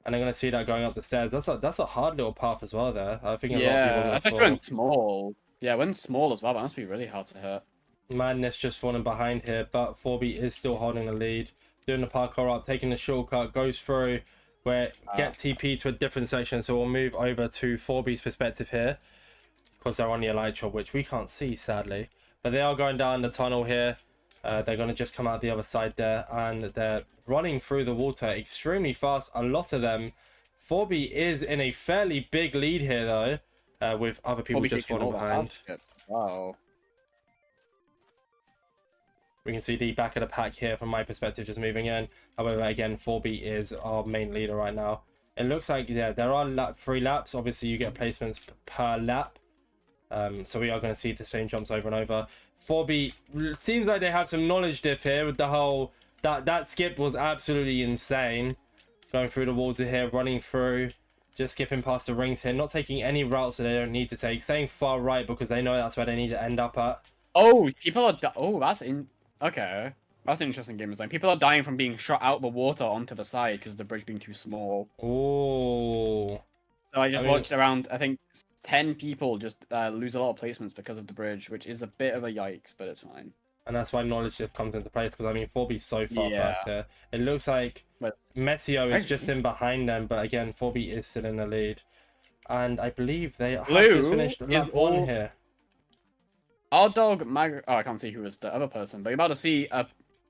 S1: And I'm going to see that going up the stairs. That's a hard little path as well there. I think a lot of people...
S2: especially when small. Yeah, when small as well, that must be really hard to hit.
S1: Madness just falling behind here, but 4B is still holding the lead. Doing the parkour up, taking the shortcut, goes through, where get TP to a different section. So we'll move over to 4B's perspective here, because they're on the elytra, which we can't see, sadly. But they are going down the tunnel here. They're going to just come out the other side there, and they're running through the water extremely fast. A lot of them. 4B is in a fairly big lead here, though, with other people just falling behind.
S2: Wow.
S1: We can see the back of the pack here from my perspective just moving in. However, again, 4B is our main leader right now. It looks like, yeah, there are 3 laps. Obviously, you get placements per lap. So we are going to see the same jumps over and over. 4B, seems like they have some knowledge diff here with the whole... That skip was absolutely insane. Going through the water here, running through. Just skipping past the rings here. Not taking any routes that they don't need to take. Staying far right because they know that's where they need to end up at.
S2: Oh, people are... Oh, that's in... Okay. That's an interesting game design. People are dying from being shot out of the water onto the side because of the bridge being too small.
S1: Oh.
S2: So I watched around, I think, 10 people just lose a lot of placements because of the bridge, which is a bit of a yikes, but it's fine.
S1: And that's why knowledge shift comes into place, because I mean 4B's so far
S2: Yeah.
S1: first here. It looks like Meteo is just in behind them, but again 4B is still in the lead. And I believe they have just finished lap 1 here.
S2: Our dog Oh, I can't see who was the other person, but you're about to see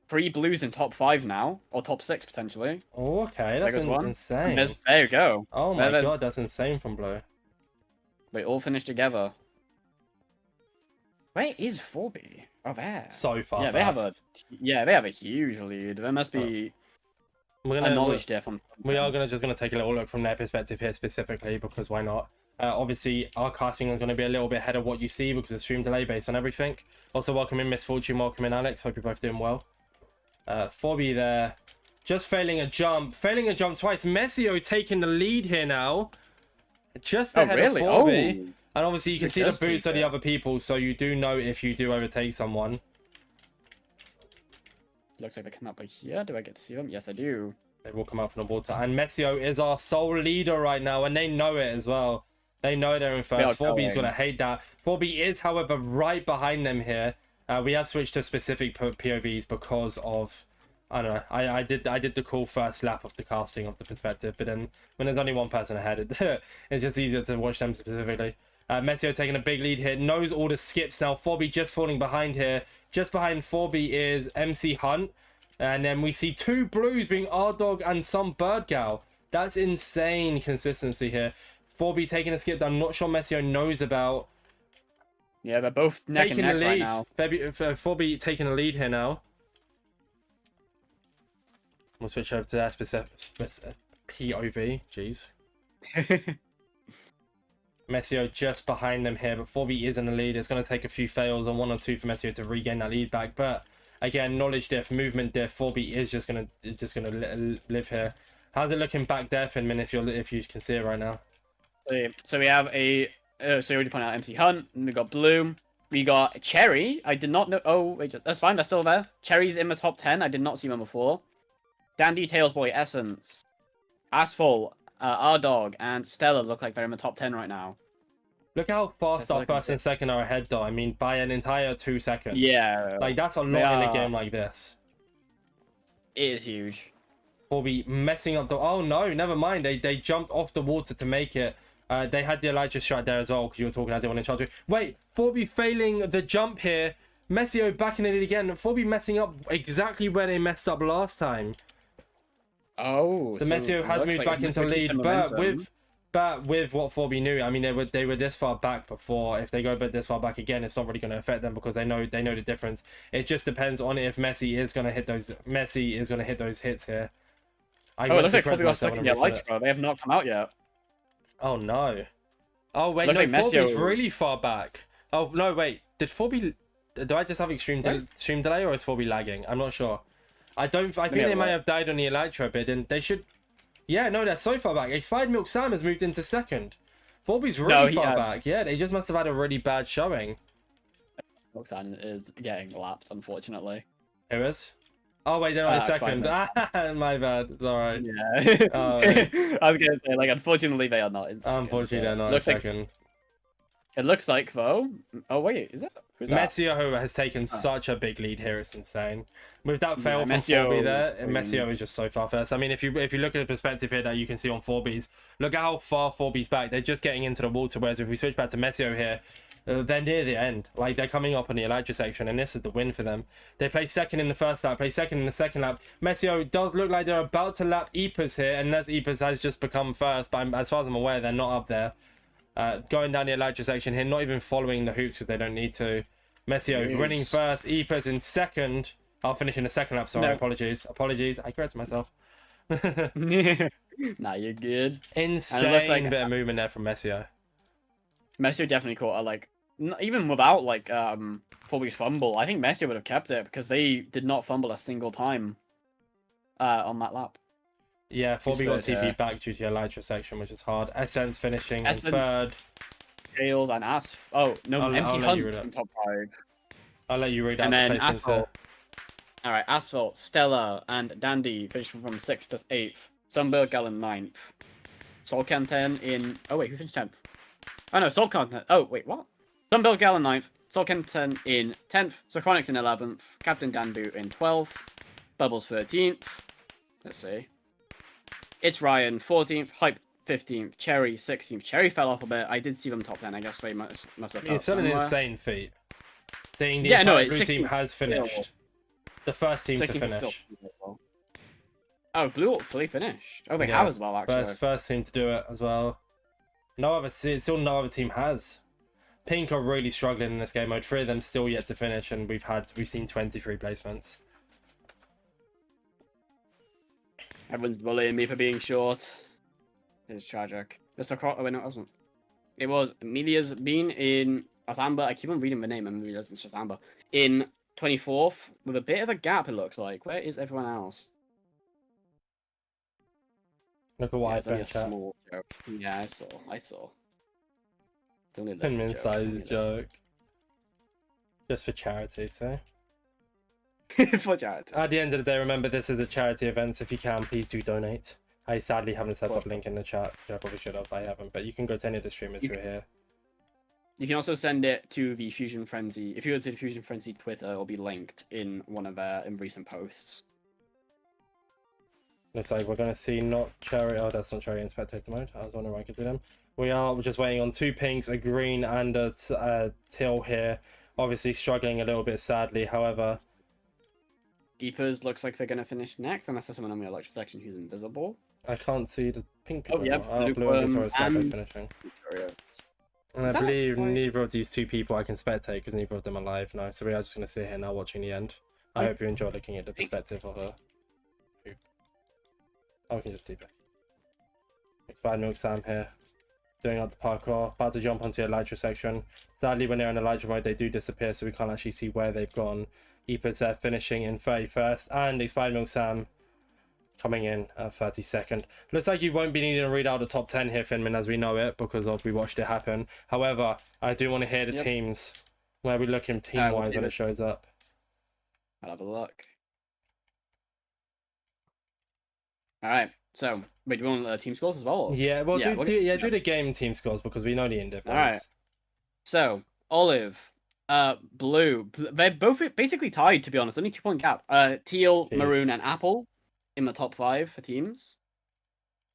S2: 3 blues in top 5 now, or top 6 potentially.
S1: Oh, okay, that's insane.
S2: There you go.
S1: Oh my god, that's insane from Blue.
S2: They all finished together. Where is 4B? Oh, there.
S1: So far.
S2: Yeah, they have a huge lead. There must be a knowledge diff on.
S1: We are just gonna take a little look from their perspective here specifically, because why not? Obviously, our casting is going to be a little bit ahead of what you see because of stream delay based on everything. Also, welcome in Misfortune, welcome in Alex. Hope you're both doing well. 4B there, just failing a jump twice. Messio taking the lead here now, just ahead of 4B. And obviously, you can see the boots of the other people, so you do know if you do overtake someone.
S2: Looks like they come up by here. Do I get to see them? Yes, I do.
S1: They will come out from the water. And Messio is our sole leader right now, and they know it as well. They know they're in first. 4B is going to hate that. 4B is, however, right behind them here. We have switched to specific POVs because of... I don't know. I did the cool first lap of the casting of the perspective, but then when there's only one person ahead, it's just easier to watch them specifically. Messio taking a big lead here. Knows all the skips now. 4B just falling behind here. Just behind 4B is MC Hunt. And then we see 2 blues being R-Dog and some Bird Gal. That's insane consistency here. 4B taking a skip that I'm not sure Messio knows about.
S2: Yeah, they're both neck and neck right now.
S1: 4B taking a lead here now. We'll switch over to their POV. Jeez. Messio just behind them here, but 4B is in the lead. It's going to take a few fails and 1 or 2 for Messio to regain that lead back. But again, knowledge diff, movement diff. 4B is just gonna live here. How's it looking back there, Finmin? If you can see it right now.
S2: So we have a. So you already pointed out MC Hunt. And we got Bloom. We got Cherry. I did not know. Oh wait, that's fine. They're still there. Cherry's in the top 10. I did not see them before. Dandy, Tailsboy, Essence, Asphalt, R-Dog, and Stella look like they're in the top 10 right now.
S1: Look how fast our first and second are ahead, though. I mean, by an entire 2 seconds.
S2: Yeah.
S1: Like, that's a lot in a game like this.
S2: It is huge.
S1: 4B messing up the... Oh, no, never mind. They jumped off the water to make it. They had the Elijah strike there as well, because you were talking, I didn't want to charge you. Wait, 4B failing the jump here. Messio backing it again. 4B messing up exactly where they messed up last time.
S2: Oh,
S1: so Messio has moved back into lead, but with what 4B knew, I mean, they were this far back before. If they go this far back again, it's not really going to affect them because they know the difference. It just depends on if Messi is going to hit those hits here.
S2: It looks like 4B are stuck in the Elytra. They have not come out yet.
S1: Oh no! Oh wait, no, 4B's really far back. Oh no, wait, did 4B? Do I just have extreme delay or is 4B lagging? I'm not sure. I think they may have died on the Elytra bit, and they should... Yeah, no, they're so far back. Expired Milk Sam has moved into second. 4B's really far back. Yeah, they just must have had a really bad showing.
S2: Milk Sam is getting lapped, unfortunately.
S1: Who is? Oh, wait, they're not in second. My bad. It's alright.
S2: Yeah. I was going to say, like, unfortunately, they are not in second.
S1: Unfortunately, they're not in second.
S2: It looks like, though... Oh, wait, is it? Who's that?
S1: Messio has taken such a big lead here. It's insane. With that fail from 4B there, Messio is just so far first. I mean, if you look at the perspective here that you can see on 4B's, look at how far 4B's back. They're just getting into the water, whereas if we switch back to Messio here, they're near the end. Like, they're coming up on the Elytra section, and this is the win for them. They play second in the first lap, play second in the second lap. Messio does look like they're about to lap Eepers here, unless Eepers has just become first, but as far as I'm aware, they're not up there. Going down the Elytra section here, not even following the hoops because they don't need to. Messio winning first, Eepers in second. I'll finish in the second lap. Sorry,
S2: No.
S1: apologies. I corrected myself.
S2: Nah, you're good.
S1: Insane
S2: like-
S1: bit of movement there from Messio.
S2: Messi definitely caught a like even without like Forby's fumble. I think Messi would have kept it because they did not fumble a single time on that lap.
S1: Yeah, Forby got
S2: third,
S1: TP back due to the Elytra section, which is hard. Essence finishing in
S2: Essence.
S1: third.
S2: Tails and Oh no,
S1: I'll
S2: MC
S1: let you read
S2: Hunt
S1: it.
S2: in top 5.
S1: I'll let you read out
S2: And
S1: the
S2: then
S1: placements here.
S2: Asphalt. All right, Asphalt, Stella, and Dandy finished from 6th to 8th. Sunberg Gallon 9th. Solkanten in. Oh wait, who finished 10th? Oh no, Solkanten. Oh wait, what? Sunberg Gallon 9th. Solkanten in 10th. Sochronics in 11th. Captain Danbu in 12th. Bubbles 13th. Let's see. It's Ryan 14th. Hype 15th. Cherry 16th. Cherry fell off a bit. I did see them top 10. I guess they must have fell
S1: It's still an
S2: somewhere.
S1: insane feat. Seeing the
S2: Yeah, no,
S1: entire
S2: it's
S1: blue team
S2: 16th.
S1: has finished. The first team to
S2: 16th is
S1: finish.
S2: still. Oh, Blue fully finished. Oh, they
S1: Yeah,
S2: have as well, actually.
S1: First team to do it as well. Still no other team has. Pink are really struggling in this game mode. 3 of them still yet to finish, and we've seen 23 placements.
S2: Everyone's bullying me for being short. It's tragic. Oh, wait, no, it wasn't. It was Amelia's been in Amber. I keep on reading the name, and it's just Amber. In 24th, with a bit of a gap, it looks like. Where is everyone else?
S1: Look at what I
S2: It's only a
S1: put in chat.
S2: small joke. Yeah, I saw. It's only a little
S1: Finmin
S2: joke,
S1: size
S2: it's only a
S1: joke. Just for charity, so.
S2: little- For charity.
S1: At the end of the day, remember this is a charity event, so if you can, please do donate. I sadly haven't set up a link in the chat, which I probably should have, but I haven't. But you can go to any of the streamers who are here.
S2: You can also send it to the Fusion Frenzy. If you go to the Fusion Frenzy Twitter, it'll be linked in one of their recent posts.
S1: Looks like we're going to see not Cherry. Oh, that's not Cherry in spectator mode. I was wondering why I could do them. We're just waiting on 2 pinks, a green, and a teal here. Obviously struggling a little bit, sadly. However,
S2: Eepers looks like they're going to finish next, unless there's someone on the electric section who's invisible.
S1: I can't see the pink people.
S2: Oh, yeah,
S1: Blue and
S2: Lukewarm
S1: Victoria's Scarpa
S2: and-
S1: finishing.
S2: Victoria.
S1: And
S2: Is
S1: I
S2: that
S1: believe
S2: like-
S1: neither of these 2 people I can spectate because neither of them are live now. So we are just going to sit here now watching the end. I hope you enjoy looking at the perspective of her. Oh, we can just deep it. Expired Milk Sam here. Doing up the parkour. About to jump onto the Elytra section. Sadly, when they're in Elytra mode, they do disappear, so we can't actually see where they've gone. Eepers there finishing in 31st. And Expired Milk Sam coming in at 32nd. Looks like you won't be needing to read out the top 10 here, Finmin, as we know it, because we watched it happen. However, I do want to hear the teams. Where we looking team-wise when it shows up.
S2: I'll have a look. Alright, so, wait, do you want team scores as well? Or?
S1: Yeah, well,
S2: Yeah,
S1: do the game team scores because we know the indifference.
S2: Alright. So, Olive, Blue, they're both basically tied, to be honest, only 2-point gap. Teal,
S1: Jeez.
S2: Maroon, and Apple in the top 5 for teams.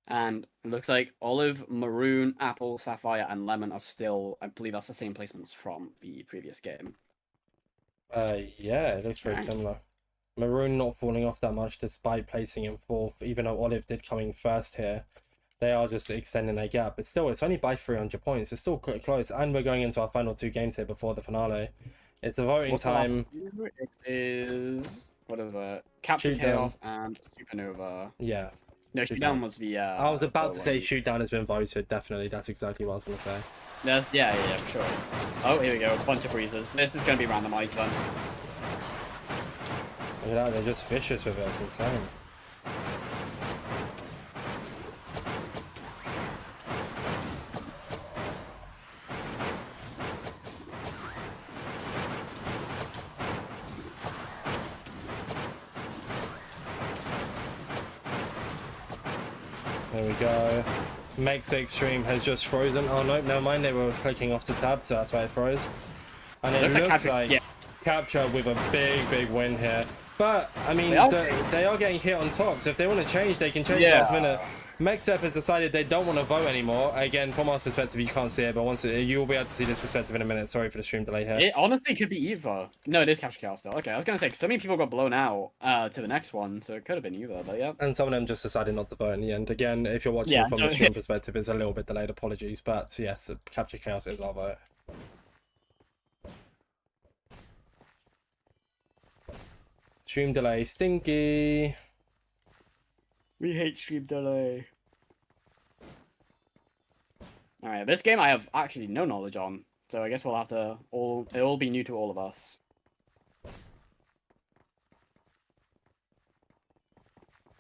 S2: And it looks like Olive, Maroon, Apple, Sapphire, and Lemon are still, I believe that's the same placements from the previous game.
S1: Yeah, it looks very
S2: Right.
S1: similar. Maroon not falling off that much despite placing in 4th, even though Olive did come in 1st here. They are just extending their gap, but still, it's only by 300 points. It's still quite close, and we're going into our final 2 games here before the finale. It's the voting
S2: What's the last
S1: time.
S2: two? It is, what is it? Capture
S1: Shoot
S2: Chaos and Supernova.
S1: Yeah,
S2: No,
S1: Shoot
S2: Shootdown
S1: Down.
S2: was the.
S1: I was about
S2: the
S1: to say
S2: one.
S1: Shootdown has been voted. Definitely, that's exactly what I was going to say.
S2: Yeah, for sure. Oh, here we go. A bunch of freezes. This is going to be randomized then.
S1: Look at that, they're just vicious with it. It's insane. There we go. Mex Extreme has just frozen. Oh no, never mind. They were clicking off the tab, so that's why it froze. And it looks
S2: Capture-
S1: like
S2: yeah.
S1: Capture with a big win here. But I mean,
S2: They
S1: they are getting hit on top. So if they want to change, they can change
S2: Yeah.
S1: last minute. Mexep has decided they don't want to vote anymore. Again, from our perspective, you can't see it, but you will be able to see this perspective in a minute. Sorry for the stream delay here.
S2: It honestly could be either. No, it is Capture Chaos still. Okay, I was going to say, 'cause so many people got blown out to the next one, so it could have been either, but yeah.
S1: And some of them just decided not to vote in the end. Again, if you're watching
S2: Yeah,
S1: from
S2: so-
S1: the stream perspective, it's a little bit delayed. Apologies, but yes, Capture Chaos is our vote. Stream delay, stinky.
S2: We hate stream delay. Alright, this game I have actually no knowledge on, so I guess we'll have to it'll be new to all of us.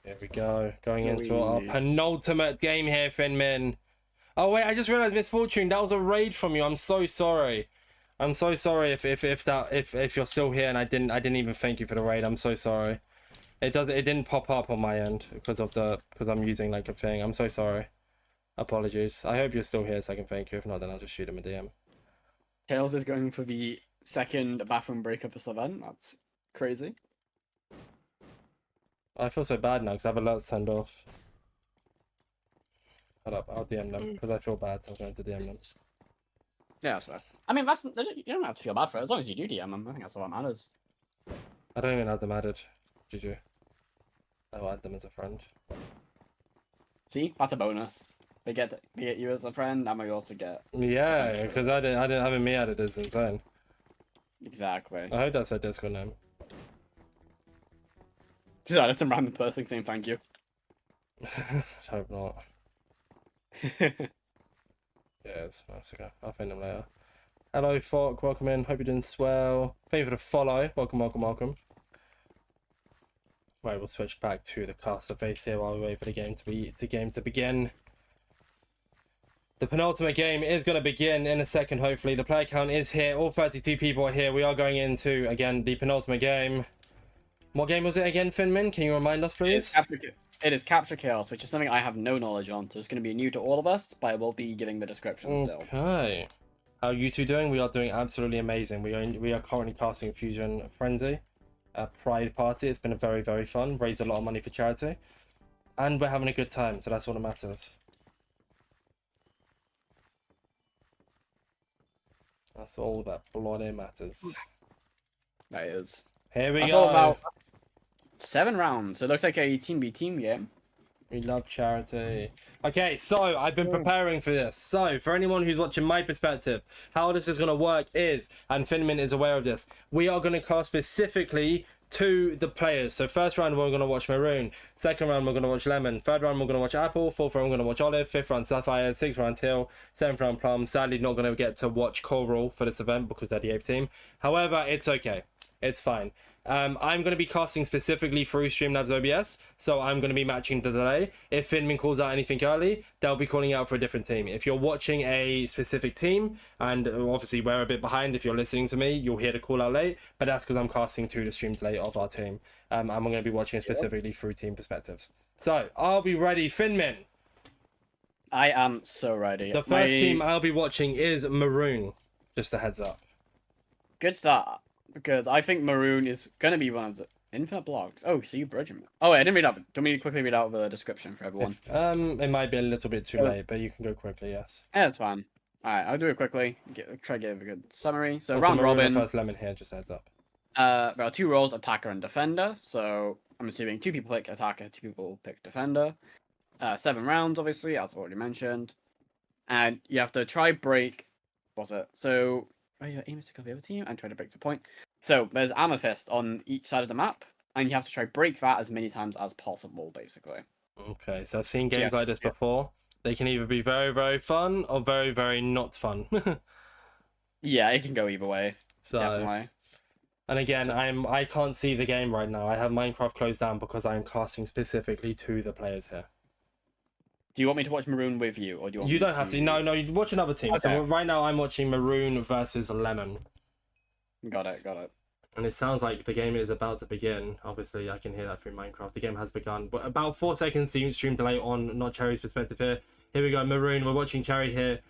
S1: Here we go, going
S2: Here
S1: into
S2: we-
S1: our penultimate game here, Finmin. Oh wait, I just realized, Misfortune, that was a raid from you. I'm so sorry. I'm so sorry if you're still here and I didn't even thank you for the raid. I'm so sorry. It didn't pop up on my end because I'm using like a thing. I'm so sorry. Apologies. I hope you're still here so I can thank you. If not, then I'll just shoot him a DM.
S2: Tails is going for the second bathroom break of this event. That's crazy.
S1: I feel so bad now because I have alerts turned off. Hold up, I'll DM them because I feel bad, so I'm going to DM them.
S2: Yeah, that's fair. I mean, you don't have to feel bad for it as long as you do DM them. I think that's all that matters.
S1: I don't even have them added. GG. I'll add them as a friend.
S2: See, that's a bonus. They get you as a friend, and we also get
S1: Yeah, because I didn't having me added is insane.
S2: exactly.
S1: I hope that's their Discord name.
S2: Just added some random person saying thank you.
S1: I hope not. Yes, that's okay. I'll find them later. Hello, Fork. Welcome in. Hope you're doing swell. Thank you for the follow. Welcome, welcome, welcome. Right, we'll switch back to the caster face here while we wait for the game to begin. The penultimate game is going to begin in a second, hopefully. The player count is here. All 32 people are here. We are going into, again, the penultimate game. What game was it again, Finmin? Can you remind us, please?
S2: It is Capture Chaos, which is something I have no knowledge on, so it's going to be new to all of us, but I will be giving the description still.
S1: Okay. How are you two doing? We are doing absolutely amazing. We are currently casting Fusion Frenzy, a Pride Party. It's been a very, very fun. Raised a lot of money for charity. And we're having a good time, so that's all that matters. That's all that bloody matters.
S2: That is.
S1: Here we
S2: That's
S1: go.
S2: all about 7 rounds. So it looks like a team v team game.
S1: We love charity. Okay, so I've been preparing for this. So for anyone who's watching my perspective, how this is going to work is, and Finmin is aware of this, we are going to cast specifically to the players. So first round we're going to watch Maroon, second round we're going to watch Lemon, third round we're going to watch Apple, fourth round we're going to watch Olive, fifth round Sapphire, sixth round Teal, seventh round Plum. Sadly not going to get to watch Coral for this event because they're the 8th team. However, it's okay. It's fine. I'm going to be casting specifically through Streamlabs OBS, so I'm going to be matching the delay. If Finmin calls out anything early, they'll be calling out for a different team. If you're watching a specific team, and obviously we're a bit behind, if you're listening to me, you'll hear the call out late, but that's because I'm casting to the stream delay of our team. I'm going to be watching it specifically through team perspectives. So, I'll be ready. Finmin!
S2: I am so ready.
S1: The first team I'll be watching is Maroon. Just a heads up. Good
S2: start. Because I think Maroon is going to be one of the infinite blocks. Oh, so you bridge him. Oh, I didn't read out. Do you want me to quickly read out the description for everyone?
S1: It might be a little bit too late, but you can go quickly, yes.
S2: Yeah, that's fine. Alright, I'll do it quickly. Try to give a good summary. So
S1: Also,
S2: round
S1: Maroon
S2: robin.
S1: First Lemon here, just a heads up.
S2: There are 2 roles, attacker and defender. So I'm assuming 2 people pick attacker, 2 people pick defender. 7 rounds, obviously, as already mentioned. And you have to try break. What's it? So your aim is to kill the other team and try to break the point. So there's amethyst on each side of the map, and you have to try break that as many times as possible, basically.
S1: Okay, so I've seen games like this before. They can either be very, very fun or very, very not fun.
S2: Yeah, it can go either way.
S1: So,
S2: definitely.
S1: and again, I can't see the game right now. I have Minecraft closed down because I'm casting specifically to the players here.
S2: Do you want me to watch Maroon with you, or do you want
S1: You
S2: me
S1: don't have to. No, you watch another team.
S2: Okay.
S1: So right now I'm watching Maroon versus Lemon.
S2: Got it, got it.
S1: And it sounds like the game is about to begin. Obviously, I can hear that through Minecraft. The game has begun. But about 4 seconds stream delay on Not Cherry's perspective here. Here we go, Maroon. We're watching Cherry here.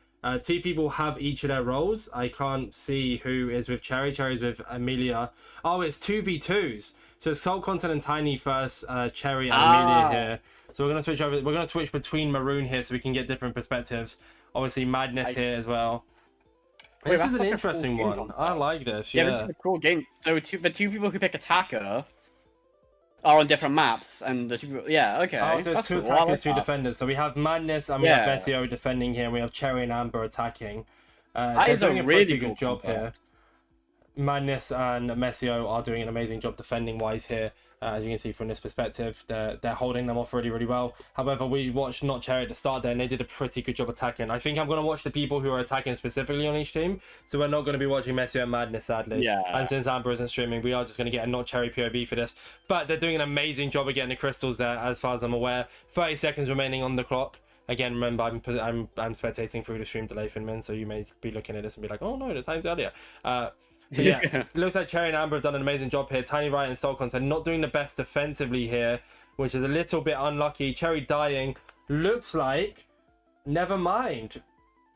S1: 2 people have each of their roles. I can't see who is with Cherry. Cherry's with Amelia. Oh, it's 2v2s. So it's Salt Content and Tiny first, Cherry and Amelia here. So we're gonna switch over. We're gonna switch between Maroon here so we can get different perspectives. Obviously, Madness here as well.
S2: Wait,
S1: this is an
S2: such a
S1: interesting
S2: cool
S1: one.
S2: game
S1: I like this.
S2: Yeah,
S1: Yeah.
S2: this is a cool game. So the 2 people who pick attacker are on different maps, and the 2 people. Yeah, okay.
S1: Oh, so it's 2
S2: cool. I like
S1: attackers, 2
S2: that.
S1: defenders. So we have Madness and we have Messio defending here. And we have Cherry and Amber attacking.
S2: That
S1: They're
S2: is a
S1: doing
S2: really
S1: pretty
S2: cool
S1: good job here.
S2: concept.
S1: Madness and Messio are doing an amazing job defending wise here. As you can see from this perspective, they're holding them off really, really well. However, we watched Not Cherry at the start there, and they did a pretty good job attacking. I think I'm going to watch the people who are attacking specifically on each team, so we're not going to be watching Messio and Madness, sadly.
S2: Yeah.
S1: And since Amber isn't streaming, we are just going to get a Not Cherry POV for this. But they're doing an amazing job of getting the crystals there, as far as I'm aware. 30 seconds remaining on the clock. Again, remember, I'm spectating through the stream delay, Finmin, so you may be looking at this and be like, oh no, the time's earlier. But yeah, it looks like Cherry and Amber have done an amazing job here. Tiny Riot and Soul Content not doing the best defensively here, which is a little bit unlucky. Cherry dying. Looks like, never mind.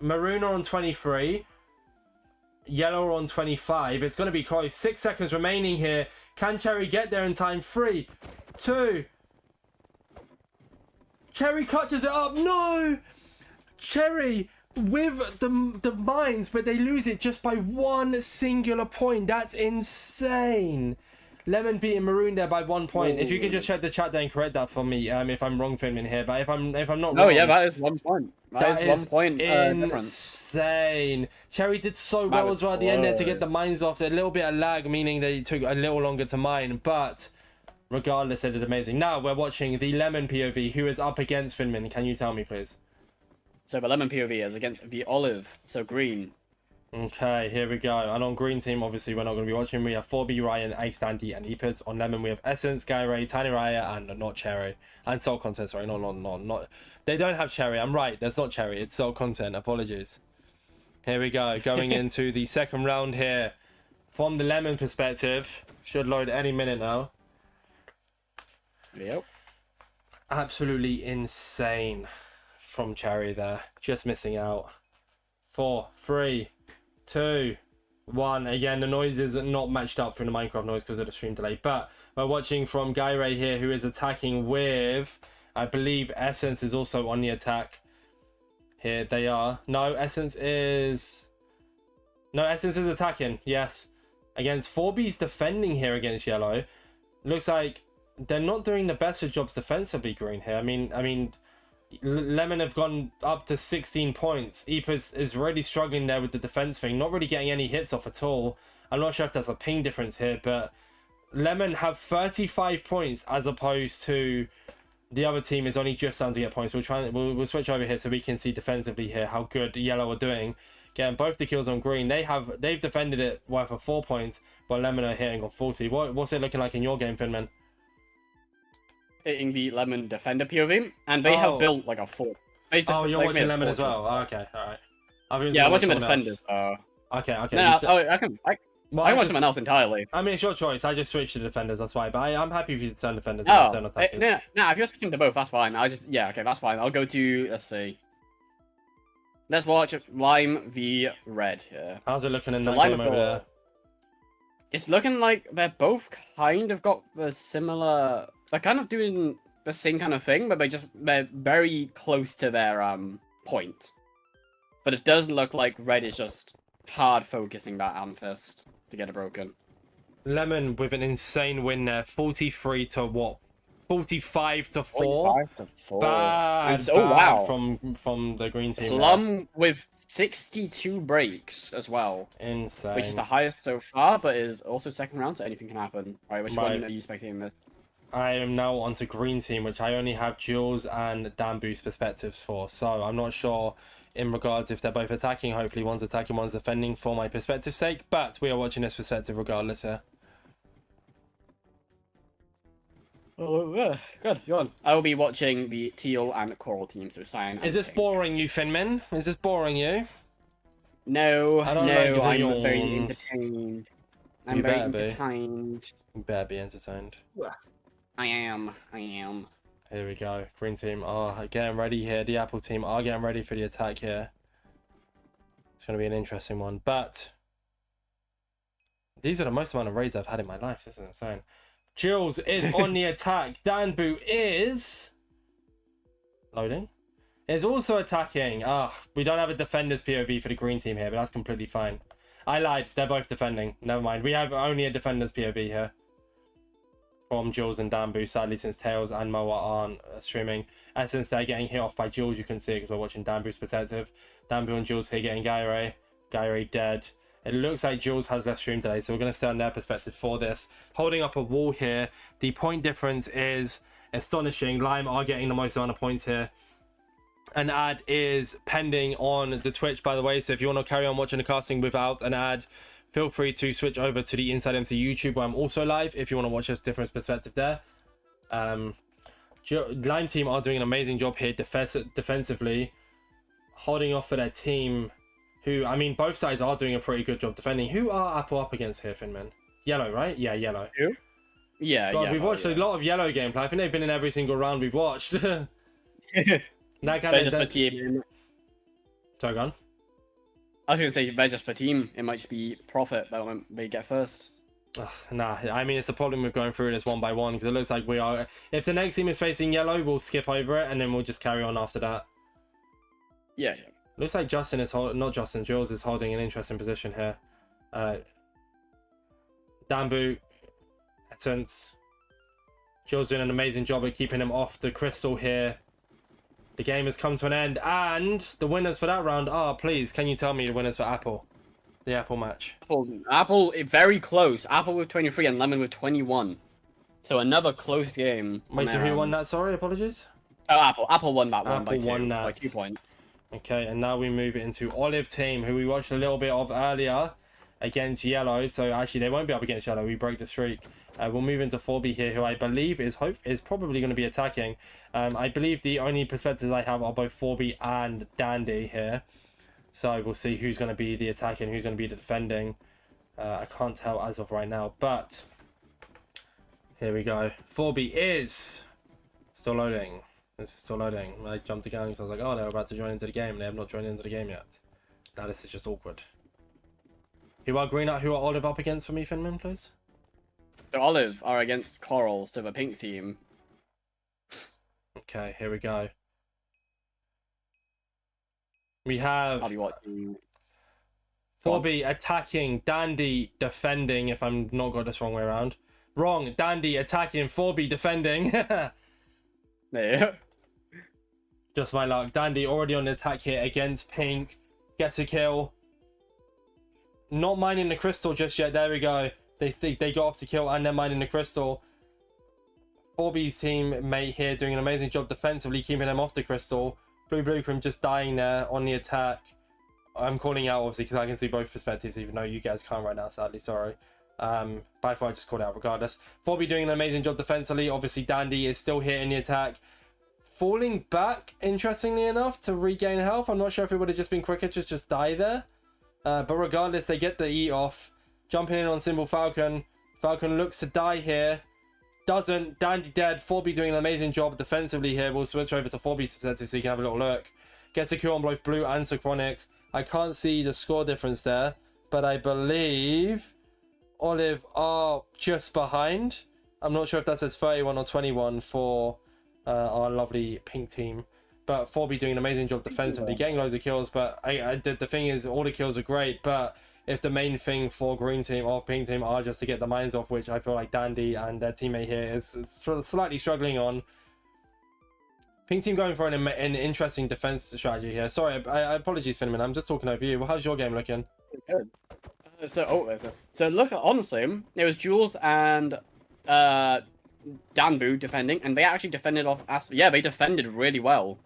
S1: Maroon are on 23. Yellow are on 25. It's going to be close. 6 seconds remaining here. Can Cherry get there in time? 3, 2. Cherry clutches it up. No! Cherry with the mines, but they lose it just by 1 singular point. That's insane. Lemon beating Maroon there by 1 point. Ooh. If you could just check the chat there and correct that for me, if I'm wrong, Finmin here. But if I'm not wrong,
S2: oh yeah, that is 1 point. That is 1 point.
S1: Insane. Cherry did so well as well at the end there to get the mines off. A little bit of lag, meaning they took a little longer to mine, but regardless, they did amazing. Now we're watching the Lemon POV, who is up against Finmin. Can you tell me, please?
S2: So the Lemon POV is against the Olive, so green.
S1: Okay, here we go. And on green team, obviously, we're not going to be watching. We have 4B, Ryan, Ace, Dandy, and Epis. On Lemon, we have Essence, Skyray, Tiny Raya, and Not Cherry. And Soul Content, sorry. Not. They don't have Cherry. I'm right. There's not Cherry. It's Soul Content. Apologies. Here we go. Going into the second round here. From the Lemon perspective. Should load any minute now.
S2: Yep.
S1: Absolutely insane from Cherry there. Just missing out. 4, 3, 2, 1. Again, the noise is not matched up through the Minecraft noise because of the stream delay. But we're watching from Gyray here, who is attacking with, I believe, Essence is also on the attack. Here they are. No, Essence is attacking. Yes. Against 4B's defending here against Yellow. Looks like they're not doing the best of jobs defensively, green here. I mean, Lemon have gone up to 16 points. Epis is really struggling there with the defense thing, not really getting any hits off at all. I'm not sure if there's a ping difference here, but Lemon have 35 points as opposed to the other team is only just starting to get points. We'll switch over here so we can see defensively here how good Yellow are doing. Getting both the kills on green. They've defended it worth of 4 points, but Lemon are hitting on 40. What's it looking like in your game, Finman?
S2: Hitting the Lemon defender POV, and they have built like a fort.
S1: Oh, you're watching Lemon as well. Oh, okay, all right.
S2: Yeah, I'm watching the defenders.
S1: Okay.
S2: No, I can watch someone else entirely.
S1: I mean, it's your choice. I just switched to defenders. That's why. But I'm happy if you turn defenders.
S2: No, if you're switching to both, that's fine. Okay, that's fine. I'll go to, let's see. Let's watch Lime v Red here.
S1: How's it looking in that game over there?
S2: It's looking like they're both kind of got the similar. They're kind of doing the same kind of thing, but they're very close to their point. But it does look like Red is just hard focusing that Amethyst to get it broken.
S1: Lemon with an insane win there, 43 to what? 45 to 4.
S2: 45 to 4.
S1: Bad,
S2: oh wow!
S1: From the green team.
S2: Plum with 62 breaks as well.
S1: Insane.
S2: Which is the highest so far, but is also second round, so anything can happen. Alright, which one are you spectating this?
S1: I am now onto green team, which I only have Jules and Dambu's perspectives for. So I'm not sure in regards if they're both attacking. Hopefully one's attacking, one's defending for my perspective's sake. But we are watching this perspective regardless here.
S2: Oh, yeah. Good. Go I will be watching the teal and coral team, so cyan.
S1: Is this boring you, Finmin? Is this boring you?
S2: No, I'm very
S1: entertained.
S2: I'm very entertained.
S1: You better be entertained.
S2: I am.
S1: Here we go. Green team are getting ready here. The Apple team are getting ready for the attack here. It's going to be an interesting one. But these are the most amount of raids I've had in my life. This is insane. Jules is on the attack. Danbu is loading. Is also attacking. We don't have a defender's POV for the green team here, but that's completely fine. I lied. They're both defending. Never mind. We have only a defender's POV here. From Jules and Danbu, sadly, since Tails and Moa aren't streaming. And since they're getting hit off by Jules, you can see it because we're watching Danbu's perspective. Danbu and Jules here getting Gyray. Gyray dead. It looks like Jules has left stream today, so we're going to stay on their perspective for this. Holding up a wall here. The point difference is astonishing. Lime are getting the most amount of points here. An ad is pending on the Twitch, by the way, so if you want to carry on watching the casting without an ad, feel free to switch over to the InsideMC YouTube, where I'm also live, if you want to watch a different perspective there. Lime team are doing an amazing job here defensively, holding off for their team, who, I mean, both sides are doing a pretty good job defending. Who are Apple up against here, Finmin? Yellow, right? Yeah, yellow.
S2: Who? Yeah,
S1: God,
S2: yeah.
S1: we've watched a lot of yellow gameplay. I think they've been in every single round we've watched. That kind
S2: They're just for team.
S1: Sorry, go on.
S2: I was going to say, they're just for team. It might just be profit that when they get first.
S1: Nah, I mean, it's the problem with going through this one by one, because it looks like we are... If the next team is facing yellow, we'll skip over it, and then we'll just carry on after that.
S2: Yeah.
S1: Looks like Justin is not Justin, Jules is holding an interesting position here. Dambu, Essence. Jules doing an amazing job at keeping him off the crystal here. The game has come to an end, and the winners for that round are, please, can you tell me the winners for Apple? The Apple match.
S2: Apple, very close. Apple with 23 and Lemon with 21. So another close game.
S1: Wait, so who won that? Sorry, apologies.
S2: Oh, Apple won that one
S1: Apple won
S2: by
S1: that.
S2: 2 points.
S1: Okay, and now we move it into Olive team, who we watched a little bit of earlier against Yellow. So actually, they won't be up against Yellow. We broke the streak. We'll move into 4B here, who I believe is probably going to be attacking. I believe the only perspectives I have are both 4B and Dandy here. So we'll see who's going to be the attacking, who's going to be the defending. I can't tell as of right now, but here we go. 4B is still loading. This is still loading. I jumped the gang, so I was like, oh, they're about to join into the game. They have not joined into the game yet. Now this is just awkward. Who are Olive up against for me, Finman, please?
S2: So Olive are against Coral, so the pink team.
S1: Okay, here we go. We have
S2: I'll be watching.
S1: 4B attacking, Dandy defending, if I'm not got this wrong way around. Wrong, Dandy attacking, 4B defending.
S2: Yeah.
S1: Just my luck. Dandy already on the attack here against Pink. Gets a kill. Not mining the crystal just yet. There we go. They got off to kill and they're mining the crystal. 4B's teammate here doing an amazing job defensively, keeping them off the crystal. Blue from just dying there on the attack. I'm calling out obviously because I can see both perspectives, even though you guys can't right now, sadly, sorry. By far I just called out regardless. 4B doing an amazing job defensively. Obviously Dandy is still here in the attack. Falling back, interestingly enough, to regain health. I'm not sure if it would have just been quicker to just die there. But regardless, they get the eat off. Jumping in on Symbol Falcon. Falcon looks to die here. Doesn't. Dandy dead. 4B doing an amazing job defensively here. We'll switch over to 4B's perspective so you can have a little look. Gets a kill on both Blue and Synchronics. I can't see the score difference there, but I believe Olive are just behind. I'm not sure if that says 31 or 21 for our lovely pink team. But 4B doing an amazing job defensively, getting loads of kills. But the thing is, all the kills are great, but if the main thing for green team or pink team are just to get the mines off, which I feel like Dandy and their teammate here is slightly struggling on. Pink team going for an interesting defense strategy here. Sorry, I apologies, Finman. I'm just talking over you. Well, how's your game looking?
S2: Good. So look, honestly, it was Jules and Danbu defending, and they actually defended off. Yeah, they defended really well.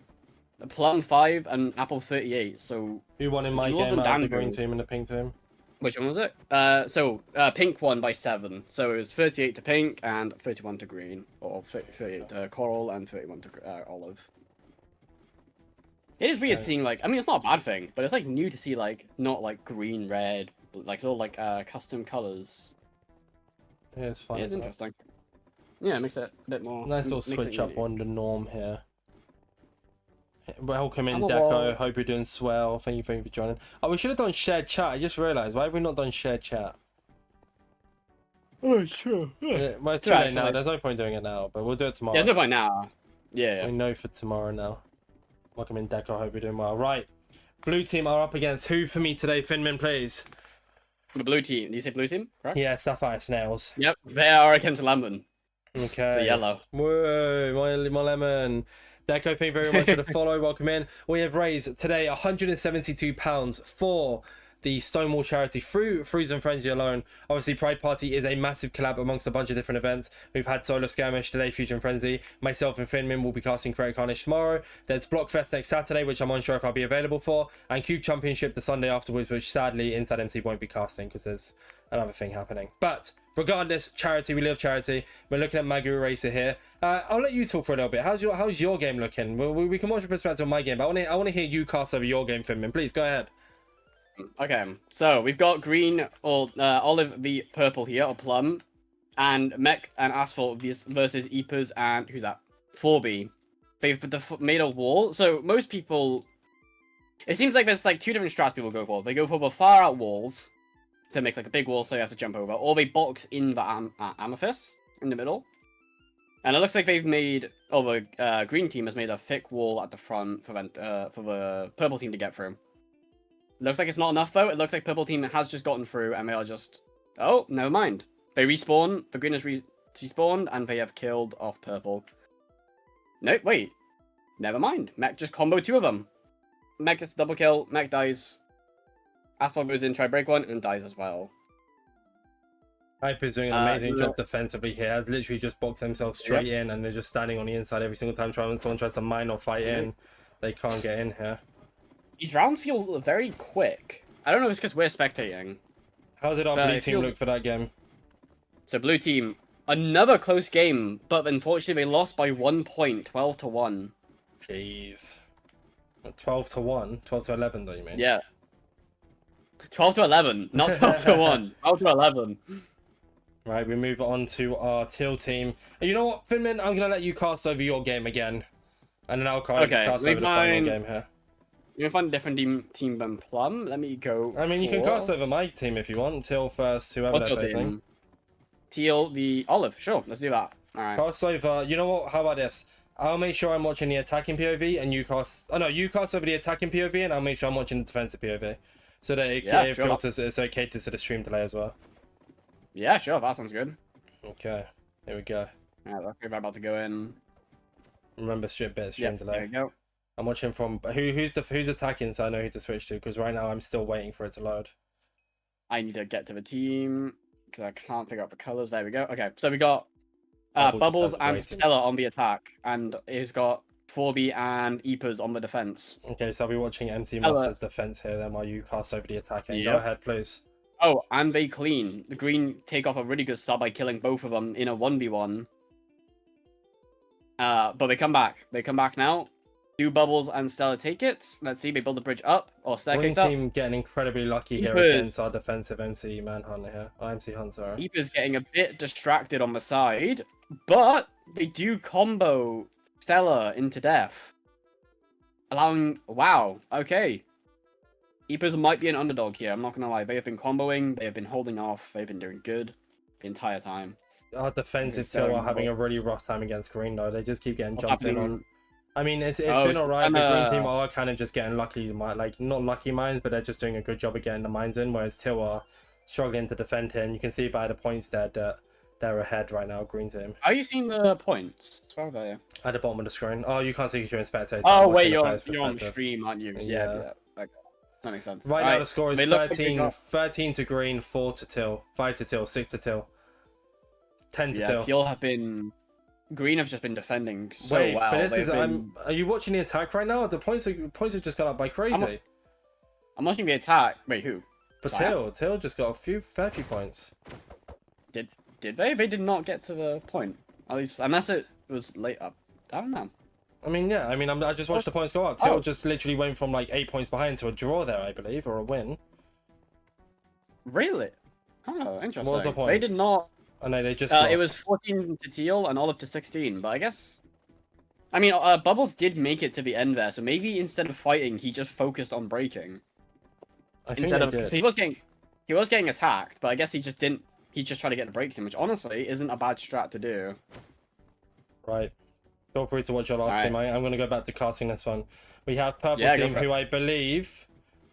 S2: Plum 5 and Apple 38. So
S1: who won in my
S2: Jules
S1: game
S2: and
S1: out of the
S2: Danbu.
S1: green team and the pink team?
S2: Which one was it? Pink won by 7. So it was 38 to Pink and 31 to Green. Or 38 to Coral and 31 to Olive. It is weird seeing, like, I mean, it's not a bad thing, but it's, like, new to see, like, not, like, green, red, like, it's all, like, custom colors.
S1: Yeah, it's fun.
S2: Yeah, it's interesting. Yeah, it makes it a bit more...
S1: Nice little
S2: makes it
S1: switch up
S2: unique.
S1: on the norm here. Welcome in,
S2: I'm a
S1: Deco.
S2: wall.
S1: Hope you're doing swell. Thank you for joining. Oh, we should have done shared chat. I just realised. Why have we not done shared chat?
S2: Oh, sure.
S1: Yeah, well, it's too
S2: Right,
S1: late
S2: so
S1: now.
S2: like-
S1: There's no point doing it now, but we'll do it tomorrow.
S2: Yeah, it's not by now. Yeah.
S1: We know for tomorrow now. Welcome in, Deco. Hope you're doing well. Right. Blue team are up against who for me today? Finman, please.
S2: The blue team. Did you say blue team? Correct?
S1: Yeah, Sapphire Snails.
S2: Yep, they are against Lemon.
S1: Okay.
S2: So yellow.
S1: Whoa, my lemon. Deco, thank you very much for the follow. Welcome in. We have raised today £172 for the Stonewall charity through Frozen Frenzy alone. Obviously, Pride Party is a massive collab amongst a bunch of different events. We've had Solar Skirmish today, Fusion Frenzy. Myself and Finmin will be casting Creative Carnage tomorrow. There's Blockfest next Saturday, which I'm unsure if I'll be available for. And Cube Championship the Sunday afterwards, which sadly InsideMC won't be casting because there's another thing happening. But regardless, charity, we love charity. We're looking at Magoo Racer here. I'll let you talk for a little bit. How's your game looking? We can watch your perspective on my game, but I want to hear you cast over your game, Finmin. Please go ahead.
S2: Okay, so we've got green or olive v purple here, or plum, and Mech and Asphalt versus Eepers and who's that? 4B. They've made a wall. So most people, it seems like there's like two different strats people go for. They go for the far out walls to make like a big wall, so you have to jump over, or they box in the amethyst in the middle. And it looks like they've made, the green team has made a thick wall at the front for the purple team to get through. Looks like it's not enough though. It looks like purple team has just gotten through and they are just... Oh, never mind. They respawn. The green has respawned and they have killed off purple. Nope, wait. Never mind. Mech just combo two of them. Mech gets a double kill. Mech dies. Asphalt goes in, try break one, and dies as well.
S1: Hyper's doing an amazing job defensively here. Has literally just boxed themselves straight in and they're just standing on the inside every single time. When someone tries to mine or fight in, they can't get in here.
S2: These rounds feel very quick. I don't know if it's because we're spectating.
S1: How did our blue team look for that game?
S2: So blue team, another close game, but unfortunately they lost by 1 point, 12-1.
S1: Jeez. 12-1? 12-11, don't you mean?
S2: Yeah. 12-11, not 12-1. 12-11.
S1: Right, we move on to our teal team. And you know what, Finmin, I'm going to let you cast over your game again. And then I'll cast over the final game here.
S2: You can find a different team than Plum. Let me go.
S1: I mean, you can cast over my team if you want. Teal first, whoever they're facing.
S2: Teal the olive. Sure, let's do that. All right.
S1: Cast over. You know what? How about this? I'll make sure I'm watching the attacking POV, and you cast. Oh no, you cast over the attacking POV, and I'll make sure I'm watching the defensive POV, so that it filters. It's okay to sort of stream delay as well.
S2: Yeah, sure. That sounds good.
S1: Okay, here we go.
S2: Yeah, that's about to go in.
S1: Remember, stream delay.
S2: There we go.
S1: I'm watching from who's attacking, so I know who to switch to. Because right now I'm still waiting for it to load.
S2: I need to get to the team because I can't figure out the colors. There we go. Okay, so we got Bubbles and Stella on the attack, and he's got 4B and Eepers on the defense.
S1: Okay, so I'll be watching MC Master's defense here. Then while you cast over the attacking, go ahead, please.
S2: Oh, and they clean. The green take off a really good sub by killing both of them in a 1v1. But they come back. They come back now. Do Bubbles and Stella take it? Let's see, they build a bridge up, or staircase up.
S1: Team getting incredibly lucky here against our defensive MC Manhunter here. MC Hunter.
S2: Eeper's getting a bit distracted on the side, but they do combo Stella into death. Allowing... Wow, okay. Eepers might be an underdog here, I'm not gonna lie. They have been comboing, they have been holding off, they've been doing good the entire time.
S1: Our defensive still are having a really rough time against green though. They just keep getting jumped in on. I mean, it's been alright, but green team are kind of just getting lucky, like, not lucky mines, but they're just doing a good job of getting the mines in, whereas Teal are struggling to defend here, and you can see by the points that they're ahead right now, green team.
S2: Are you seeing the points? Where are they?
S1: At the bottom of the screen. Oh, you can't see because you're in spectator.
S2: Oh, wait, you're on stream, aren't you? Yeah. Okay. That makes sense.
S1: Right now the score is 13 to green, 4 to Teal, 5 to Teal, 6 to Teal, 10 to Teal.
S2: Yeah, Teal have been... Green have just been defending so well.
S1: But this is, are you watching the attack right now? The points have just gone up by crazy.
S2: I'm watching the attack. Wait, who?
S1: But Teal just got a fair few points.
S2: Did they? They did not get to the point. At least, unless it was late up. I don't know.
S1: I mean, yeah. I mean, I just watched the points go up. Teal just literally went from like 8 points behind to a draw there, I believe, or a win.
S2: Really? Oh, interesting.
S1: What was the points?
S2: They did not.
S1: Oh no, they just
S2: it was 14 to Teal and Olive to 16, but I guess... I mean, Bubbles did make it to the end there, so maybe instead of fighting, he just focused on breaking. Because he was getting attacked, but I guess he just didn't... He just tried to get the breaks in, which honestly isn't a bad strat to do.
S1: Right. Feel free to watch your last team. I'm going to go back to casting this one. We have purple team, who I believe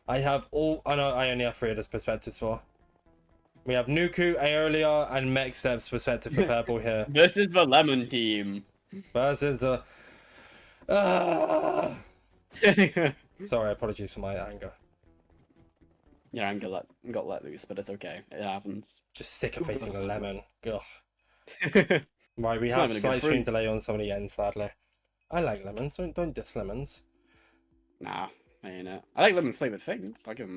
S1: I have all... Oh no, I only have 3 of this perspectives for. We have Nuku, Aeolia, and Mechstep's perspective for purple here.
S2: This is the lemon team.
S1: Versus the... Sorry, apologies for my anger.
S2: Yeah, I'm got let loose, but it's okay. It happens.
S1: Just sick of facing a lemon. Ugh.
S2: It's
S1: Right, we
S2: not
S1: have
S2: even a good
S1: slight stream
S2: fruit.
S1: delay on some of the ends, sadly. I like lemons, don't diss lemons.
S2: Nah, ain't it. I like lemon flavored things. I'll give them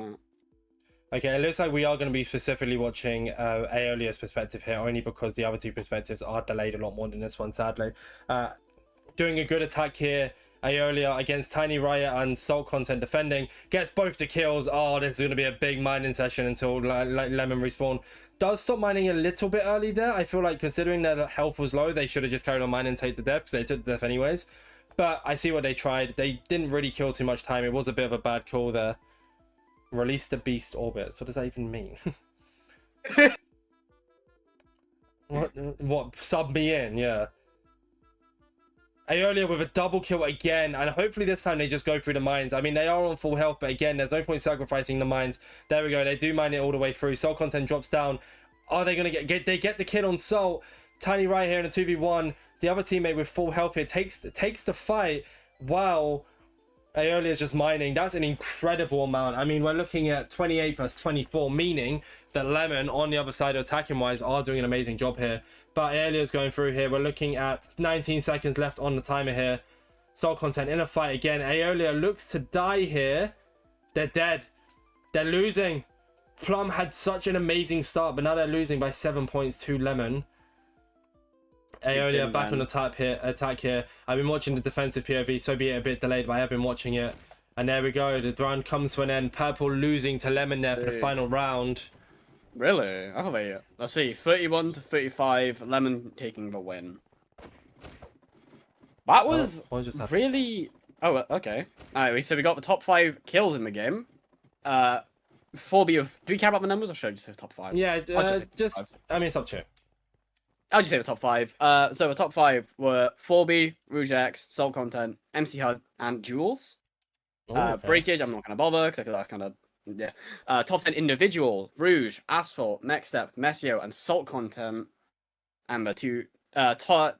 S2: that.
S1: Okay, it looks like we are going to be specifically watching Aeolia's perspective here, only because the other two perspectives are delayed a lot more than this one, sadly. Doing a good attack here, Aeolia against Tiny Riot and Salt Content defending. Gets both the kills. Oh, this is going to be a big mining session until Lemon respawn. Does stop mining a little bit early there. I feel like considering their health was low, they should have just carried on mining and take the death, because they took the death anyways. But I see what they tried. They didn't really kill too much time. It was a bit of a bad call there. Release the beast Orbitzz. What does that even mean? What? Sub me in, yeah. Aeolia with a double kill again, and hopefully this time they just go through the mines. I mean, they are on full health, but again, there's no point sacrificing the mines. There we go. They do mine it all the way through. Salt Content drops down. Are they going to get they get the kill on Salt? Tiny right here in a 2v1. The other teammate with full health here takes the fight. Wow. Aeolia is just mining. That's an incredible amount. I mean, we're looking at 28 versus 24, meaning that Lemon on the other side, attacking wise, are doing an amazing job here. But Aeolia is going through here. We're looking at 19 seconds left on the timer here. Salt Content in a fight again. Aeolia looks to die here. They're dead. They're losing. Plum had such an amazing start, but now they're losing by 7 points to Lemon. Aeolia back on the attack here. I've been watching the defensive POV, so be it a bit delayed, but I have been watching it. And there we go. The round comes to an end. Purple losing to Lemon there for the final round.
S2: Really? I thought they... Let's see. 31 to 35. Lemon taking the win. That was really... Oh, okay. Alright, so we got the top 5 kills in the game. 4B of... Do we care about the numbers, or should I just say top 5?
S1: Yeah, I mean, it's up to you.
S2: I'll just say the top 5. So the top 5 were 4B, Rouge X, Salt Content, MC HUD, and Jules.
S1: Okay.
S2: Breakage, I'm not going to bother, because I feel that's kind of... Yeah. Top 10 individual, Rouge, Asphalt, Next Step, Messio, and Salt Content. And the two... top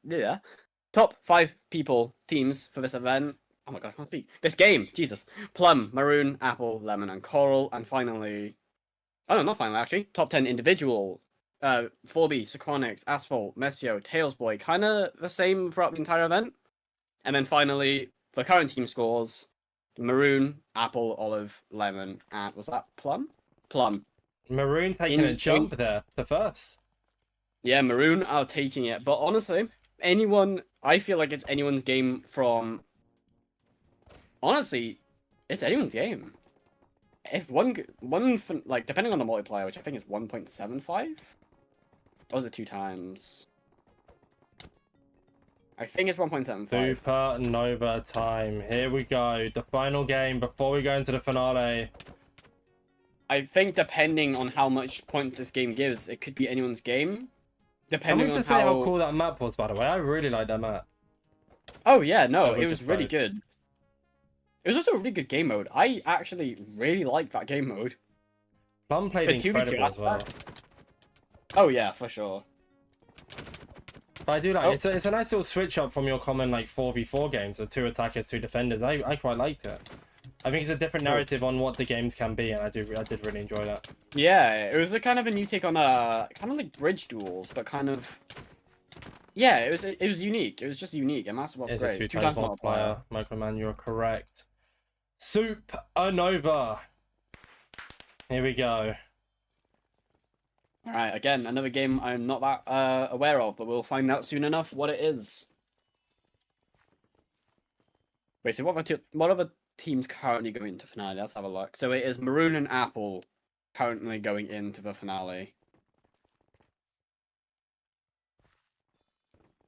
S2: 5 people, teams for this event. Oh my god, I can't speak. This game, Jesus. Plum, Maroon, Apple, Lemon, and Coral. And finally... Oh no, not finally, actually. Top 10 individual... 4B, Sequonix, Asphalt, Messio, Tailsboy, kind of the same throughout the entire event. And then finally, for current team scores, Maroon, Apple, Olive, Lemon, and was that Plum? Plum.
S1: Maroon taking a jump there, the first.
S2: Yeah, Maroon are taking it. But honestly, I feel like it's anyone's game from... Honestly, it's anyone's game. If one, like, depending on the multiplier, which I think is 1.75? Or was it 2 times? I think it's 1.75.
S1: Supernova time. Here we go. The final game before we go into the finale.
S2: I think depending on how much points this game gives, it could be anyone's game. Depending
S1: Can we just say how cool that map was, by the way? I really like that map.
S2: Oh, yeah, no, it was really good. It was also a really good game mode. I actually really like that game mode.
S1: Plum played incredible as well.
S2: Oh yeah, for sure.
S1: But I do like it's a nice little switch up from your common like 4v4 games of 2 attackers, 2 defenders. I quite liked it. I think it's a different narrative on what the games can be, and I did really enjoy that.
S2: Yeah, it was a kind of a new take on kind of like bridge duels, but kind of it was unique. It was just unique, and that's what's great.
S1: 2 times multiplier. Microman, you're correct. Supernova. Here we go.
S2: Alright, again, another game I'm not that aware of, but we'll find out soon enough what it is. Wait, so what other teams currently going into finale? Let's have a look. So it is Maroon and Apple currently going into the finale.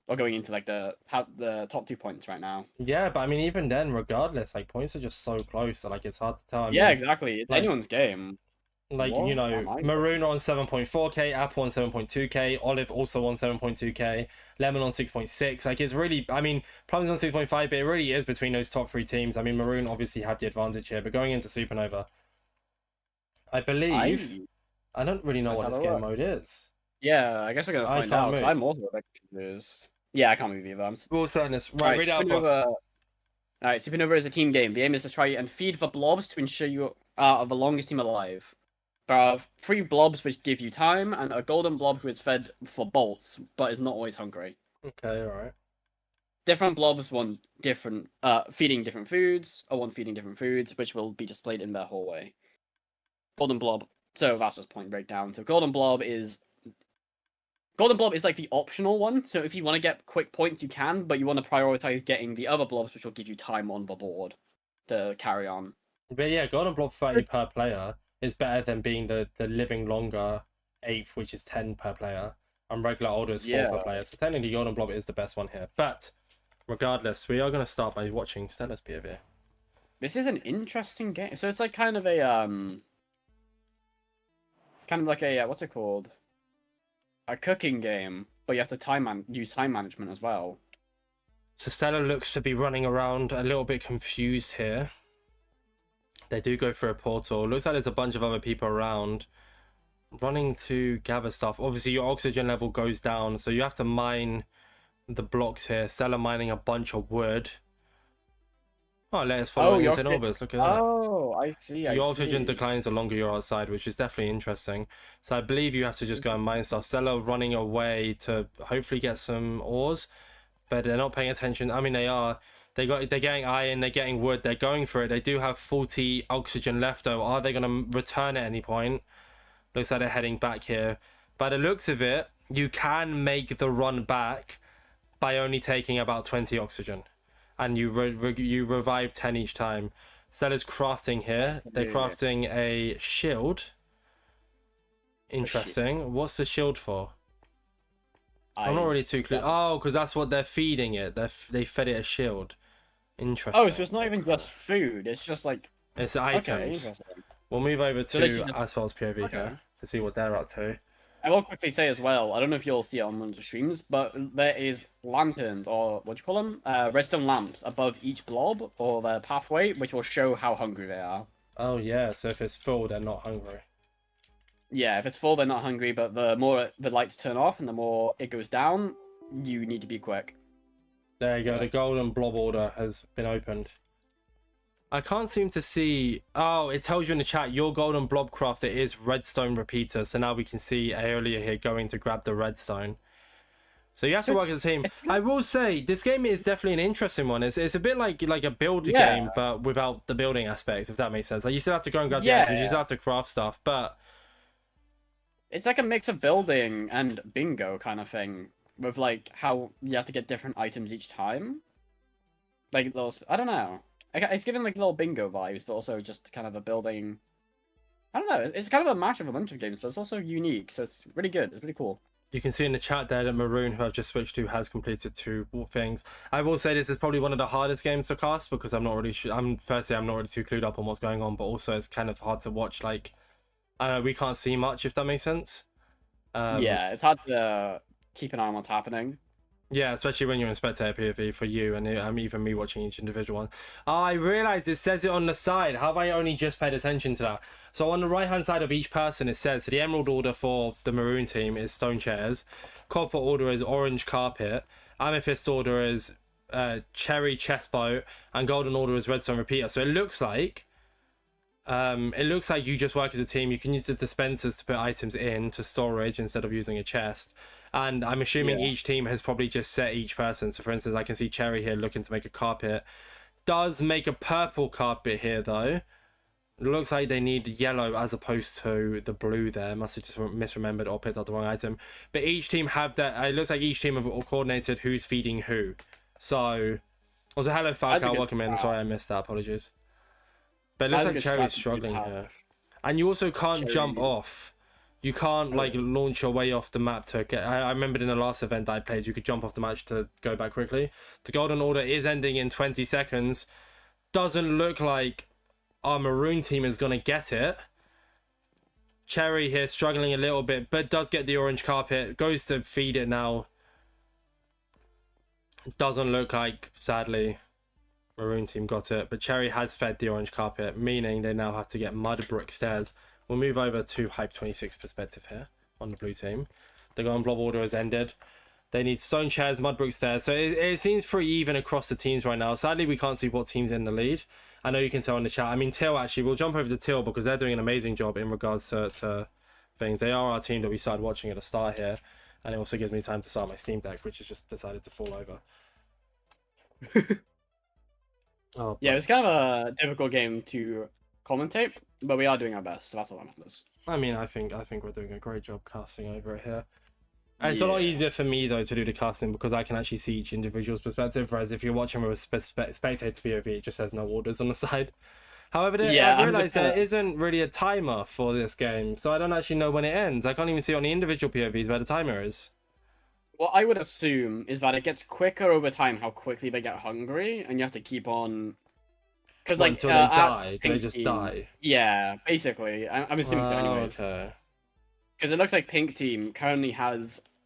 S2: Or going into like the top 2 points right now.
S1: Yeah, but I mean, even then, regardless, like points are just so close, so like it's hard to tell.
S2: Yeah, exactly. It's anyone's game.
S1: Like, you know, Maroon on 7.4k, Apple on 7.2k, Olive also on 7.2k, Lemon on 6.6. Like, it's really, I mean, Plum's on 6.5, but it really is between those top 3 teams. I mean, Maroon obviously have the advantage here, but going into Supernova, I believe, I don't really know what this game mode is.
S2: Yeah, I guess we're going to find out, because I'm also a bit confused. Yeah, I can't move either.
S1: Full sadness. Right, read out for us.
S2: Alright, Supernova is a team game. The aim is to try and feed the blobs to ensure you are the longest team alive. There are 3 blobs which give you time, and a golden blob who is fed for bolts, but is not always hungry.
S1: Okay, alright.
S2: Different blobs want different, feeding different foods, or one feeding different foods, which will be displayed in their hallway. Golden blob. So that's just point breakdown. So golden blob is like the optional one. So if you want to get quick points, you can, but you want to prioritize getting the other blobs, which will give you time on the board to carry on.
S1: But yeah, golden blob 30 per player is better than being the living longer 8th, which is 10 per player, and regular older is 4 per player. So technically golden blob is the best one here. But regardless, we are going to start by watching Stella's POV.
S2: This is an interesting game. So it's like kind of a what's it called? A cooking game, but you have to use time management as well.
S1: So Stella looks to be running around a little bit confused here. They do go through a portal. Looks like there's a bunch of other people around running to gather stuff. Obviously your oxygen level goes down, so you have to mine the blocks here. Stella mining a bunch of wood. Oh, let us follow into Orbitzz. Look at that.
S2: Oh, I see.
S1: Your oxygen declines the longer you're outside, which is definitely interesting. So I believe you have to just go and mine stuff. Stella running away to hopefully get some ores, but they're not paying attention. I mean, they are. They're getting iron, they're getting wood, they're going for it. They do have 40 oxygen left though. Are they going to return at any point? Looks like they're heading back here. By the looks of it, you can make the run back by only taking about 20 oxygen. And you revive 10 each time. Stella's crafting here. They're crafting a shield. Interesting. What's the shield for? I'm not really too clear. Oh, because that's what they're feeding it. They fed it a shield. Interesting.
S2: Oh, so it's not even just food. It's just like...
S1: It's items. Okay, we'll move over to Asphalt's POV here to see what they're up to.
S2: I will quickly say as well, I don't know if you'll see it on one of the streams, but there is lanterns, or what do you call them? Redstone lamps above each blob, or their pathway, which will show how hungry they are.
S1: Oh yeah, so if it's full, they're not hungry.
S2: Yeah, if it's full, they're not hungry, but the more the lights turn off and the more it goes down, you need to be quick.
S1: There you go, the golden blob order has been opened. I can't seem to see... Oh, it tells you in the chat, your golden blob crafter is redstone repeater. So now we can see Aeolia here going to grab the redstone. So you have to work as a team. I will say, this game is definitely an interesting one. It's a bit like a build game, but without the building aspect, if that makes sense. Like, you still have to go and grab the items, you still have to craft stuff, but...
S2: It's like a mix of building and bingo kind of thing. With, like, how you have to get different items each time. Like, those... I don't know. It's giving like little bingo vibes, but also just kind of a building. I don't know. It's kind of a match of a bunch of games, but it's also unique, so it's really good. It's really cool.
S1: You can see in the chat there that Maroon, who I've just switched to, has completed 2 things. I will say this is probably one of the hardest games to cast because I'm not really sure. Firstly, I'm not really too clued up on what's going on, but also it's kind of hard to watch. Like, I don't know, we can't see much, if that makes sense.
S2: Yeah, it's hard to keep an eye on what's happening.
S1: Yeah, especially when you're in spectator POV for you and even me watching each individual one. Oh, I realised it says it on the side. Have I only just paid attention to that? So on the right-hand side of each person, it says, so the emerald order for the maroon team is stone chairs. Copper order is orange carpet. Amethyst order is cherry chest boat. And golden order is redstone repeater. So it looks like you just work as a team. You can use the dispensers to put items into storage instead of using a chest. And I'm assuming each team has probably just set each person. So for instance, I can see Cherry here looking to make a carpet. Does make a purple carpet here though. It looks like they need yellow as opposed to the blue there. Must have just misremembered or picked up the wrong item. But each team have that. It looks like each team have coordinated who's feeding who. So, also hello Falcao, welcome in. Sorry I missed that, apologies. But it looks like Cherry's struggling here. And you also can't jump off. You can't like launch your way off the map to get... I remembered in the last event I played, you could jump off the match to go back quickly. The golden order is ending in 20 seconds. Doesn't look like our maroon team is going to get it. Cherry here struggling a little bit, but does get the orange carpet. Goes to feed it now. Doesn't look like, sadly, maroon team got it. But Cherry has fed the orange carpet, meaning they now have to get mud brick stairs. We'll move over to Hype 26 perspective here on the blue team. The golden blob order has ended. They need stone chairs, mud brick stairs. So it seems pretty even across the teams right now. Sadly, we can't see what team's in the lead. I know you can tell in the chat. I mean, Till, actually, we'll jump over to Till because they're doing an amazing job in regards to things. They are our team that we started watching at the start here. And it also gives me time to start my Steam Deck, which has just decided to fall over. Oh,
S2: Yeah, it's kind of a difficult game to commentate, but we are doing our best, so that's what matters.
S1: I mean, I think we're doing a great job casting over it here. And it's a lot easier for me though to do the casting because I can actually see each individual's perspective. Whereas if you're watching with a spectator POV, it just says no orders on the side. However, I realized there isn't really a timer for this game, so I don't actually know when it ends. I can't even see on the individual POVs where the timer is.
S2: What I would assume is that it gets quicker over time how quickly they get hungry, and you have to keep on. Because like
S1: until they die, they just die.
S2: Yeah, basically. I'm assuming so, anyways.
S1: Okay.
S2: Because it looks like Pink Team currently has,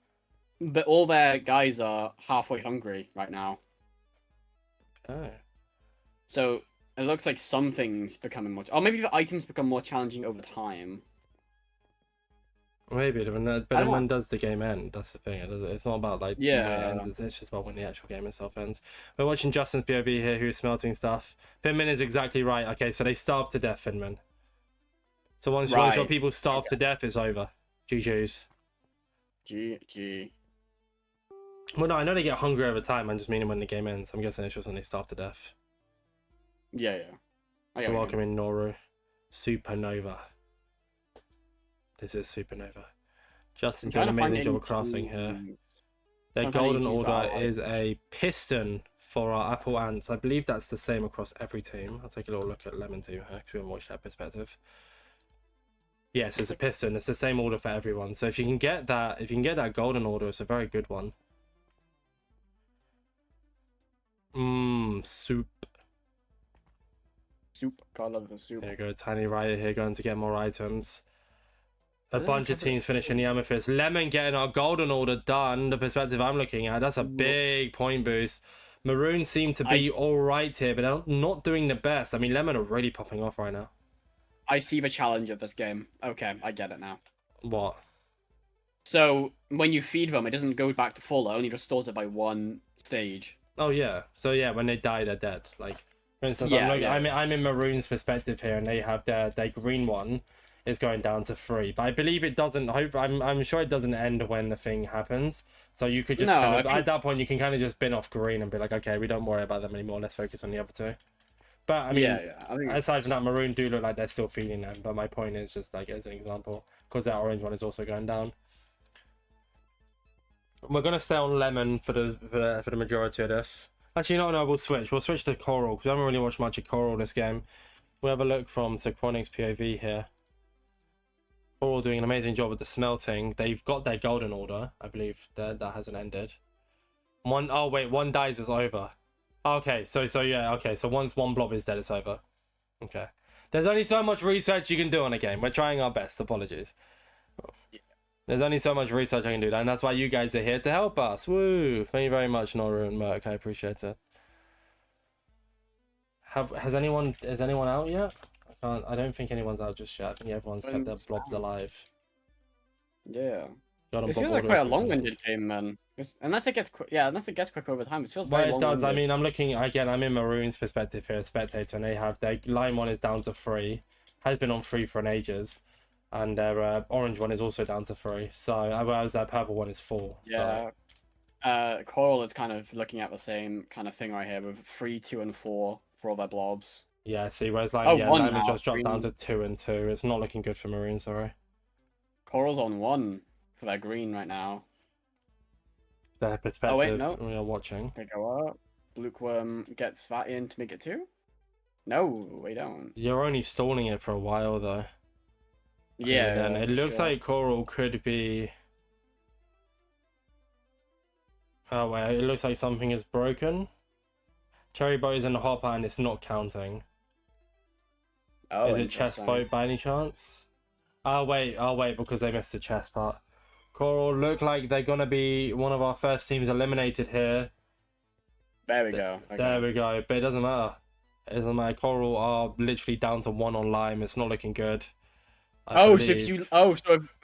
S2: but all their guys are halfway hungry right now.
S1: Okay.
S2: So it looks like some things becoming more, or maybe the items become more challenging over time.
S1: Maybe, but then when does the game end? That's the thing. It's not about like when it ends. It's just about when the actual game itself ends. We're watching Justin's POV here, who's smelting stuff. Finmin is exactly right. Okay, so they starve to death, Finmin. So once your people starve to death, it's over. GG's.
S2: GG.
S1: Well, no, I know they get hungry over time. I'm just meaning when the game ends. I'm guessing it's just when they starve to death.
S2: Yeah.
S1: So welcome in Noru. Supernova. This is Supernova. Justin doing an amazing job of crafting here. Their golden order is a piston for our Apple Ants. I believe that's the same across every team. I'll take a little look at Lemon team here because we haven't watched that perspective. Yes, it's a piston. It's the same order for everyone. So if you can get that golden order, it's a very good one. Soup.
S2: God love the soup.
S1: There you go, Tiny Riot here going to get more items. A bunch of teams finishing the amethyst. Lemon getting our golden order done. The perspective I'm looking at, that's a big point boost. Maroon seem to be all right here, but they're not doing the best. I mean, Lemon are really popping off right now.
S2: I see the challenge of this game. Okay, I get it now.
S1: What?
S2: So when you feed them, it doesn't go back to full. It only restores it by one stage.
S1: Oh yeah. So yeah, when they die, they're dead. Like for instance, I'm in Maroon's perspective here, and they have their green one is going down to 3, but I believe it doesn't. I'm sure it doesn't end when the thing happens. So you could just at that point you can kind of just bin off green and be like, okay, we don't worry about them anymore. Let's focus on the other two. But I mean,
S2: I think
S1: aside from that, Maroon do look like they're still feeding them. But my point is just like as an example, because that orange one is also going down. We're gonna stay on Lemon for the majority of this. Actually, no, we'll switch. We'll switch to Coral because we haven't really watched much of Coral this game. We'll have a look from Synchronics POV here. Coral doing an amazing job with the smelting. They've got their golden order. I believe that hasn't ended. One dies, it's over. Okay, so yeah, okay. So once one blob is dead, it's over. Okay. There's only so much research you can do on a game. We're trying our best. Apologies. There's only so much research I can do, and that's why you guys are here to help us. Woo! Thank you very much, Nora and Merc. I appreciate it. Has anyone out yet? I don't think anyone's out just yet. I think everyone's kept their blobs alive.
S2: Yeah. It feels like quite a long-winded game, man. Unless it gets quick over time, it feels very long-winded.
S1: It does. I mean, I'm looking again. I'm in Maroon's perspective here, as spectator, and they have their line 1 is down to 3, has been on 3 for an ages, and their orange one is also down to 3. So whereas their purple one is 4.
S2: Yeah. So. Coral is kind of looking at the same kind of thing right here with 3, 2, and 4 for all their blobs.
S1: Yeah. See, whereas Lime has just dropped down to 2 and 2. It's not looking good for Maroon. Sorry.
S2: Coral's on 1 for their green right now.
S1: Their perspective.
S2: Oh wait, no.
S1: We are watching.
S2: They go up. Blueworm gets that in to make it 2. No, we don't.
S1: You're only stalling it for a while though.
S2: Yeah.
S1: And then it looks like Coral could be. Oh wait, it looks like something is broken. Cherry boat is in the hopper and it's not counting.
S2: Oh,
S1: is it chest boat by any chance? Oh wait, because they missed the chest part. Coral look like they're gonna be one of our first teams eliminated here.
S2: There we go. Okay.
S1: There we go. But it doesn't matter. It doesn't matter. Coral are literally down to 1 on Lime. It's not looking good.
S2: So if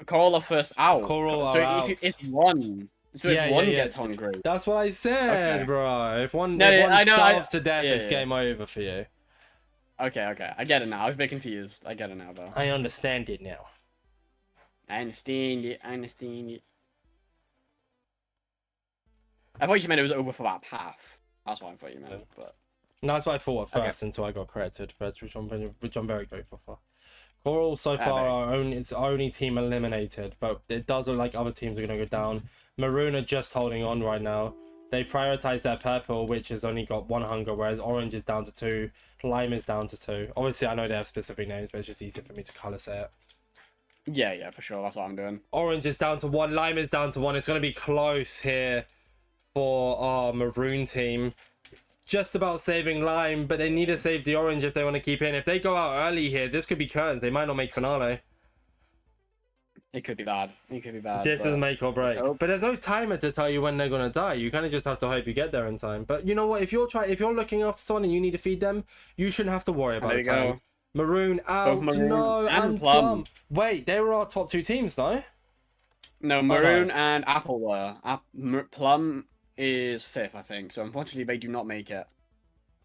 S2: Coral are first out.
S1: Coral
S2: so
S1: are out.
S2: If one. So if one gets hungry.
S1: That's what I said, bro. If one starves to death, it's game over for you.
S2: Okay. I get it now. I was a bit confused. I get it now, though.
S1: I understand it now.
S2: I understand it. I thought you meant it was over for that path. That's what I thought you meant, but...
S1: No, that's what I thought at first
S2: Okay.
S1: until I got corrected first, which I'm very grateful for. Coral so far
S2: very.
S1: its only team eliminated, but it does look like other teams are going to go down. Maroon are just holding on right now. They prioritized their purple, which has only got 1 hunger, whereas orange is down to 2, lime is down to 2. Obviously, I know they have specific names, but it's just easier for me to color say it.
S2: Yeah, for sure. That's what I'm doing.
S1: Orange is down to 1, lime is down to 1. It's going to be close here for our maroon team. Just about saving lime, but they need to save the orange if they want to keep in. If they go out early here, this could be curtains. They might not make finale.
S2: It could be bad.
S1: This is make or break.
S2: hope.
S1: But there's no timer to tell you when they're gonna die. You kind of just have to hope you get there in time. But you know what? If you're looking after someone and you need to feed them, you shouldn't have to worry about
S2: There you
S1: time.
S2: go.
S1: Maroon out.
S2: Maroon
S1: No,
S2: and
S1: Plum. Wait, they were our top 2 teams, no?
S2: No, Maroon and Apple were. Plum is 5th, I think. So unfortunately, they do not make it.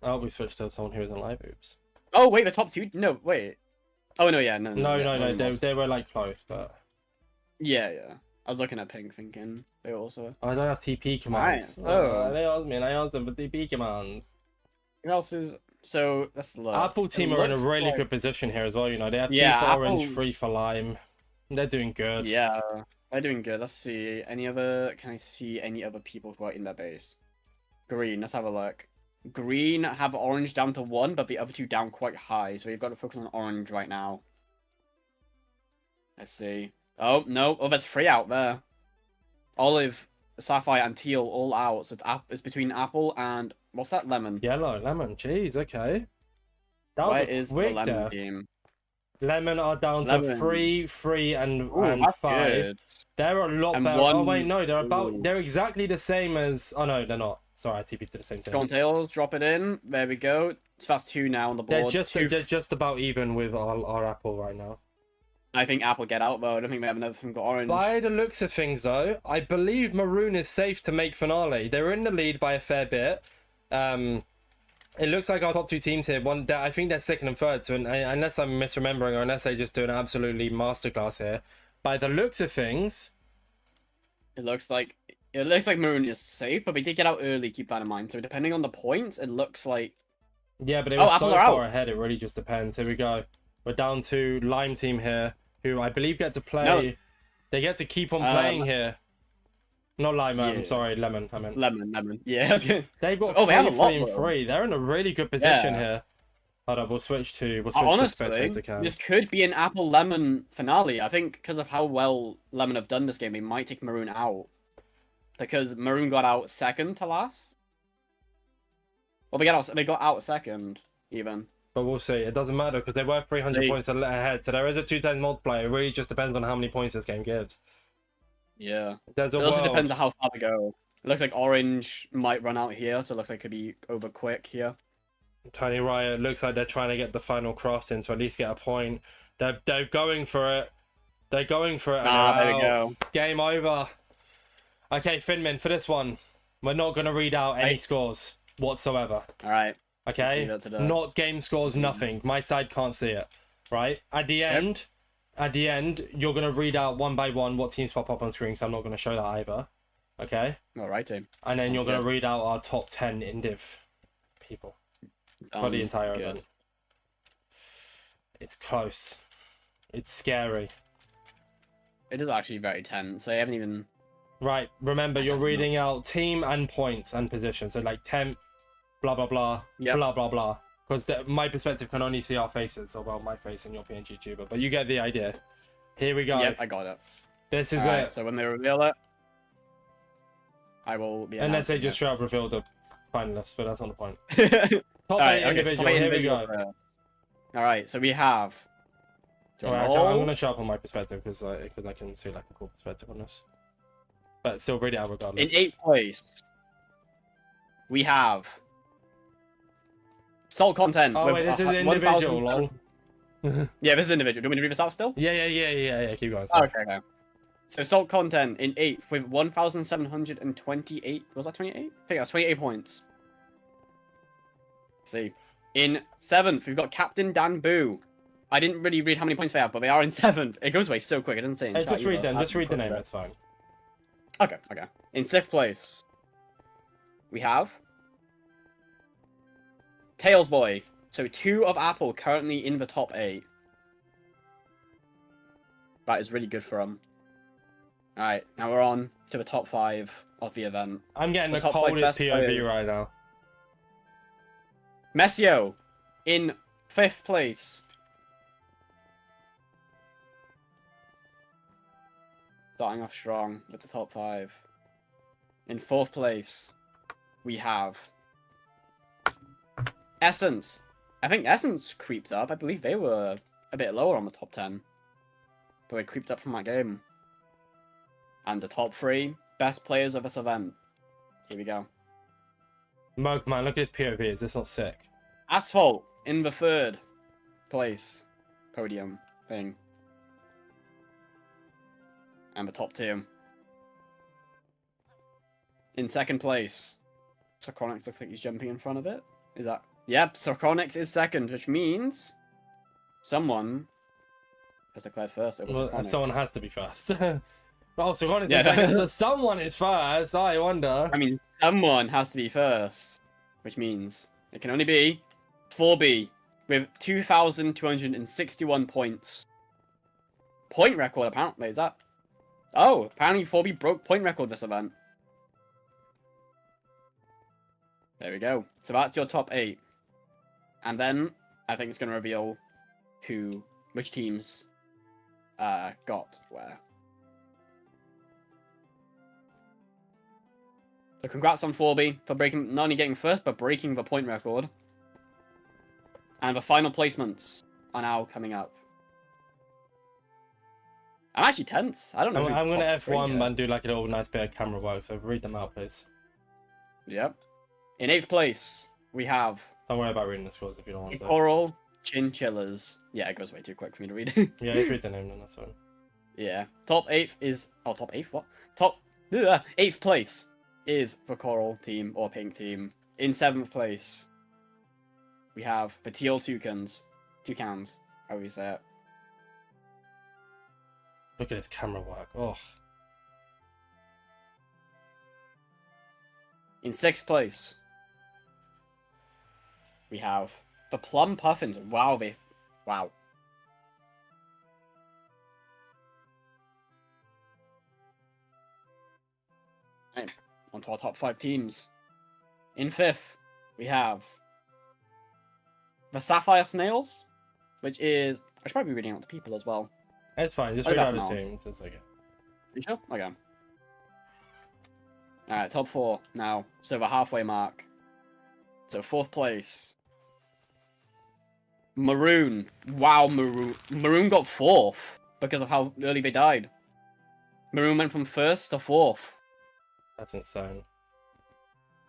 S1: Oh, we switched to someone who was in live. Oops.
S2: Oh wait, the top 2. No, wait. Oh no, yeah, no.
S1: No. They were like close, but
S2: Yeah. I was looking at Pink, thinking they were also.
S1: I don't have TP commands.
S2: Right. Oh.
S1: They asked me, and I asked them for TP commands.
S2: Who else is? So let's look.
S1: Apple team are in a really good position here as well. You know, they have 2 for orange, 3 for lime. They're doing good.
S2: Yeah, they're doing good. Let's see. Can I see any other people who are in their base? Green. Let's have a look. Green have orange down to 1, but the other 2 down quite high. So we've got to focus on orange right now. Let's see. Oh no! Oh, there's 3 out there. Olive, sapphire, and teal all out. So it's between apple and what's that? Lemon.
S1: Yellow, lemon. Jeez, okay. That was
S2: Where
S1: a
S2: is the
S1: quick
S2: lemon
S1: death.
S2: team?
S1: Lemon are down to
S2: Lemon.
S1: 3, and
S2: Ooh, that's
S1: 5.
S2: good.
S1: They're a lot
S2: And
S1: better. Oh wait, no,
S2: Ooh.
S1: they're exactly the same as. Oh no, they're not. Sorry, I TP'd to the same
S2: Skull
S1: team.
S2: and tails, drop it in. There we go. So that's 2 now on the board.
S1: They're just about even with our apple right now.
S2: I think apple get out though. I don't think they have another thing got orange.
S1: By the looks of things, though, I believe Maroon is safe to make finale. They're in the lead by a fair bit. It looks like our top 2 teams here. I think they're 2nd and 3rd. So unless I'm misremembering, or unless they just do an absolutely masterclass here, by the looks of things,
S2: It looks like Maroon is safe, but they did get out early. Keep that in mind. So depending on the points, it looks like
S1: yeah, but it was so
S2: Apple are
S1: far
S2: out.
S1: ahead. It really just depends. Here we go. We're down to Lime team here, who I believe get to play.
S2: No.
S1: They get to keep on playing here. Not Lime. I'm
S2: Yeah.
S1: sorry, Lemon. I meant.
S2: lemon. Yeah.
S1: They've got
S2: Oh, they have a
S1: 3,
S2: lot,
S1: 3, and
S2: though.
S1: 3. They're in a really good position
S2: Yeah.
S1: here. Hold on, we'll switch to
S2: Honestly,
S1: spectator cam.
S2: this could be an apple lemon finale. I think because of how well Lemon have done this game, they might take Maroon out. Because Maroon got out 2nd to last. Well, they got out 2nd even.
S1: But we'll see. It doesn't matter because they were 300
S2: See.
S1: points ahead. So there is a 2-10 multiplier. It really just depends on how many points this game gives.
S2: Yeah.
S1: There's a
S2: It also
S1: world.
S2: depends on how far they go. It looks like orange might run out here, so it looks like it could be over quick here.
S1: Tony Riot looks like they're trying to get the final craft in to at least get a point. They're going for it. They're going for it. and
S2: Ah,
S1: they're
S2: there we
S1: out.
S2: go.
S1: Game over. Okay, Finmin, for this one, we're not going to read out any scores whatsoever.
S2: All right.
S1: Okay?
S2: leave it to the-
S1: Not game scores, nothing. My side can't see it. Right? At the end, you're going to read out one by one what teams pop up on screen, so I'm not going to show that either. Okay?
S2: All right, team.
S1: And then you're
S2: Sounds
S1: going to
S2: good.
S1: read out our top 10 in div people for the
S2: Sounds
S1: entire
S2: good.
S1: event. It's close. It's scary.
S2: It is actually very tense. I haven't even.
S1: Right, remember, you're
S2: don't know.
S1: reading out team and points and position. So, like, temp, blah, blah, blah,
S2: Yep.
S1: blah, blah, blah. Because my perspective can only see our faces. So, well, my face and your PNG tuber. But you get the idea. Here we go.
S2: Yep, I got it.
S1: This is
S2: Alright,
S1: it.
S2: so when they reveal it, I will be.
S1: Unless they
S2: announcing
S1: just straight up reveal the finalists, but that's not the point.
S2: it.
S1: Top
S2: Alright,
S1: 8
S2: okay, so
S1: individual,
S2: top eight
S1: here we
S2: individual
S1: go.
S2: first. Alright, so we have.
S1: Alright, actually, I'm going to show up on my perspective because I can see like a cool perspective on this. But still read it out
S2: In
S1: regardless.
S2: 8th place, we have. Salt content.
S1: Oh,
S2: with
S1: wait, this is
S2: 1,000
S1: individual, lol.
S2: Yeah, this is individual. Do you want me to read this out still?
S1: Yeah, keep going.
S2: Oh,
S1: Sorry.
S2: okay. So salt content in 8th with 1,728. Was that 28? I think that's 28 points. Let's see. In 7th, we've got Captain Dan Boo. I didn't really read how many points they have, but they are in 7th. It goes away so quick. I didn't say it in chat
S1: Just read
S2: either.
S1: them. Just read the name. It's fine.
S2: Okay. In 6th place, we have Tails Boy. So 2 of Apple currently in the top 8. That is really good for him. Alright, now we're on to the top 5 of the event.
S1: I'm getting the
S2: top 5
S1: coldest
S2: best
S1: POV
S2: players.
S1: right now.
S2: Messio in 5th place. Starting off strong with the top 5. In 4th place, we have Essence. I think Essence creeped up. I believe they were a bit lower on the top 10. But they creeped up from that game. And the top 3 best players of this event. Here we go.
S1: Mug, man, look at his POV. Is this not sick?
S2: Asphalt in the 3rd place podium thing. And the top 2. In 2nd place, Socronix looks like he's jumping in front of it. Is that? Yep, Socronix is 2nd, which means someone has declared first over
S1: Well,
S2: Socronix.
S1: someone has to be first. Oh, so God,
S2: Yeah.
S1: so someone is first. I wonder.
S2: I mean, someone has to be first, which means it can only be 4B with 2,261 points. Point record, apparently, is that? Oh, apparently 4B broke point record this event. There we go. So that's your top 8. And then I think it's going to reveal which teams got where. So congrats on 4B for breaking, not only getting first, but breaking the point record. And the final placements are now coming up. I'm actually tense. I don't know.
S1: I'm going to
S2: top 3
S1: F1
S2: yet.
S1: and do like a little nice bit of camera work. So read them out, please.
S2: Yep. In 8th place, we have
S1: Don't worry about reading the scores if you don't want to.
S2: Coral Chinchillas. Yeah, it goes way too quick for me to read.
S1: Yeah, just read the name then. That's fine.
S2: Yeah. Top 8th is... Oh, top 8th? What? Top... 8th place is the Coral team, or Pink team. In 7th place, we have the Teal Toucans. Toucans, how do you say it?
S1: Look at this camera work. Oh,
S2: In 6th place, we have the Plum Puffins. Wow, Wow. Right, on to our top 5 teams. In 5th, we have the Sapphire Snails, which is... I should probably be reading out the people as well.
S1: it's fine. Just
S2: I'll
S1: read
S2: go
S1: out the
S2: for now.
S1: teams. It's okay.
S2: You sure? Okay. Alright, top 4 now. So the halfway mark. So 4th place. Maroon. Wow, Maroon. Maroon got 4th because of how early they died. Maroon went from 1st to 4th.
S1: That's insane.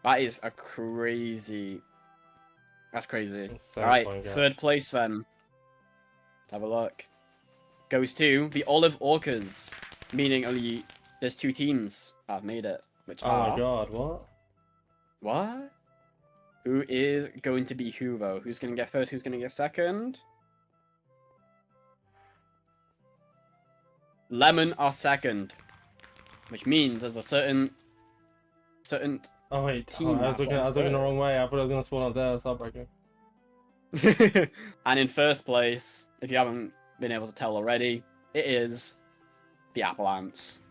S2: That is a crazy... That's crazy.
S1: Insane
S2: Alright,
S1: point gap.
S2: 3rd place then. Let's have a look. Goes to the Olive Orcas. Meaning only there's 2 teams that have made it. Which
S1: Oh
S2: are...
S1: my god, what?
S2: What? Who is going to be who, though? Who's going to get first? Who's going to get second? Lemon are second. Which means there's a certain...
S1: Oh wait,
S2: Team
S1: I was looking the wrong way. I thought I was gonna spawn up there. That's heartbreaking.
S2: and in first place, if you haven't been able to tell already, it is the Apple Ants.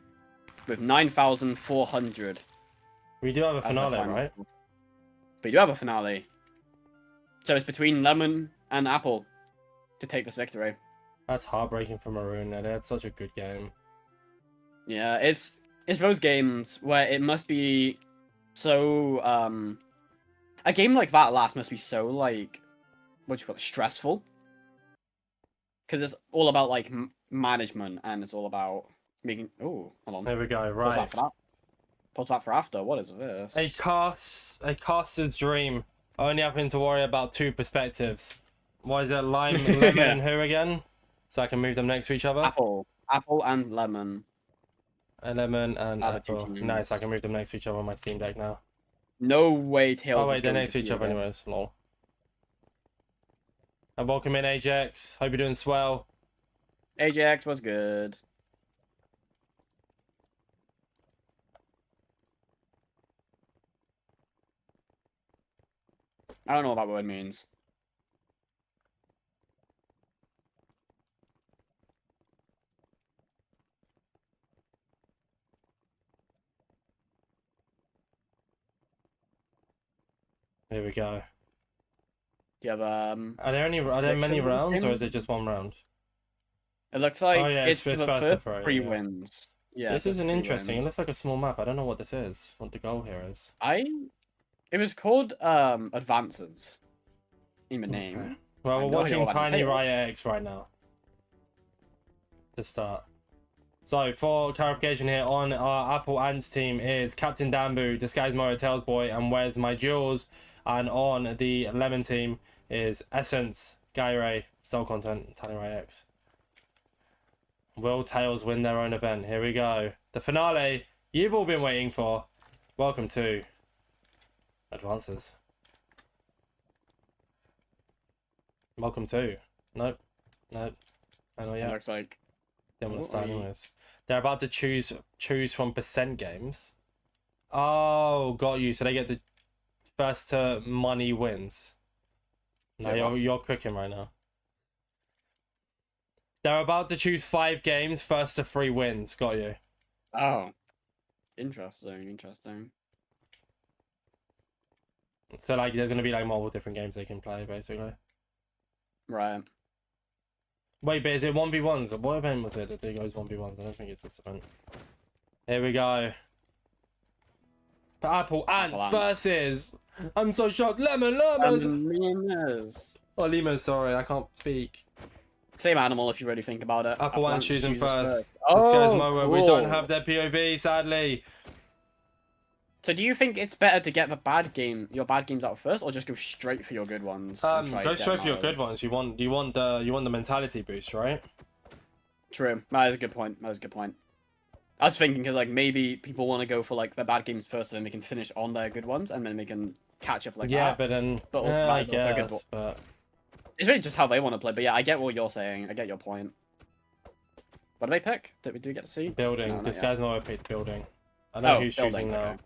S2: With 9,400.
S1: We do have a
S2: as their
S1: finale,
S2: final
S1: right?
S2: score. But you do have a finale. So it's between Lemon and Apple to take this victory.
S1: That's heartbreaking for Maroon. They had such a good game.
S2: Yeah, it's those games where it must be so a game like that last must be so like what do you call it, stressful, because it's all about like management and it's all about making. Oh, hold on.
S1: There we go.
S2: Pause
S1: Right.
S2: that for that. Pause that for after. What is this?
S1: A caster's dream. Only having to worry about 2 perspectives. Why is it lime, lemon, and who again? So I can move them next to each other.
S2: Apple and lemon.
S1: A lemon and
S2: Are the 2
S1: apple.
S2: teams.
S1: Nice. I can move them next to each other on my Steam Deck now.
S2: No way, Tails.
S1: Oh
S2: is
S1: wait, they're
S2: going
S1: next to
S2: be
S1: each other
S2: there.
S1: anyways. Lol. And welcome in, Ajax. Hope you're doing swell.
S2: Ajax was good. I don't know what that word means.
S1: Here we go.
S2: Do you have
S1: Are there many
S2: prediction
S1: rounds, or
S2: game?
S1: is it just one round?
S2: It looks like
S1: Oh, yeah,
S2: it's for
S1: it's
S2: the
S1: first
S2: first
S1: to three,
S2: 3
S1: yeah.
S2: wins. Yeah,
S1: This
S2: first
S1: isn't
S2: 3
S1: interesting. It
S2: wins.
S1: looks like a small map. I don't know what this is. What the goal here is.
S2: It was called Advances in the name.
S1: Okay. Well,
S2: I
S1: we're
S2: know
S1: watching
S2: you're on
S1: Tiny
S2: tail.
S1: Riot X right now. To start. So, for clarification here, on our Apple Ants team is Captain Dambu, Disguise Moto Tails Boy, and Where's My Jewels. And on the Lemon team is Essence, Gyre, Stole Content, Tiny Riot X. Will Tails win their own event? Here we go. The finale you've all been waiting for. Welcome to Advances. Welcome to. Nope. Nope. I know
S2: It
S1: yet.
S2: looks like
S1: Don't want
S2: Oh,
S1: to start
S2: wait.
S1: anyways. They're about to choose from percent games. Oh, got you. So they get the first to money wins. No,
S2: Yeah,
S1: you're cooking right now. They're about to choose 5 games, first to 3 wins. Got you.
S2: oh, interesting.
S1: So like, there's gonna be like multiple different games they can play, basically.
S2: Right.
S1: Wait, but is it 1v1s? What event was it that it goes 1v1s? I don't think it's this event. Here we go. Apple Ants
S2: Ants.
S1: versus... I'm so shocked. Lemon.
S2: Lemons.
S1: Oh, Limas, sorry, I can't speak.
S2: Same animal if you really think about it.
S1: Apple Ants choosing
S2: chooses
S1: first. This
S2: Oh,
S1: guy's Moa. We don't
S2: cool.
S1: have their POV, sadly.
S2: So do you think it's better to get your bad games out first, or just go straight for your good ones? and try
S1: Go
S2: to get
S1: straight
S2: them
S1: for your
S2: out?
S1: good ones. You want the mentality boost, right?
S2: True. That is a good point. I was thinking because like maybe people want to go for like their bad games first, so then they can finish on their good ones, and then they can catch up like
S1: Yeah,
S2: that.
S1: but then
S2: But
S1: I
S2: ultimately, they're good
S1: guess, but
S2: It's really just how they want to play. But yeah, I get what you're saying. I get your point. What do they pick? Did we get to see?
S1: building.
S2: No, not
S1: This
S2: yet.
S1: guy's not picked building. I know who's
S2: building,
S1: choosing now.
S2: okay.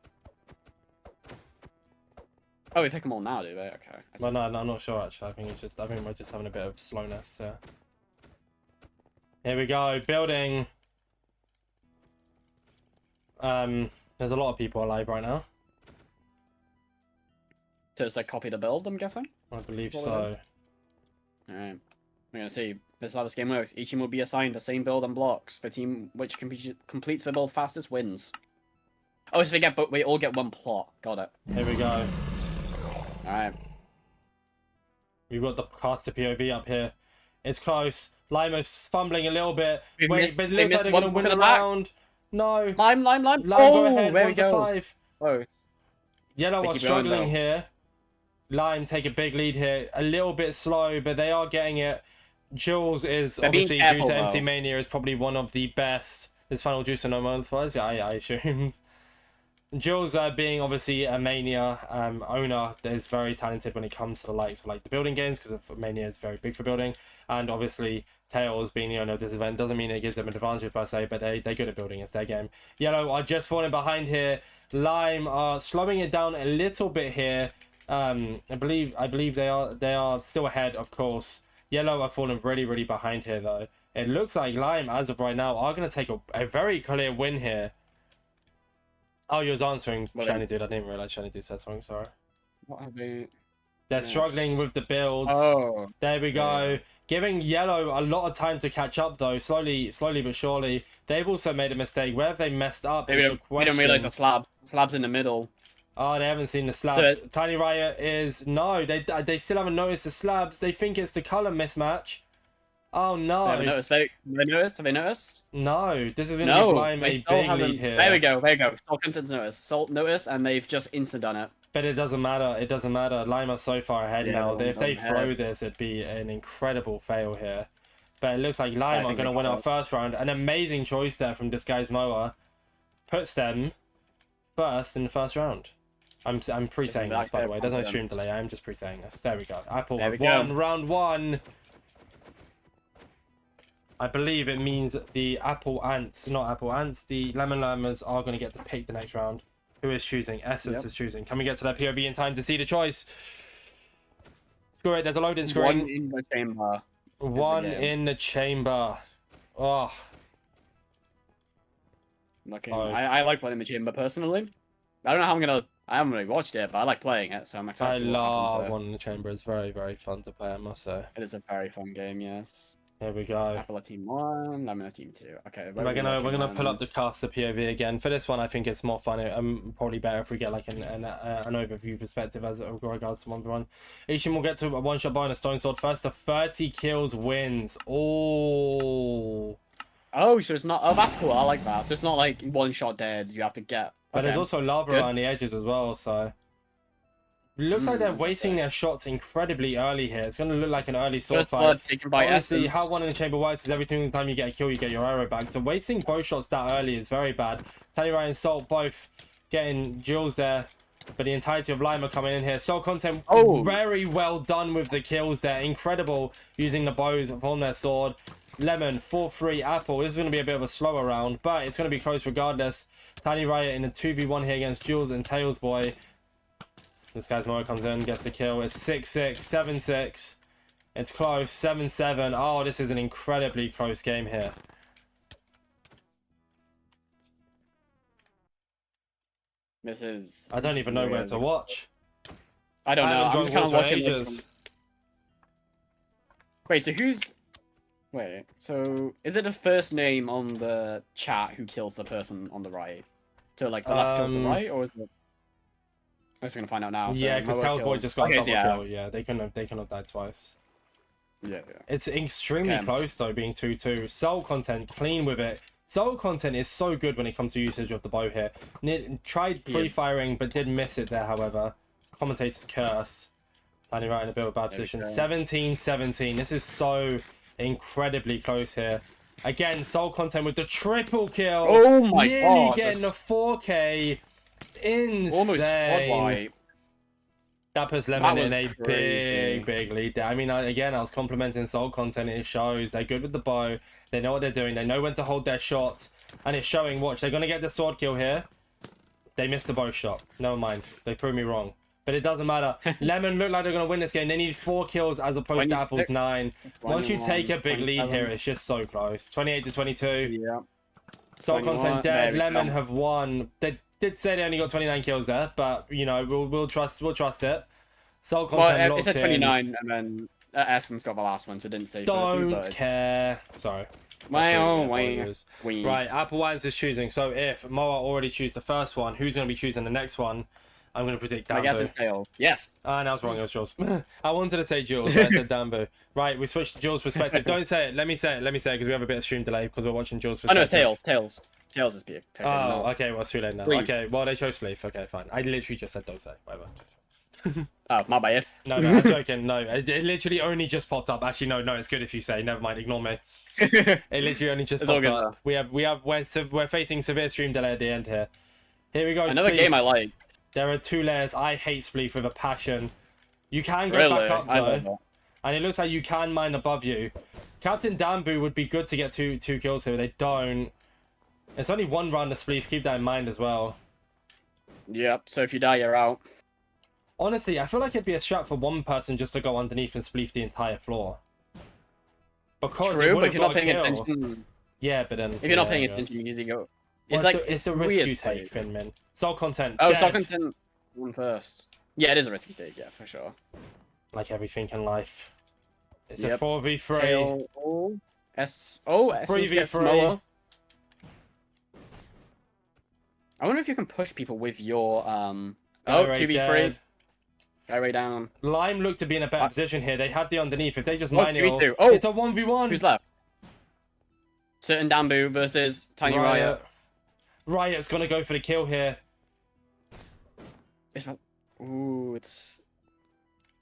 S2: Oh, we pick them all now, do they? Okay. I see.
S1: Well, no, I'm not sure actually. I think we're just having a bit of slowness. Yeah. Here we go, building. There's a lot of people alive right now.
S2: So it's like copy the build, I'm guessing?
S1: I believe
S2: That's what we
S1: so.
S2: Alright. We're gonna see. This is how this game works. Each team will be assigned the same build and blocks. The team which completes the build fastest wins. Oh, so we all get one plot. Got it.
S1: Here we go.
S2: Alright.
S1: We've got the caster POV up here. It's close. Lima's fumbling a little bit.
S2: We've
S1: Wait,
S2: missed-
S1: but it
S2: they
S1: looks like
S2: missed
S1: they're
S2: one
S1: gonna win
S2: look
S1: a
S2: at the back.
S1: round. No.
S2: Lime.
S1: Lime
S2: Oh,
S1: go ahead.
S2: there
S1: 1
S2: we
S1: to
S2: go.
S1: 5.
S2: Oh,
S1: Yellow
S2: They
S1: are
S2: keep going,
S1: struggling
S2: though.
S1: here. Lime take a big lead here. A little bit slow, but they are getting it. Jules is
S2: They're being
S1: obviously
S2: careful,
S1: due to MC
S2: though.
S1: Mania is probably one of the best. This final juice and no multipliers. Yeah, I assumed. Jules, being obviously a Mania owner, is very talented when it comes to the likes of like the building games, because Mania is very big for building, and obviously Tails being the owner of this event doesn't mean it gives them an advantage per se, but they're good at building. It's their game. Yellow are just falling behind here. Lime are slowing it down a little bit here. I believe they are still ahead, of course. Yellow are falling really behind here though. It looks like Lime, as of right now, are going to take a very clear win here. Oh, you was answering
S2: Well,
S1: Shiny Dude. I didn't realize Shiny Dude said something. Sorry.
S2: what have they?
S1: They're
S2: Yeah.
S1: struggling with the builds.
S2: Oh.
S1: There we go.
S2: Yeah.
S1: Giving Yellow a lot of time to catch up, though. Slowly but surely. They've also made a mistake. Where have they messed up?
S2: Maybe
S1: is the
S2: we don't realize
S1: question.
S2: the slabs in the middle.
S1: Oh, they haven't seen the slabs.
S2: So
S1: Tiny Riot is... No, they still haven't noticed the slabs. They think it's the colour mismatch. Oh, no.
S2: They haven't noticed. Have they noticed?
S1: No, this is going to
S2: No,
S1: give Lime
S2: they
S1: a
S2: still
S1: big
S2: haven't.
S1: lead here.
S2: There we go. Salt Content's noticed. Salt noticed, and they've just insta done it.
S1: But it doesn't matter. It doesn't matter. Lime are so far ahead
S2: Yeah,
S1: now.
S2: they're
S1: If they
S2: ahead.
S1: throw this, it'd be an incredible fail here. But it looks like Lime are
S2: think
S1: going to
S2: they
S1: win
S2: got
S1: our
S2: it.
S1: first round. An amazing choice there from Disguise Moa. Puts them first in the first round. I'm pre-saying
S2: Isn't
S1: this, by the
S2: that
S1: way. There's no
S2: confident?
S1: stream delay. I'm just pre-saying this. There we go. Apple
S2: There we
S1: won
S2: go.
S1: round 1. I believe it means the Apple Ants, not Apple Ants, the Lemon Lemons are going to get to pick the next round. Who is choosing? Essence is choosing. Can we get to that POV in time to see the choice? Screw it, there's a loading screen.
S2: One in the chamber.
S1: One in the chamber. Oh.
S2: Okay.
S1: Close.
S2: I like playing the chamber personally. I don't know how I'm gonna. I haven't really watched it, but I like playing it, so I'm
S1: I
S2: excited. to see what happens
S1: love
S2: there.
S1: One in the Chamber. It's very, very fun to play, I must say.
S2: It is a very fun game, yes.
S1: Here we go.
S2: Apple are team 1, Lemon are team 2. Okay,
S1: We're gonna pull up the caster POV again. For this one, I think it's more fun. Probably better if we get like an overview perspective as regards to 1v1. Ishin will get to a one-shot bonus Stone Sword first. The 30 kills wins. Oh.
S2: Oh, so it's not. Oh, that's cool. I like that. So it's not like one shot dead. You have to get.
S1: But there's
S2: Okay.
S1: also lava
S2: Good.
S1: around the edges as well, so. It looks like they're wasting
S2: interesting.
S1: their shots incredibly early here. It's going to look like an early sword
S2: First
S1: fight.
S2: blood taken by
S1: Honestly,
S2: Essence.
S1: how One in the Chamber works is every single time you get a kill, you get your arrow back. So wasting both shots that early is very bad. Tally Ryan and Salt both getting jewels there. But the entirety of Lima coming in here. Soul Content very well done with the kills there. Incredible using the bows on their sword. Lemon, 4-3, Apple. This is going to be a bit of a slower round, but it's going to be close regardless. Tiny Riot in a 2v1 here against Jules and Tails Boy. This guy's Moa comes in, gets the kill. It's 6-6, 7-6. It's close, 7-7. Oh, this is an incredibly close game here.
S2: This is.
S1: I don't even know where to watch.
S2: I don't know.
S1: haven't
S2: I'm just kind of
S1: joined Water
S2: watching.
S1: ages.
S2: Wait, so who's? Wait, so is it the first name on the chat who kills the person on the right? So like the left kills the right, or is it? I'm just gonna find out now. So
S1: Yeah, because
S2: Moa
S1: Tails Boy
S2: kills-
S1: just got a
S2: Okay,
S1: double
S2: so yeah.
S1: kill. Yeah, they couldn't have died twice.
S2: Yeah.
S1: It's extremely
S2: Okay.
S1: close though, being 2-2. Soul Content clean with it. Soul Content is so good when it comes to usage of the bow here. Tried pre-firing, but did miss it there, however. Commentator's curse. Tiny right in a bit of a bad
S2: There we
S1: position.
S2: go.
S1: 17-17. This is so incredibly close here. Again, Soul Content with the triple kill.
S2: Oh my
S1: Nearly
S2: god!
S1: getting the 4K. Insane.
S2: Almost squad wipe.
S1: That puts Lemon
S2: That
S1: in
S2: was
S1: a
S2: crazy.
S1: big lead there. I mean, again, I was complimenting Soul Content. It shows they're good with the bow. They know what they're doing. They know when to hold their shots. And it's showing. Watch, they're going to get the sword kill here. They missed the bow shot. Never mind. They proved me wrong. But it doesn't matter. Lemon look like they're going to win this game. They need 4 kills as opposed to
S2: 26,
S1: Apple's 9. Once you
S2: 21,
S1: take a big lead
S2: 27.
S1: here, it's just so close. 28-22.
S2: Yeah.
S1: Soul
S2: 21,
S1: Content
S2: there
S1: dead.
S2: we
S1: Lemon
S2: go.
S1: have won. They did say they only got 29 kills there, but you know we'll trust it. Soul Content
S2: Well, it
S1: locked
S2: said
S1: in.
S2: 29, and then Essence got the last one, so it didn't say 32,
S1: Don't
S2: but...
S1: care. Sorry.
S2: Well,
S1: Apologies.
S2: we...
S1: Right, Apple Wines is choosing. So if Moa already choose the first one, who's going to be choosing the next one? I'm going to predict Dambu.
S2: I guess it's Tails. Yes!
S1: Ah, no, I was wrong. It was Jules. I wanted to say Jules, but I said Dambu. Right, we switched to Jules' perspective. Don't say it. Let me say it, because we have a bit of stream delay because we're watching Jules'
S2: Oh
S1: perspective.
S2: no, it's Tails. Tails is pick.
S1: Oh, okay. Well, it's too late now.
S2: Spleef.
S1: Okay, well, they chose Spleef. Okay, fine. I literally just said don't say. Whatever.
S2: Oh, my bad.
S1: No, I'm joking. No, it literally only just popped up. Actually, no, it's good if you say. Never mind. Ignore me. It literally only just
S2: It's all
S1: popped
S2: good
S1: up. We're facing severe stream delay at the end here. Here we go.
S2: Another
S1: Spleef.
S2: game I like.
S1: There are 2 layers. I hate Spleef with a passion. You can get
S2: Really?
S1: back up
S2: I
S1: though,
S2: love that.
S1: and it looks like you can mine above you. Captain Dambu would be good to get two kills here. They don't. It's only 1 round of Spleef. Keep that in mind as well.
S2: Yep, so if you die, you're out.
S1: Honestly, I feel like it'd be a strat for one person just to go underneath and Spleef the entire floor. Because it
S2: True,
S1: would
S2: but if
S1: have
S2: you're not
S1: got a
S2: paying
S1: kill.
S2: attention...
S1: Yeah, but then...
S2: If you're not
S1: yeah,
S2: paying
S1: I guess.
S2: attention, because you go...
S1: Well, it's a risk
S2: weird
S1: you take,
S2: play.
S1: Finmin. Soul Content,
S2: Oh,
S1: dead.
S2: Soul Content won first. Yeah, it is a risky take, yeah, for sure.
S1: Like everything in life. It's
S2: Yep.
S1: a 4v3.
S2: Tail... Oh, Essence
S1: 3v3.
S2: gets Moa. I wonder if you can push people with your, Oh,
S1: Guy
S2: 2v3.
S1: dead.
S2: Guy right down.
S1: Lime look to be in a better position here. They have the underneath. If they just
S2: Oh,
S1: mine it all,
S2: 3v2. Oh!
S1: it's a 1v1.
S2: Who's left? Certain Dambu versus Tiny Riot.
S1: Riot's gonna go for the kill here.
S2: Ooh, it's...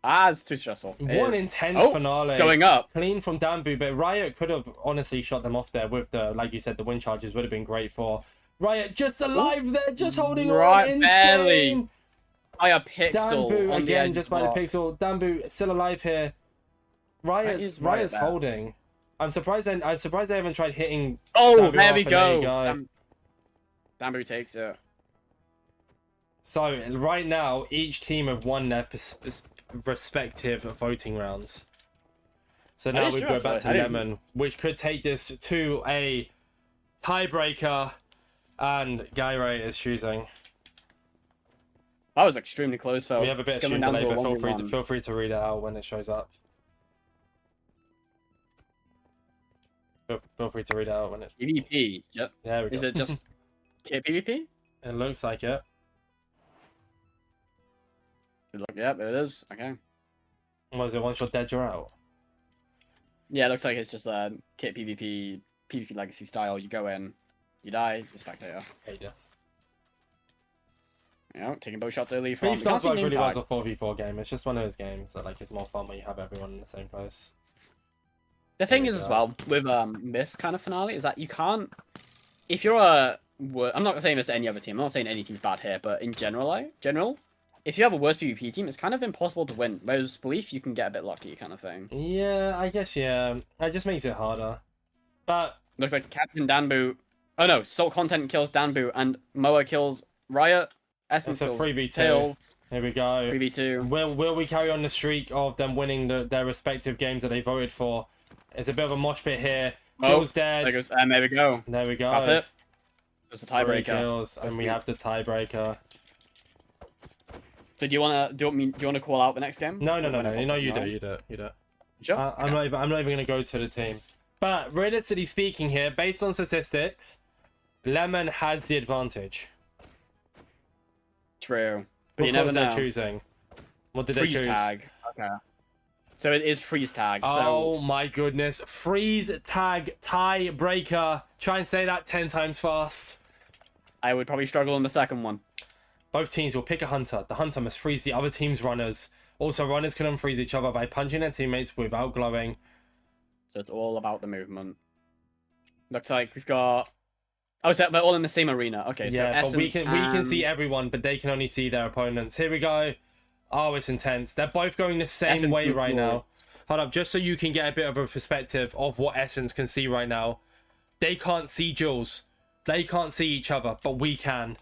S2: Ah, it's too stressful. It
S1: One
S2: is.
S1: intense
S2: Oh,
S1: finale.
S2: going up.
S1: Clean from Dambu, but Riot could have honestly shot them off there with the, like you said, the wind charges would have been great for Riot. Just alive there, just holding
S2: Right,
S1: on.
S2: barely.
S1: Insane.
S2: by a pixel
S1: Danbu
S2: on the
S1: again,
S2: edge
S1: just
S2: of
S1: by the
S2: box.
S1: Pixel. Danbu still alive here.
S2: is
S1: Riot's
S2: Riot there.
S1: holding. I'm surprised they haven't tried hitting.
S2: Oh,
S1: Danbu
S2: there
S1: off,
S2: we
S1: and
S2: go.
S1: you
S2: Danbu takes it.
S1: So right now, each team have won their respective voting rounds. So now
S2: is
S1: we
S2: true,
S1: go back
S2: actually.
S1: to
S2: I didn't-
S1: Lemon, which could take this to a tiebreaker, and Gyre is choosing.
S2: That was extremely close, though.
S1: We have a bit of
S2: Coming
S1: stream
S2: down
S1: delay,
S2: to a
S1: but
S2: 1v1.
S1: feel free to read it out when it shows up. Feel free to read it out when it.
S2: PvP. Yep.
S1: There we go.
S2: Is it just PvP?
S1: It looks like it.
S2: Yep, it is. Okay.
S1: Was it once you're dead, you're out?
S2: Yeah, it looks like it's just kit PvP, PvP legacy style. You go in, you die, you're spectator.
S1: Hate this.
S2: You know, taking both shots early
S1: Three
S2: from.
S1: stars work really well as
S2: tag.
S1: a 4v4 game. It's just one of those games that like it's more fun when you have everyone in the same place.
S2: The thing
S1: There
S2: is
S1: we
S2: as
S1: go.
S2: well with this kind of finale is that you can't. If you're a, I'm not saying this to any other team. I'm not saying any team's bad here, but in general, if you have a worse PvP team, it's kind of impossible to win. Whereas Belief, you can get a bit lucky, kind of thing.
S1: Yeah, I guess yeah. It just makes it harder. But
S2: Looks like Captain Danbu. Oh no, Salt Content kills Danbu and Moa kills Riot. Essence
S1: it's a
S2: kills
S1: 3v2.
S2: Tails.
S1: Here we go.
S2: 3v2.
S1: Will we carry on the streak of them winning their respective games that they voted for? It's a bit of a mosh pit here.
S2: Oh,
S1: Jules dead.
S2: There goes, and there we go.
S1: There we go.
S2: That's it. It's a
S1: 3
S2: tiebreaker.
S1: kills, and we have the tiebreaker.
S2: So do you want to call out the next game?
S1: No.
S2: Or when it
S1: No,
S2: pops
S1: you
S2: up,
S1: do.
S2: right?
S1: You do. You do.
S2: Sure.
S1: I'm not even going to go to the team. But realistically speaking, here, based on statistics, Lemon has the advantage.
S2: True. But you
S1: Because
S2: never
S1: they're
S2: know.
S1: choosing. What did
S2: Freeze
S1: they choose?
S2: tag. Okay. So it is freeze tag.
S1: Oh
S2: So
S1: my goodness. Freeze tag tiebreaker. Try and say that 10 times fast.
S2: I would probably struggle in the second one.
S1: Both teams will pick a hunter. The hunter must freeze the other team's runners. Also, runners can unfreeze each other by punching their teammates without glowing.
S2: So it's all about the movement. Looks like we've got. Oh, so they're all in the same arena. Okay, so
S1: Yeah, but
S2: Essence
S1: we can see
S2: and
S1: everyone, but they can only see their opponents. Here we go. Oh, it's intense. They're both going the same
S2: Essence
S1: way
S2: and
S1: right
S2: Jules.
S1: now. Hold up, just so you can get a bit of a perspective of what Essence can see right now. They can't see Jules. They can't see each other, but we can.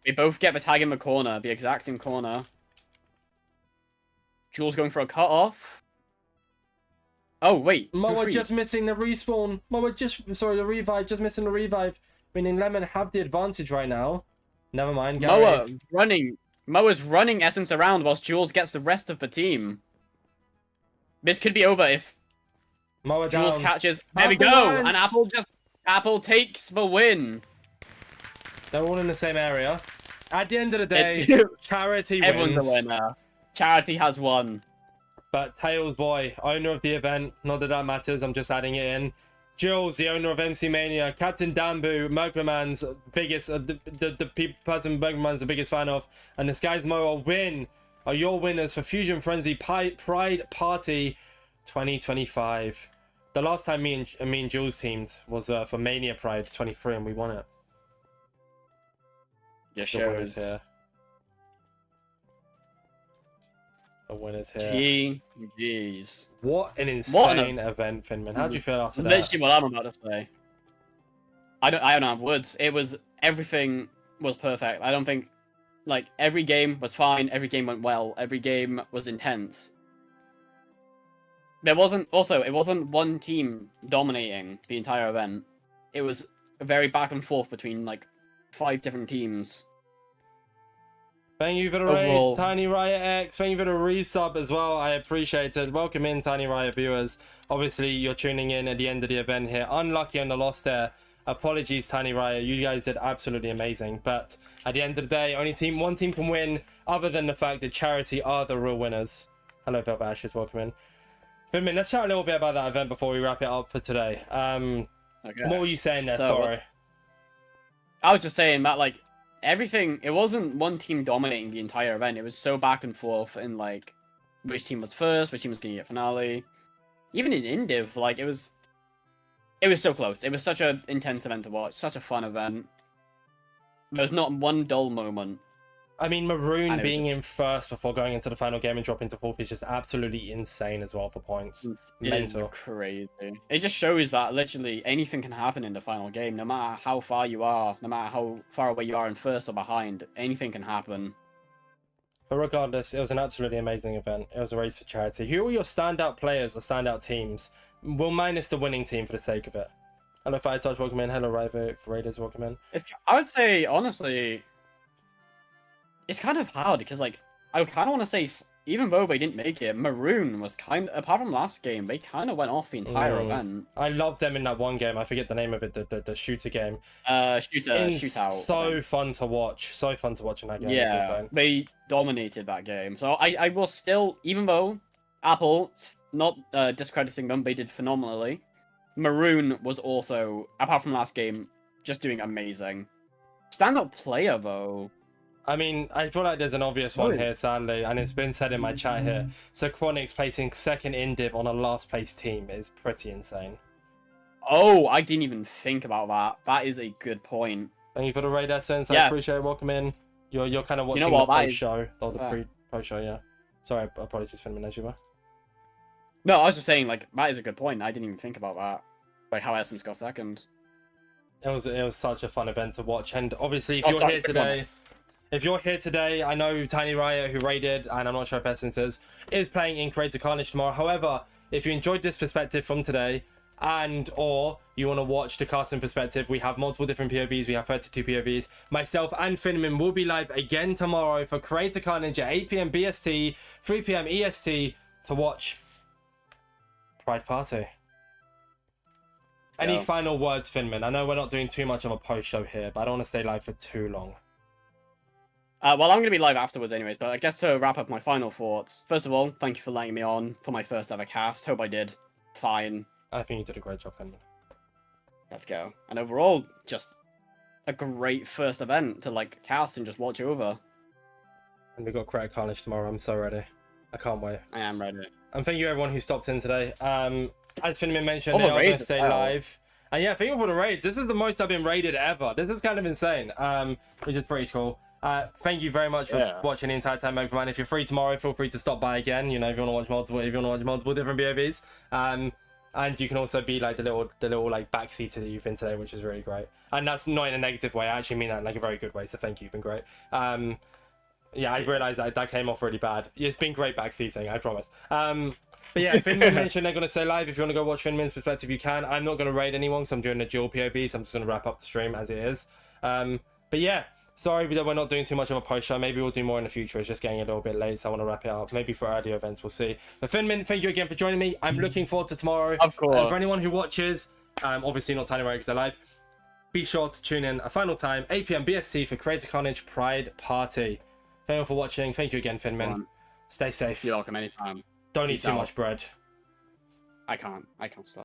S2: We both get the tag in the corner, the exact same corner. Jules going for a cut off. Oh wait, who
S1: Moa
S2: freed?
S1: just missing the respawn. The revive, just missing the revive. Meaning Lemon have the advantage right now. Never mind, Gary.
S2: Moa's running Essence around whilst Jules gets the rest of the team. This could be over if
S1: Moa
S2: Jules
S1: down.
S2: catches. There we
S1: Apple
S2: go,
S1: wins.
S2: and Apple takes the win.
S1: They're all in the same area. At the end of the day, charity
S2: Everyone's
S1: wins.
S2: a winner. Charity has won.
S1: But Tails Boy, owner of the event, not that that matters, I'm just adding it in. Jules, the owner of MC Mania, Captain Dambu, Merkman's biggest, the person Merkman's the biggest fan of, and the Skies Moa win are your winners for Fusion Frenzy Pride Party 2025. The last time me and Jules teamed was for Mania Pride 23, and we won it.
S2: Your
S1: The winners
S2: shows.
S1: here. The winners here.
S2: GG's.
S1: What an insane event, Finman. How do you feel after that?
S2: Literally what I'm about to say. I don't have words. Everything was perfect. I don't think like every game was fine, every game went well, every game was intense. It wasn't one team dominating the entire event. It was a very back and forth between like 5 different teams.
S1: Thank you for the
S2: Overall.
S1: raid, Tiny Riot X. Thank you for the resub as well. I appreciate it. Welcome in, Tiny Riot viewers. Obviously, you're tuning in at the end of the event here. Unlucky on the loss there. Apologies, Tiny Riot. You guys did absolutely amazing. But at the end of the day, one team can win, other than the fact that Charity are the real winners. Hello, Velvet Ashes. Welcome in. Finmin, let's chat a little bit about that event before we wrap it up for today.
S2: Okay.
S1: What were you saying there?
S2: So,
S1: Sorry.
S2: I was just saying that like everything, it wasn't one team dominating the entire event. It was so back and forth in like which team was first, which team was gonna get finale. Even in Indiv, like it was so close. It was such an intense event to watch, such a fun event. There was not one dull moment.
S1: I mean, Maroon
S2: And it was
S1: being in first before going into the final game and dropping to fourth is just absolutely insane as well for points.
S2: It is
S1: Mental.
S2: crazy. It just shows that literally anything can happen in the final game, no matter how far you are, no matter how far away you are in first or behind, anything can happen.
S1: But regardless, it was an absolutely amazing event. It was a race for charity. Who were your standout players or standout teams? We'll minus the winning team for the sake of it. Hello, Firetouch, welcome in. Hello, Raiders, welcome in.
S2: I would say, honestly, it's kind of hard because, like, I kind of want to say, even though they didn't make it, Maroon was kind of, apart from last game, they kind of went off the entire event.
S1: I loved them in that one game. I forget the name of it, the shooter game.
S2: Shootout.
S1: So
S2: event.
S1: fun to watch. So fun to watch in that game. It's
S2: Yeah,
S1: insane.
S2: they dominated that game. So I will still, even though Apple, not discrediting them, they did phenomenally. Maroon was also, apart from last game, just doing amazing. Standout player, though.
S1: I mean, I feel like there's an obvious one here, sadly, and it's been said in my chat here. So Chronix placing second in div on a last place team is pretty insane.
S2: Oh, I didn't even think about that. That is a good point.
S1: Thank you for the raid essence. I
S2: Yeah.
S1: appreciate it. Welcome in. You're kind of watching
S2: You know what,
S1: the
S2: that
S1: post
S2: is-
S1: show or the
S2: Yeah.
S1: post show, yeah. Sorry, apologies, Finmin, as you were.
S2: No, I was just saying, like, that is a good point. I didn't even think about that. Like, how Essence got second.
S1: It was such a fun event to watch, and obviously, if
S2: Oh,
S1: you're
S2: sorry,
S1: here
S2: quick one.
S1: today, if you're here today, I know Tiny Riot, who raided, and I'm not sure if Essence is playing in Creator Carnage tomorrow. However, if you enjoyed this perspective from today, and or you want to watch the casting perspective, we have multiple different POVs. We have 32 POVs. Myself and Finmin will be live again tomorrow for Creator Carnage at 8 p.m. BST, 3 p.m. EST to watch Pride Party. Any
S2: go.
S1: final words, Finmin? I know we're not doing too much of a post show here, but I don't want to stay live for too long.
S2: Well, I'm going to be live afterwards anyways, but I guess to wrap up my final thoughts. First of all, thank you for letting me on for my first ever cast. Hope I did fine.
S1: I think you did a great job, Finmin.
S2: Let's go. And overall, just a great first event to, like, cast and just watch over.
S1: And we've got Creator Carnage tomorrow. I'm so ready. I can't wait.
S2: I am ready.
S1: And thank you everyone who stopped in today. As Finmin mentioned,
S2: All
S1: they
S2: the
S1: are going to
S2: raids as
S1: stay
S2: well.
S1: live. And yeah, thank you for the raids. This is the most I've been raided ever. This is kind of insane, which is pretty cool. Thank you very much for watching the entire time, Overman. If you're free tomorrow, feel free to stop by again. You know, if you want to watch multiple different BOVs. And you can also be like the little like backseater that you've been today, which is really great. And that's not in a negative way. I actually mean that in like a very good way. So thank you, you've been great. Yeah, I've realised that came off really bad. It's been great backseating, I promise. But yeah, Finmin mentioned they're going to stay live. If you want to go watch Finmin's perspective, you can. I'm not going to raid anyone because I'm doing a dual POV, so I'm just going to wrap up the stream as it is. But yeah, sorry that we're not doing too much of a post show. Maybe we'll do more in the future. It's just getting a little bit late, so I want to wrap it up. Maybe for earlier events, we'll see. But Finmin, thank you again for joining me. I'm looking forward to tomorrow.
S2: Of course.
S1: And for anyone who watches, obviously not Tiny Riot because they're live, be sure to tune in a final time, 8 p.m. BST for Creator Carnage Pride Party. Thank you all for watching. Thank you again, Finmin. Stay safe.
S2: You're welcome anytime.
S1: Don't eat
S2: Peace
S1: too
S2: out.
S1: much bread.
S2: I can't stop.